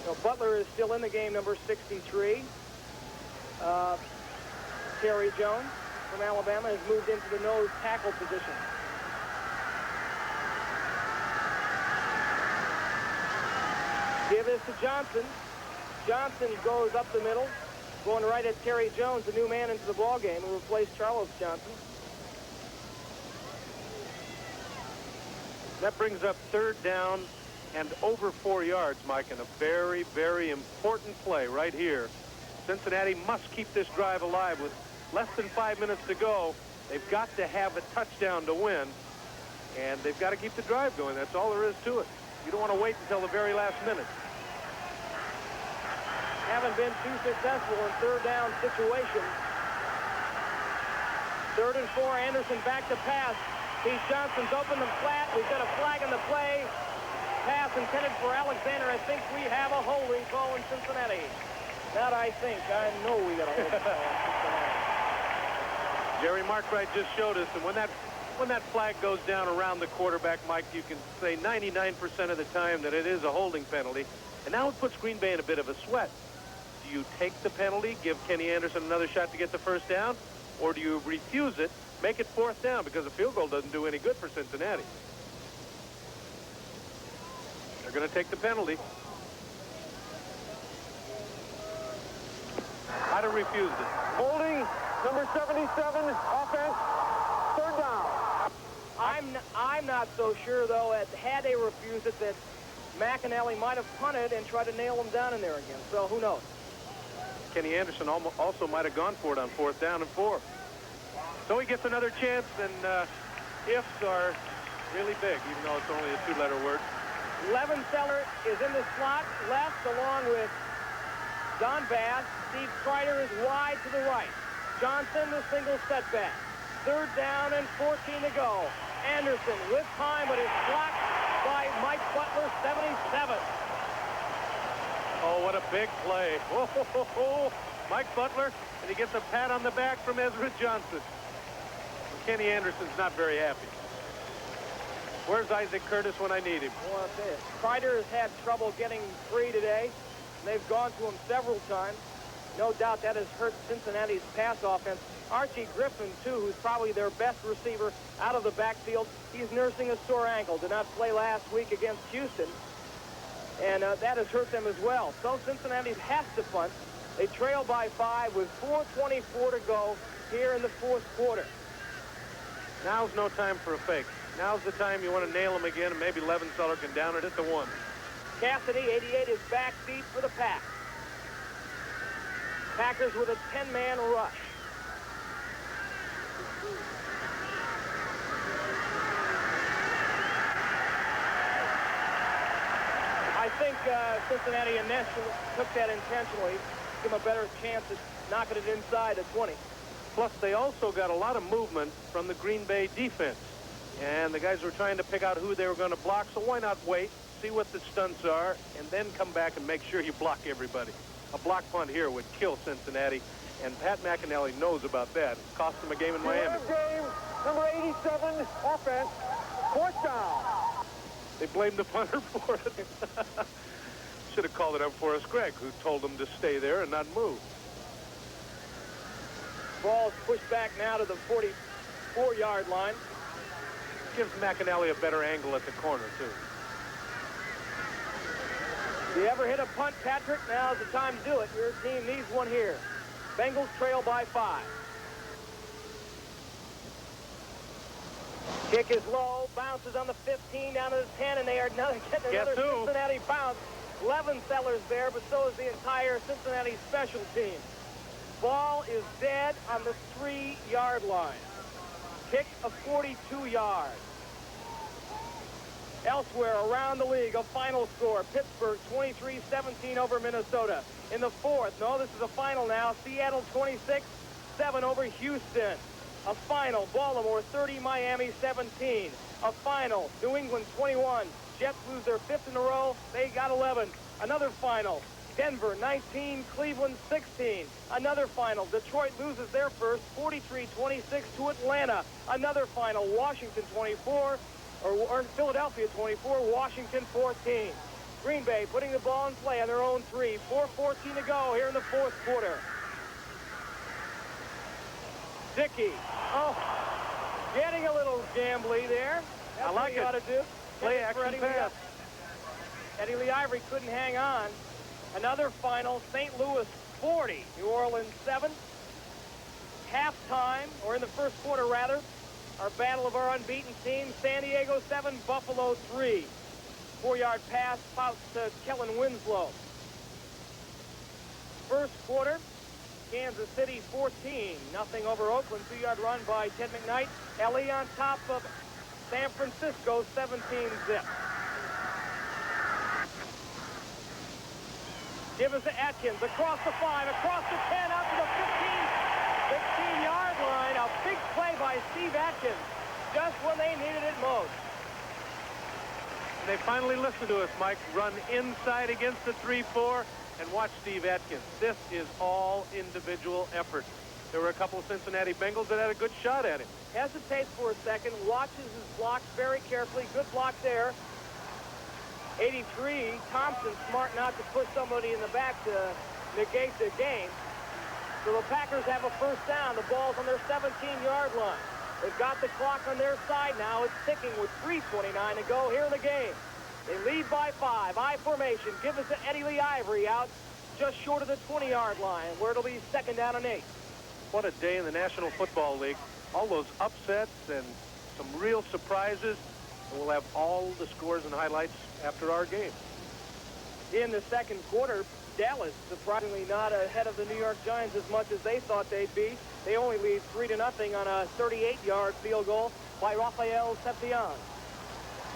So Butler is still in the game, number 63. Terry Jones from Alabama has moved into the nose tackle position. Give this to Johnson. Johnson goes up the middle, going right at Terry Jones, the new man into the ball game, who replaced Charles Johnson. That brings up 3rd down and over 4 yards, Mike, and a very, very important play right here. Cincinnati must keep this drive alive with less than 5 minutes to go. They've got to have a touchdown to win, and they've got to keep the drive going. That's all there is to it. You don't want to wait until the very last minute. Haven't been too successful in 3rd down situations. 3rd and 4, Anderson back to pass. Heath Johnson's open the flat. We've got a flag in the play. Pass intended for Alexander. I think we have a holding call in Cincinnati. Not I think. I know we got a holding call in Cincinnati. Jerry Markwright just showed us, and when that flag goes down around the quarterback, Mike, you can say 99% of the time that it is a holding penalty. And now it puts Green Bay in a bit of a sweat. Do you take the penalty, give Kenny Anderson another shot to get the first down, or do you refuse it, make it 4th down, because a field goal doesn't do any good for Cincinnati? They're going to take the penalty. I'd have refused it. Holding, number 77, offense, 3rd down. I'm not so sure, though, had they refused it, that McAnally might have punted and tried to nail him down in there again. So who knows? Kenny Anderson also might have gone for it on 4th down and 4. So he gets another chance, and ifs are really big, even though it's only a 2-letter word. Levenseller is in the slot left, along with Don Bass. Steve Strider is wide to the right. Johnson, the single setback. 3rd down and 14 to go. Anderson with time, but is blocked by Mike Butler, 77. Oh, what a big play. Whoa, Mike Butler, and he gets a pat on the back from Ezra Johnson. Kenny Anderson's not very happy. Where's Isaac Curtis when I need him? Well, I'll tell you, Strider has had trouble getting free today. They've gone to him several times. No doubt that has hurt Cincinnati's pass offense. Archie Griffin, too, who's probably their best receiver out of the backfield, he's nursing a sore ankle. Did not play last week against Houston, and that has hurt them as well. So Cincinnati has to punt. They trail by 5 with 4:24 to go here in the 4th quarter. Now's no time for a fake. Now's the time you want to nail him again, and maybe Levenseller can down it at the 1. Cassidy, 88, is back deep for the pack. Packers with a 10-man rush. I think Cincinnati took that intentionally, give them a better chance at knocking it inside the 20. Plus, they also got a lot of movement from the Green Bay defense. And the guys were trying to pick out who they were going to block, so why not wait, see what the stunts are, and then come back and make sure you block everybody. A block punt here would kill Cincinnati, and Pat McAnally knows about that. It cost him a game in Miami. Game, number 87, offense, 4th down. They blamed the punter for it. Should have called it up for us, Greg, who told them to stay there and not move. Ball's pushed back now to the 44-yard line. Gives McAnally a better angle at the corner, too. If you ever hit a punt, Patrick, now's the time to do it. Your team needs one here. Bengals trail by 5. Kick is low, bounces on the 15, down to the 10, and they are getting another Cincinnati bounce. Levenseller's there, but so is the entire Cincinnati special team. Ball is dead on the 3-yard line. Kick of 42 yards. Elsewhere around the league, a final score. Pittsburgh 23-17 over Minnesota. In the fourth, no, this is a final now. Seattle 26-7 over Houston. A final, Baltimore 30, Miami 17. A final, New England 21. Jets lose their 5th in a row. They got 11. Another final, Denver 19, Cleveland 16. Another final, Detroit loses their first 43-26 to Atlanta. Another final, Washington 24, or Philadelphia 24, Washington 14. Green Bay putting the ball in play on their own 3. 4:14 to go here in the fourth quarter. Dickey, getting a little gambly there. That's I like what you it. ought to do. Play action pass. Eddie Lee Ivory couldn't hang on. Another final, St. Louis 40, New Orleans 7. Halftime, or in the first quarter rather, our battle of our unbeaten teams, San Diego 7, Buffalo 3. 4-yard pass out to Kellen Winslow. First quarter, Kansas City 14-0 over Oakland. 2-yard run by Ted McKnight. LA on top of San Francisco 17-zip. Give us to Atkins, across the 5, across the 10, out to the 15-yard line. A big play by Steve Atkins, just when they needed it most. They finally listened to us, Mike. Run inside against the 3-4 and watch Steve Atkins. This is all individual effort. There were a couple of Cincinnati Bengals that had a good shot at him. Hesitates for a second, watches his blocks very carefully. Good block there. 83, Thompson smart not to push somebody in the back to negate the gain. So the Packers have a first down. The ball's on their 17-yard line. They've got the clock on their side now. It's ticking with 3:29 to go here in the game. They lead by 5. I formation. Give us to Eddie Lee Ivory out just short of the 20-yard line, where it'll be 2nd down and 8. What a day in the National Football League. All those upsets and some real surprises. And we'll have all the scores and highlights after our game. In the second quarter, Dallas surprisingly not ahead of the New York Giants as much as they thought they'd be. They only lead 3-0 on a 38-yard field goal by Rafael Septian.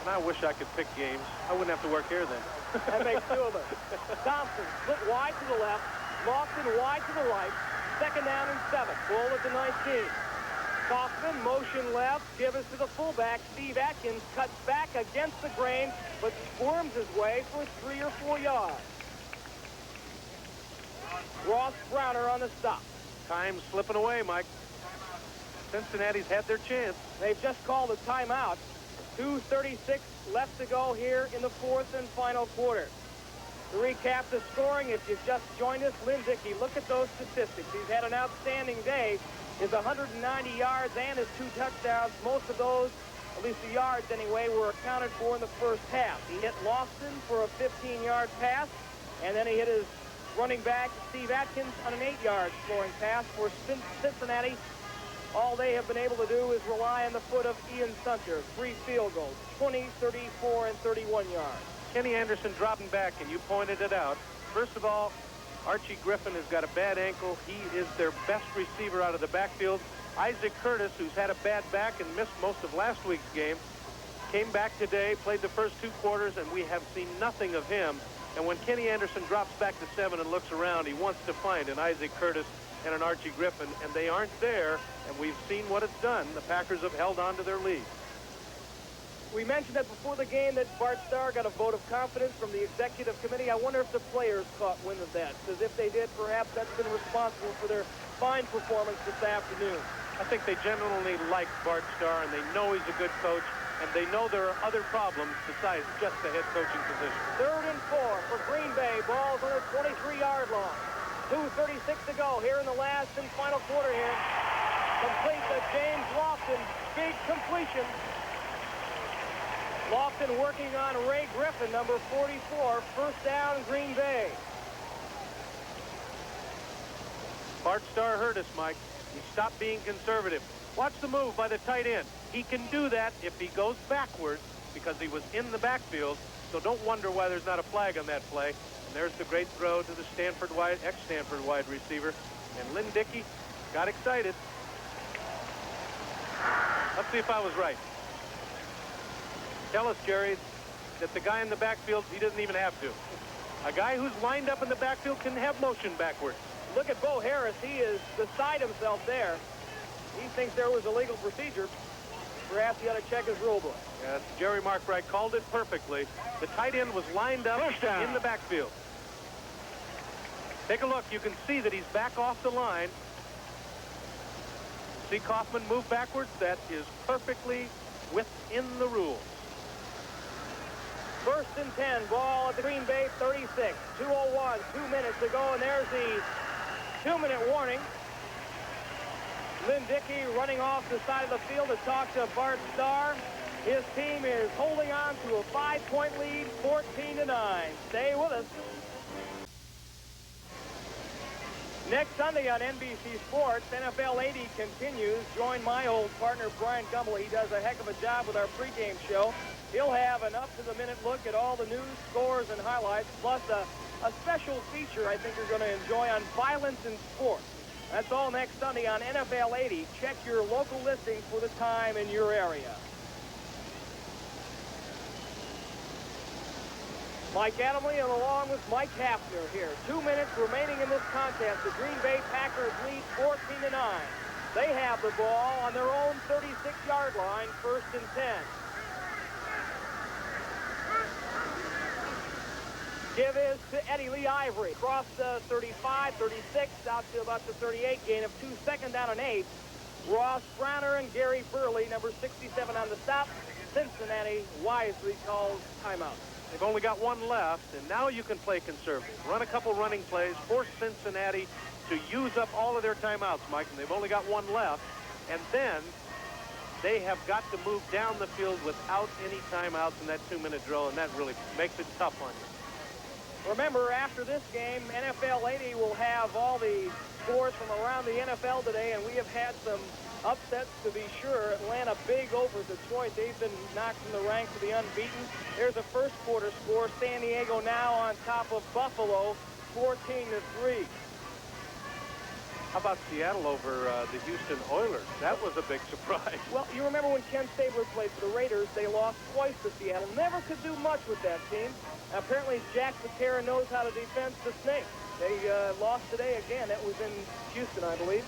And I wish I could pick games. I wouldn't have to work here then. That makes 2 of us. Thompson split wide to the left, Lofton wide to the right. 2nd down and 7. Ball at the 19. Kaufman motion left, give us to the fullback. Steve Atkins cuts back against the grain, but squirms his way for 3 or 4 yards. Ross Browner on the stop. Time slipping away, Mike. Cincinnati's had their chance. They've just called a timeout. 2:36 left to go here in the fourth and final quarter. To recap the scoring, if you've just joined us, Lynn Dickey, look at those statistics. He's had an outstanding day. His 190 yards and his 2 touchdowns. Most of those, at least the yards anyway, were accounted for in the first half. He hit Lofton for a 15-yard pass, and then he hit his running back, Steve Atkins, on an 8-yard scoring pass for Cincinnati. All they have been able to do is rely on the foot of Ian Sunter. 3 field goals, 20, 34, and 31 yards. Kenny Anderson dropping back, and you pointed it out. First of all, Archie Griffin has got a bad ankle. He is their best receiver out of the backfield. Isaac Curtis, who's had a bad back and missed most of last week's game, came back today, played the first 2 quarters, and we have seen nothing of him. And when Kenny Anderson drops back to 7 and looks around, he wants to find an Isaac Curtis and an Archie Griffin, and they aren't there, and we've seen what it's done. The Packers have held on to their lead. We mentioned that before the game that Bart Starr got a vote of confidence from the executive committee. I wonder if the players caught wind of that, because if they did, perhaps that's been responsible for their fine performance this afternoon. I think they genuinely like Bart Starr, and they know he's a good coach, and they know there are other problems besides just the head coaching position. 3rd and 4 for Green Bay. Ball's on the 23-yard line. 2:36 to go here in the last and final quarter here. Complete to James Lofton. Big completion. Lofton working on Ray Griffin, number 44. First down, Green Bay. Bart Starr hurt us, Mike. He stopped being conservative. Watch the move by the tight end. He can do that if he goes backwards because he was in the backfield. So don't wonder why there's not a flag on that play. And there's the great throw to the ex-Stanford wide receiver. And Lynn Dickey got excited. Let's see if I was right. Tell us, Jerry, that the guy in the backfield, he doesn't even have to. A guy who's lined up in the backfield can have motion backwards. Look at Bo Harris. He is beside himself there. He thinks there was a legal procedure. Perhaps he ought to check his rule book. Yes, Jerry Markwright called it perfectly. The tight end was lined up in the backfield. Take a look. You can see that he's back off the line. See Kaufman move backwards. That is perfectly within the rules. 1st and 10, ball at the Green Bay 36. 2:01, 2 minutes to go, and there's the 2-minute warning. Lynn Dickey running off the side of the field to talk to Bart Starr. His team is holding on to a 5-point lead, 14-9. Stay with us. Next Sunday on NBC Sports, NFL 80 continues. Join my old partner, Brian Gumbel. He does a heck of a job with our pregame show. He'll have an up-to-the-minute look at all the news, scores, and highlights, plus a special feature I think you're going to enjoy on violence in sports. That's all next Sunday on NFL 80. Check your local listings for the time in your area. Mike Adamle along with Mike Haffner here. 2 minutes remaining in this contest. The Green Bay Packers lead 14-9. They have the ball on their own 36-yard line, 1st and 10. Give is to Eddie Lee Ivory. Across the 35, 36, out to about the 38. Gain of 2, 2nd down and 8. Ross Browner and Gary Burley, number 67 on the stop. Cincinnati wisely calls timeout. They've only got one left, and now you can play conservative. Run a couple running plays, force Cincinnati to use up all of their timeouts, Mike, and they've only got one left. And then they have got to move down the field without any timeouts in that 2-minute drill, and that really makes it tough on you. Remember, after this game, NFL 80 will have all the scores from around the NFL today, and we have had some upsets to be sure. Atlanta big over Detroit. They've been knocked from the ranks of the unbeaten. There's a first quarter score. San Diego now on top of Buffalo, 14-3. How about Seattle over the Houston Oilers? That was a big surprise. Well, you remember when Ken Stabler played for the Raiders, they lost twice to Seattle. Never could do much with that team. Apparently, Jack Patera knows how to defend the Snakes. They lost today again. That was in Houston, I believe.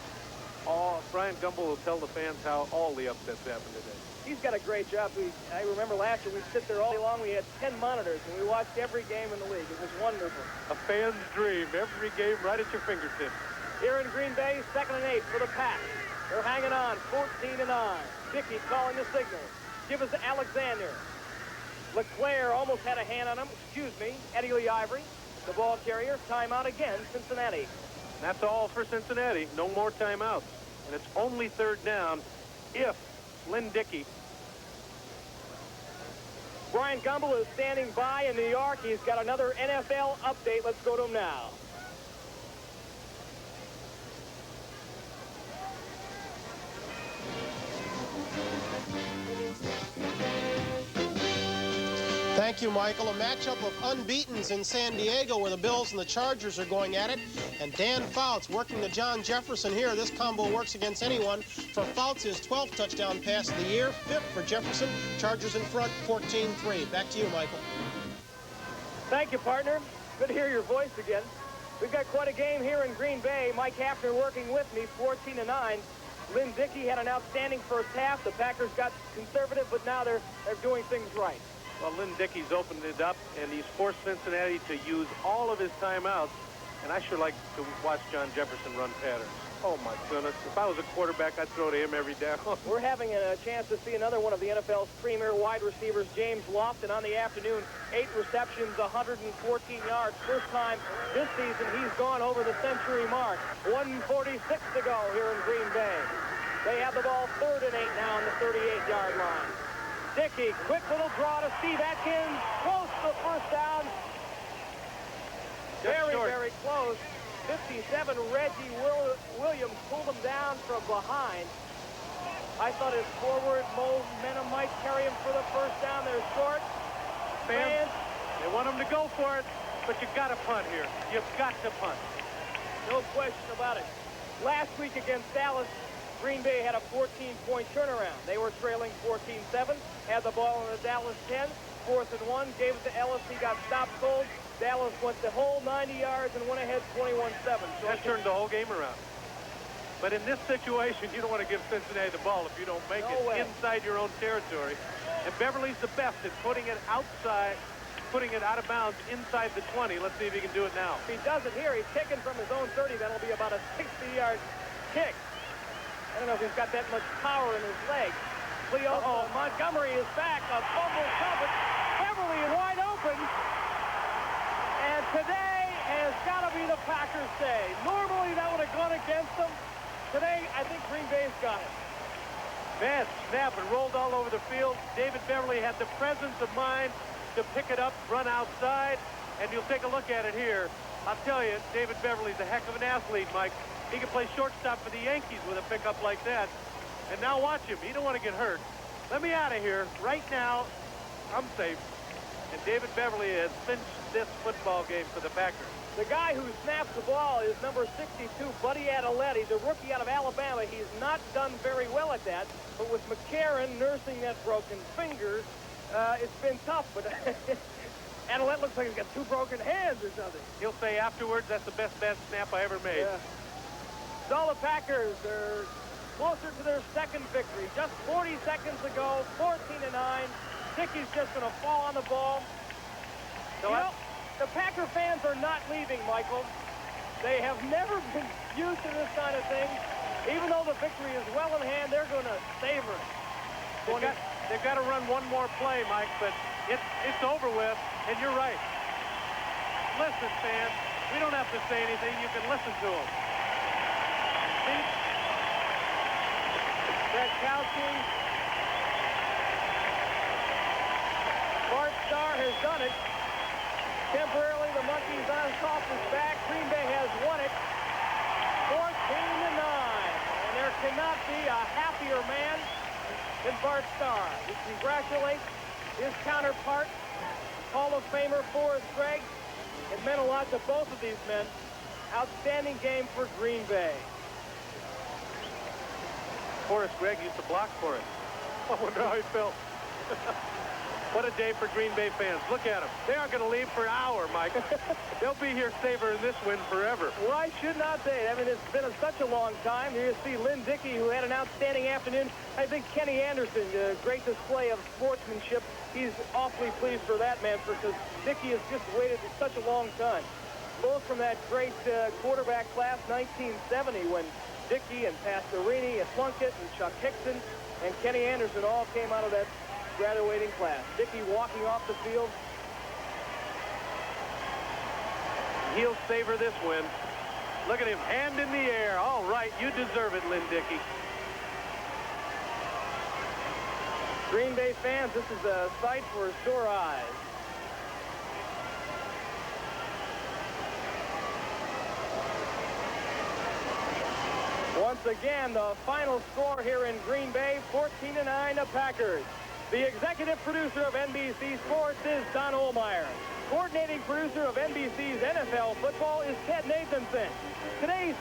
Oh, Brian Gumbel will tell the fans how all the upsets happened today. He's got a great job. I remember last year we'd sit there all day long. We had 10 monitors, and we watched every game in the league. It was wonderful. A fan's dream. Every game right at your fingertips. Here in Green Bay, 2nd and 8 for the Pack. They're hanging on, 14-9. Dickey calling the signal. Give us to Alexander. LeClaire almost had a hand on him. Excuse me. Eddie Lee Ivory, the ball carrier. Timeout again, Cincinnati. That's all for Cincinnati. No more timeouts. And it's only 3rd down if Lynn Dickey. Brian Gumbel is standing by in New York. He's got another NFL update. Let's go to him now. Thank you, Michael. A matchup of unbeatens in San Diego where the Bills and the Chargers are going at it. And Dan Fouts working to John Jefferson here. This combo works against anyone. For Fouts, his 12th touchdown pass of the year. 5th for Jefferson. Chargers in front, 14-3. Back to you, Michael. Thank you, partner. Good to hear your voice again. We've got quite a game here in Green Bay. Mike Haffner working with me, 14-9. Lynn Dickey had an outstanding first half. The Packers got conservative, but now they're doing things right. Well, Lynn Dickey's opened it up, and he's forced Cincinnati to use all of his timeouts. And I sure like to watch John Jefferson run patterns. Oh, my goodness. If I was a quarterback, I'd throw to him every down. We're having a chance to see another one of the NFL's premier wide receivers, James Lofton, on the afternoon. 8 receptions, 114 yards. First time this season he's gone over the century mark. 1:46 to go here in Green Bay. They have the ball 3rd and 8 now on the 38-yard line. Dickey, quick little draw to Steve Atkins. Close to the first down. Very close. 57, Reggie Williams pulled him down from behind. I thought his forward momentum might carry him for the first down. They're short. Fans, they want him to go for it, but you got to punt here. You've got to punt. No question about it. Last week against Dallas, Green Bay had a 14-point turnaround. They were trailing 14-7, had the ball in the Dallas 10. 4th and 1, gave it to Ellis. He got stopped cold. Dallas went the whole 90 yards and went ahead 21-7. So that turned the whole game around. But in this situation, you don't want to give Cincinnati the ball if you don't make it inside your own territory. And Beverly's the best at putting it outside, putting it out of bounds inside the 20. Let's see if he can do it now. If he does it here, he's kicking from his own 30. That'll be about a 60-yard kick. I don't know if he's got that much power in his legs. Montgomery is back. A fumble covered. Beverly is wide open. And today has got to be the Packers' day. Normally that would have gone against them. Today, I think Green Bay's got it. Bad snap and rolled all over the field. David Beverly had the presence of mind to pick it up, run outside, and you'll take a look at it here. I'll tell you, David Beverly's a heck of an athlete, Mike. He can play shortstop for the Yankees with a pickup like that. And now watch him. He don't want to get hurt. Let me out of here. Right now, I'm safe. And David Beverly has cinched this football game for the Packers. The guy who snaps the ball is number 62, Buddy Adamle, the rookie out of Alabama. He's not done very well at that, but with McCarron nursing that broken finger, it's been tough. But Adamle looks like he's got 2 broken hands or something. He'll say afterwards, that's the best bad snap I ever made. Yeah. So the Packers are closer to their second victory. Just 40 seconds ago, 14-9. Dickey's just going to fall on the ball. So the Packer fans are not leaving, Michael. They have never been used to this kind of thing. Even though the victory is well in hand, they're going to savor it. They've got to run one more play, Mike, but it's over with, and you're right. Listen, fans, we don't have to say anything. You can listen to them. See? Bratkowski. Bart Starr has done it. Temporarily, the Monkeys on Kaufman's back. Green Bay has won it 14-9. And there cannot be a happier man than Bart Starr. We congratulate his counterpart, Hall of Famer Forrest Gregg. It meant a lot to both of these men. Outstanding game for Green Bay. Forrest Gregg used to block for us. I wonder how he felt. What a day for Green Bay fans. Look at them. They aren't going to leave for an hour, Mike. They'll be here savoring this win forever. Why should not they? I mean, it's been such a long time. Here you see Lynn Dickey, who had an outstanding afternoon. I think Kenny Anderson, a great display of sportsmanship. He's awfully pleased for that, man, because Dickey has just waited for such a long time. Both from that great quarterback class, 1970, when Dickey and Pastorini and Plunkett and Chuck Hickson and Kenny Anderson all came out of that graduating class. Dickey walking off the field. He'll savor this win. Look at him, hand in the air. All right, you deserve it, Lynn Dickey. Green Bay fans, this is a sight for sore eyes. Once again, the final score here in Green Bay, 14-9, the Packers. The executive producer of NBC Sports is Don Ohlmeyer. Coordinating producer of NBC's NFL football is Ted Nathanson. Today's